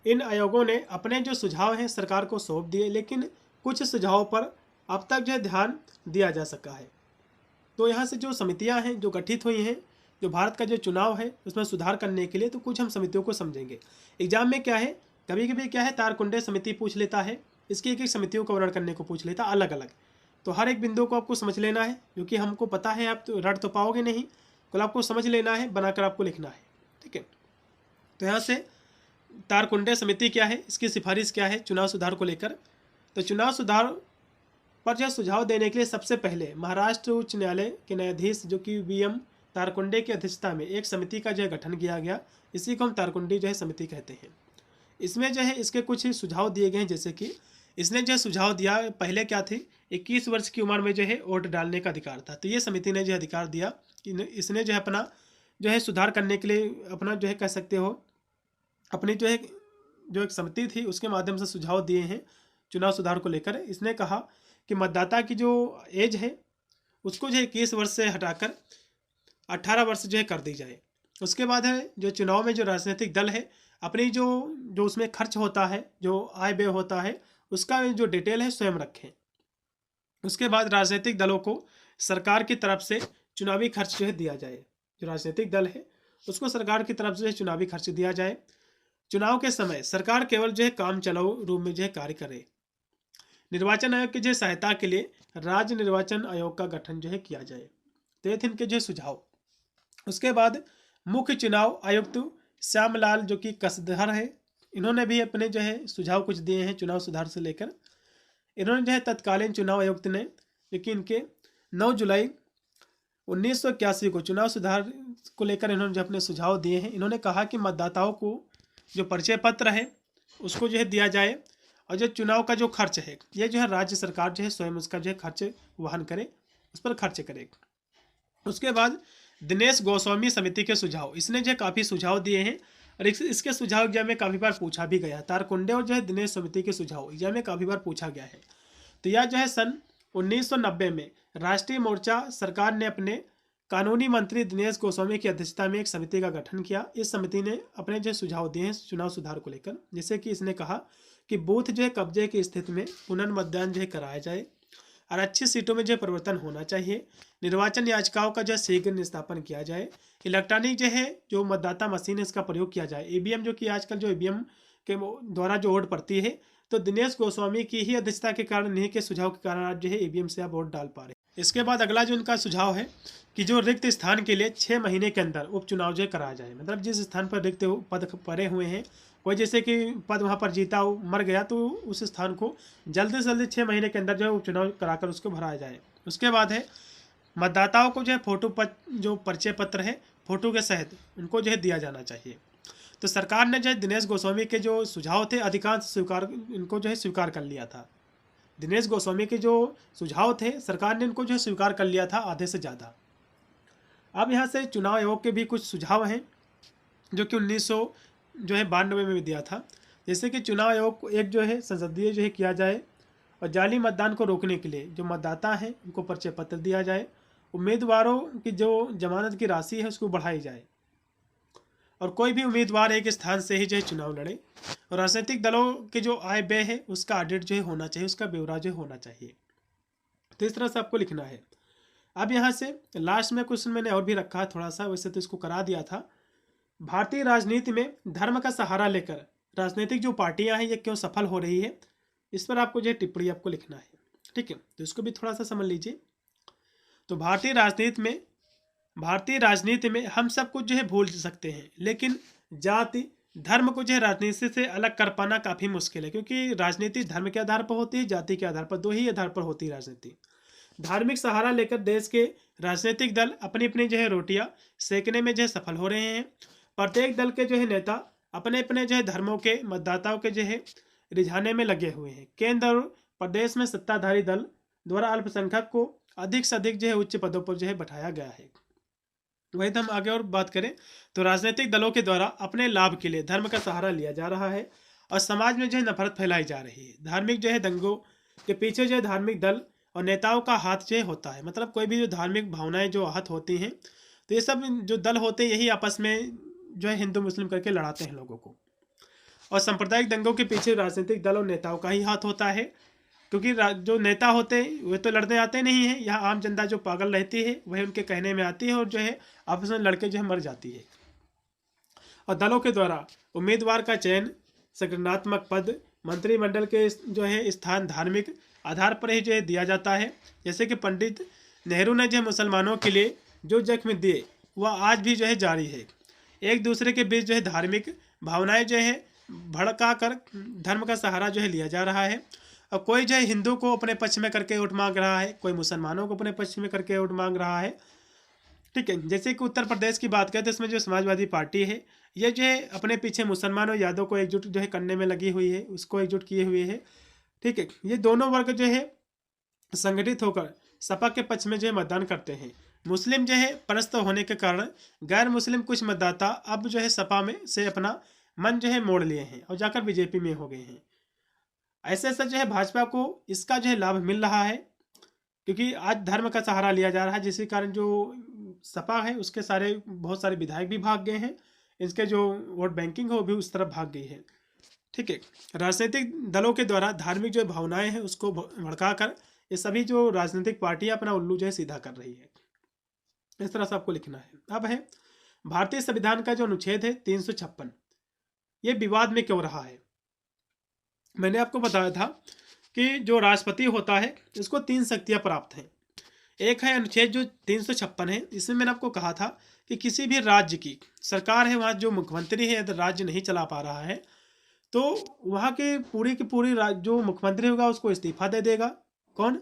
[SPEAKER 1] इन आयोगों ने अपने जो सुझाव हैं सरकार को सौंप दिए, लेकिन कुछ सुझावों पर अब तक जो है ध्यान दिया जा सका है। तो यहाँ से जो समितियाँ हैं जो गठित हुई हैं, जो भारत का जो चुनाव है उसमें सुधार करने के लिए, तो कुछ हम समितियों को समझेंगे। एग्जाम में क्या है, कभी कभी क्या है तारकुंडे समिति पूछ लेता है, इसकी एक एक समितियों का वर्णन करने को पूछ लेता है अलग अलग। तो हर एक बिंदु को आपको समझ लेना है, क्योंकि हमको पता है आप तो रट तो पाओगे नहीं, कल आपको समझ लेना है, बनाकर आपको लिखना है। ठीक है। तो यहाँ से तारकुंडे समिति क्या है, इसकी सिफारिश क्या है चुनाव सुधार को लेकर। तो चुनाव सुधार पर जो सुझाव देने के लिए सबसे पहले महाराष्ट्र उच्च न्यायालय के न्यायाधीश जो कि वीएम तारकुंडे की अध्यक्षता में एक समिति का जो है गठन किया गया। इसी को हम तारकुंडी जो है समिति कहते हैं। इसमें जो है इसके कुछ सुझाव दिए गए हैं, जैसे कि इसने जो सुझाव दिया, पहले क्या थी 21 वर्ष की उम्र में जो है वोट डालने का अधिकार था, तो ये समिति ने जो अधिकार दिया, इसने जो है अपना जो है सुधार करने के लिए अपना जो है कह सकते हो अपनी जो है जो एक समिति थी उसके माध्यम से सुझाव दिए हैं चुनाव सुधार को लेकर। इसने कहा कि मतदाता की जो एज है उसको जो है 21 वर्ष से हटाकर 18 वर्ष जो है कर दी जाए। उसके बाद है जो चुनाव में जो राजनीतिक दल है अपनी जो उसमें खर्च होता है, जो आय व्यय होता है, उसका जो डिटेल है स्वयं रखें। उसके बाद राजनीतिक दलों को सरकार की तरफ से चुनावी खर्च जो है दिया जाए। जो राजनीतिक दल है उसको सरकार की तरफ से चुनावी खर्च दिया जाए। चुनाव के समय सरकार केवल जो है काम चलाऊ रूप में जो है कार्य करे। निर्वाचन आयोग की जो सहायता के लिए राज्य निर्वाचन आयोग का गठन जो है किया जाए। तो ये थे इनके जो सुझाव। उसके बाद मुख्य चुनाव आयुक्त श्यामलाल जो कि कसदहर है, इन्होंने भी अपने जो है सुझाव कुछ दिए हैं चुनाव सुधार से लेकर। इन्होंने जो है तत्कालीन चुनाव आयुक्त ने, जो कि इनके 9 जुलाई 1981 को चुनाव सुधार को लेकर इन्होंने जो अपने सुझाव दिए हैं। इन्होंने कहा कि मतदाताओं को जो परिचय पत्र है उसको जो है दिया जाए और जो चुनाव का जो खर्च है ये जो है राज्य सरकार जो है स्वयं उसका जो है खर्च वहन करे, उस पर खर्च करे। उसके बाद दिनेश गोस्वामी समिति के सुझाव। इसने जो काफ़ी सुझाव दिए हैं और इसके सुझाव एग्जाम में काफ़ी बार पूछा भी गया। तारकुंडे और जो है दिनेश समिति के सुझाव एग्जाम में काफ़ी बार पूछा गया है। तो यह जो है सन 1990 में राष्ट्रीय मोर्चा सरकार ने अपने कानूनी मंत्री दिनेश गोस्वामी की अध्यक्षता में एक समिति का गठन किया। इस समिति ने अपने जो सुझाव दिए हैं चुनाव सुधार को लेकर, जैसे कि इसने कहा कि बूथ जो है कब्जे की स्थिति में पुनर्मतदान जो है कराया जाए और अच्छी सीटों में जो है परिवर्तन होना चाहिए। निर्वाचन याचिकाओं का जो है शीघ्र निस्तापन किया जाए। इलेक्ट्रॉनिक जो है जो मतदाता मशीन है इसका प्रयोग किया जाए। ईवीएम जो कि आजकल जो ईवीएम के द्वारा जो वोट पड़ती है, तो दिनेश गोस्वामी की ही अध्यक्षता के कारण, इन्हीं के सुझाव के कारण आज जो है ईवीएम से आप वोट डाल पा रहे हैं। इसके बाद अगला जो उनका सुझाव है कि जो रिक्त स्थान के लिए 6 महीने के अंदर उपचुनाव जो कराया जाए। मतलब जिस स्थान पर रिक्त पद पड़े हुए हैं, कोई जैसे कि पद वहाँ पर जीता हो, मर गया, तो उस स्थान को जल्दी से जल्दी 6 महीने के अंदर जो है उपचुनाव कराकर उसको भराया जाए। उसके बाद है मतदाताओं को जो है फोटो जो परिचय पत्र है फोटो के सहित उनको जो है दिया जाना चाहिए। तो सरकार ने जो है दिनेश गोस्वामी के जो सुझाव थे अधिकांश इनको जो है स्वीकार कर लिया था। दिनेश गोस्वामी के जो सुझाव थे सरकार ने इनको जो है स्वीकार कर लिया था आधे से ज़्यादा। अब यहाँ से चुनाव आयोग के भी कुछ सुझाव हैं जो कि 1992 में भी दिया था। जैसे कि चुनाव आयोग को एक जो है संसदीय जो है किया जाए और जाली मतदान को रोकने के लिए जो मतदाता हैं उनको परिचय पत्र दिया जाए। उम्मीदवारों की जो जमानत की राशि है उसको बढ़ाई जाए और कोई भी उम्मीदवार एक स्थान से ही जो है चुनाव लड़े। और राजनीतिक दलों के जो आय व्यय है उसका ऑडिट जो है होना चाहिए, उसका ब्यौरा जो होना चाहिए। तो इस तरह से आपको लिखना है। अब यहाँ से लास्ट में क्वेश्चन मैंने और भी रखा है थोड़ा सा, वैसे तो इसको करा दिया था। भारतीय राजनीति में धर्म का सहारा लेकर राजनीतिक जो पार्टियां हैं ये क्यों सफल हो रही है, इस पर आपको जो है टिप्पणी आपको लिखना है। ठीक है, तो इसको भी थोड़ा सा समझ लीजिए। तो भारतीय राजनीति में हम सब कुछ जो है भूल सकते हैं, लेकिन जाति धर्म को जो है राजनीति से अलग कर पाना काफ़ी मुश्किल है, क्योंकि राजनीति धर्म के आधार पर होती है, जाति के आधार पर, दो ही आधार पर होती है राजनीति। धार्मिक सहारा लेकर देश के राजनीतिक दल अपनी अपनी जो है रोटियां सेकने में जो है सफल हो रहे हैं। प्रत्येक दल के जो है नेता अपने अपने जो है धर्मों के मतदाताओं के जो है रिझाने में लगे हुए हैं। केंद्र और प्रदेश में सत्ताधारी दल द्वारा अल्पसंख्यक को अधिक से अधिक जो है उच्च पदों पर जो है बैठाया गया है। वही तो हम आगे और बात करें तो राजनीतिक दलों के द्वारा अपने लाभ के लिए धर्म का सहारा लिया जा रहा है और समाज में जो है नफरत फैलाई जा रही है। धार्मिक जो है दंगों के पीछे जो है धार्मिक दल और नेताओं का हाथ जो होता है। मतलब कोई भी जो धार्मिक भावनाएं जो आहत होती हैं तो ये सब जो दल होते हैं यही आपस में जो है हिंदू मुस्लिम करके लड़ाते हैं लोगों को। और सांप्रदायिक दंगों के पीछे राजनीतिक दल और नेताओं का ही हाथ होता है, क्योंकि जो नेता होते हैं वे तो लड़ने आते नहीं हैं। यहाँ आम जनता जो पागल रहती है वही उनके कहने में आती है और जो है आपस में लड़के जो है मर जाती है। और दलों के द्वारा उम्मीदवार का चयन संगठनात्मक पद मंत्रिमंडल के जो है स्थान धार्मिक आधार पर ही जो है दिया जाता है। जैसे कि पंडित नेहरू ने जो मुसलमानों के लिए जो जख्म दिए वह आज भी जो है जारी है। एक दूसरे के बीच जो है धार्मिक भावनाएं जो है भड़का कर धर्म का सहारा जो है लिया जा रहा है। और कोई जो है हिंदू को अपने पक्ष में करके वोट मांग रहा है, कोई मुसलमानों को अपने पक्ष में करके वोट मांग रहा है। ठीक है, जैसे कि उत्तर प्रदेश की बात करें तो इसमें जो समाजवादी पार्टी है ये जो है अपने पीछे मुसलमानों यादव को एकजुट जो है करने में लगी हुई है, उसको एकजुट किए हुए है। ठीक है, ये दोनों वर्ग जो है संगठित होकर सपा के पक्ष में जो है मतदान करते हैं। मुस्लिम जो है परस्त होने के कारण गैर मुस्लिम कुछ मतदाता अब जो है सपा में से अपना मन जो है मोड़ लिए हैं और जाकर बीजेपी में हो गए हैं। ऐसे ऐसा जो है भाजपा को इसका जो है लाभ मिल रहा है, क्योंकि आज धर्म का सहारा लिया जा रहा है, जिसके कारण जो सपा है उसके बहुत सारे विधायक भी भाग गए हैं। इसके जो वोट बैंकिंग है वो भी उस तरफ भाग गई है। ठीक है, राजनीतिक दलों के द्वारा धार्मिक जो भावनाएं हैं उसको भड़का कर ये सभी जो राजनीतिक पार्टियां अपना उल्लू जो है सीधा कर रही है। इस तरह से आपको लिखना है। अब है भारतीय संविधान का जो अनुच्छेद है 356, ये विवाद में क्यों रहा है। मैंने आपको बताया था कि जो राष्ट्रपति होता है इसको 3 शक्तियां प्राप्त हैं। एक है अनुच्छेद जो 356 है, इसमें मैंने आपको कहा था कि किसी भी राज्य की सरकार है, वहाँ जो मुख्यमंत्री है यदि राज्य नहीं चला पा रहा है तो वहाँ की पूरी जो मुख्यमंत्री होगा उसको इस्तीफा दे देगा। कौन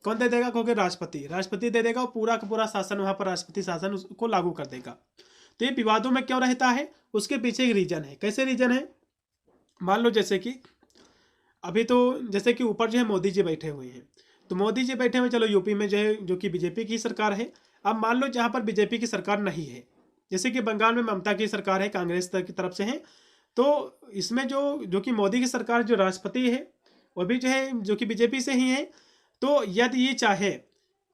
[SPEAKER 1] दे देगा? क्योंकि राष्ट्रपति दे देगा और पूरा का पूरा शासन वहाँ पर राष्ट्रपति शासन उसको लागू कर देगा। तो ये विवादों में क्यों रहता है, उसके पीछे एक रीजन है। कैसे रीजन है? मान लो जैसे कि अभी तो जैसे कि ऊपर जो है मोदी जी बैठे हुए हैं, तो मोदी जी बैठे हुए, चलो यूपी में जो है जो कि बीजेपी की सरकार है, अब मान लो जहाँ पर बीजेपी की सरकार नहीं है, जैसे कि बंगाल में ममता की सरकार है, कांग्रेस की तरफ से है, तो इसमें जो कि मोदी की सरकार जो राष्ट्रपति है वो भी जो है जो कि बीजेपी से ही है। तो यदि ये चाहे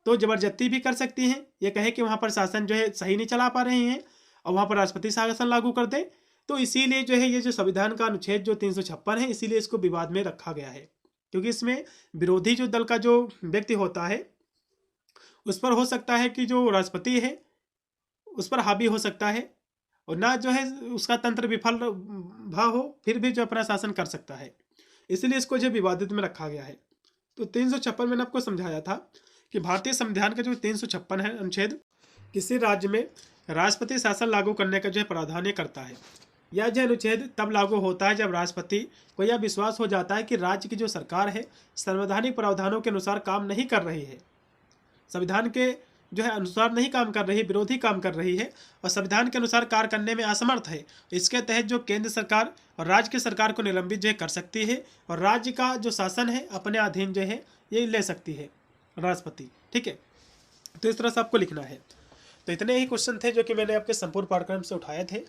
[SPEAKER 1] तो जबरदस्ती भी कर सकती हैं, ये कहे कि वहाँ पर शासन जो है सही नहीं चला पा रहे हैं और वहाँ पर राष्ट्रपति शासन लागू कर दे। तो इसीलिए जो है ये जो संविधान का अनुच्छेद जो 356 है, इसीलिए इसको विवाद में रखा गया है, क्योंकि इसमें विरोधी जो दल का जो व्यक्ति होता है उस पर हो सकता है कि जो राष्ट्रपति है उस पर हावी हो सकता है, और ना जो है उसका तंत्र विफल भा हो फिर भी जो अपना शासन कर सकता है, इसलिए इसको जो विवादित में रखा गया है। तो 356 मैंने आपको समझाया था कि भारतीय संविधान का जो 356 है अनुच्छेद, किसी राज्य में राष्ट्रपति शासन लागू करने का जो है प्रावधान करता है। यह जो अनुच्छेद तब लागू होता है जब राष्ट्रपति को यह विश्वास हो जाता है कि राज्य की जो सरकार है संवैधानिक प्रावधानों के अनुसार काम नहीं कर रही है, संविधान के जो है अनुसार नहीं काम कर रही है, विरोधी काम कर रही है और संविधान के अनुसार कार्य करने में असमर्थ है। इसके तहत जो केंद्र सरकार और राज्य की सरकार को निलंबित जो है कर सकती है और राज्य का जो शासन है अपने अधीन जो है ये ले सकती है राष्ट्रपति। ठीक है, तो इस तरह से आपको लिखना है। तो इतने ही क्वेश्चन थे जो कि मैंने आपके संपूर्ण पाठ्यक्रम से उठाए थे।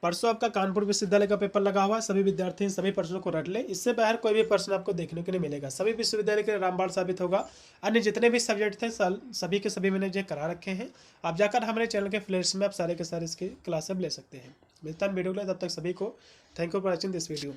[SPEAKER 1] परसों आपका कानपुर विश्वविद्यालय का पेपर लगा हुआ, सभी विद्यार्थी सभी प्रश्नों को रट ले, इससे बाहर कोई भी प्रश्न आपको देखने को नहीं मिलेगा। सभी विश्वविद्यालय के लिए रामबाण साबित होगा। अन्य जितने भी सब्जेक्ट थे सभी के सभी मैंने जो करा रखे हैं, आप जाकर हमारे चैनल के प्लेलिस्ट में आप सारे के सारे इसके क्लास ले सकते हैं। मिलता है वीडियो के लिए, तब तक सभी को thank you for watching this video.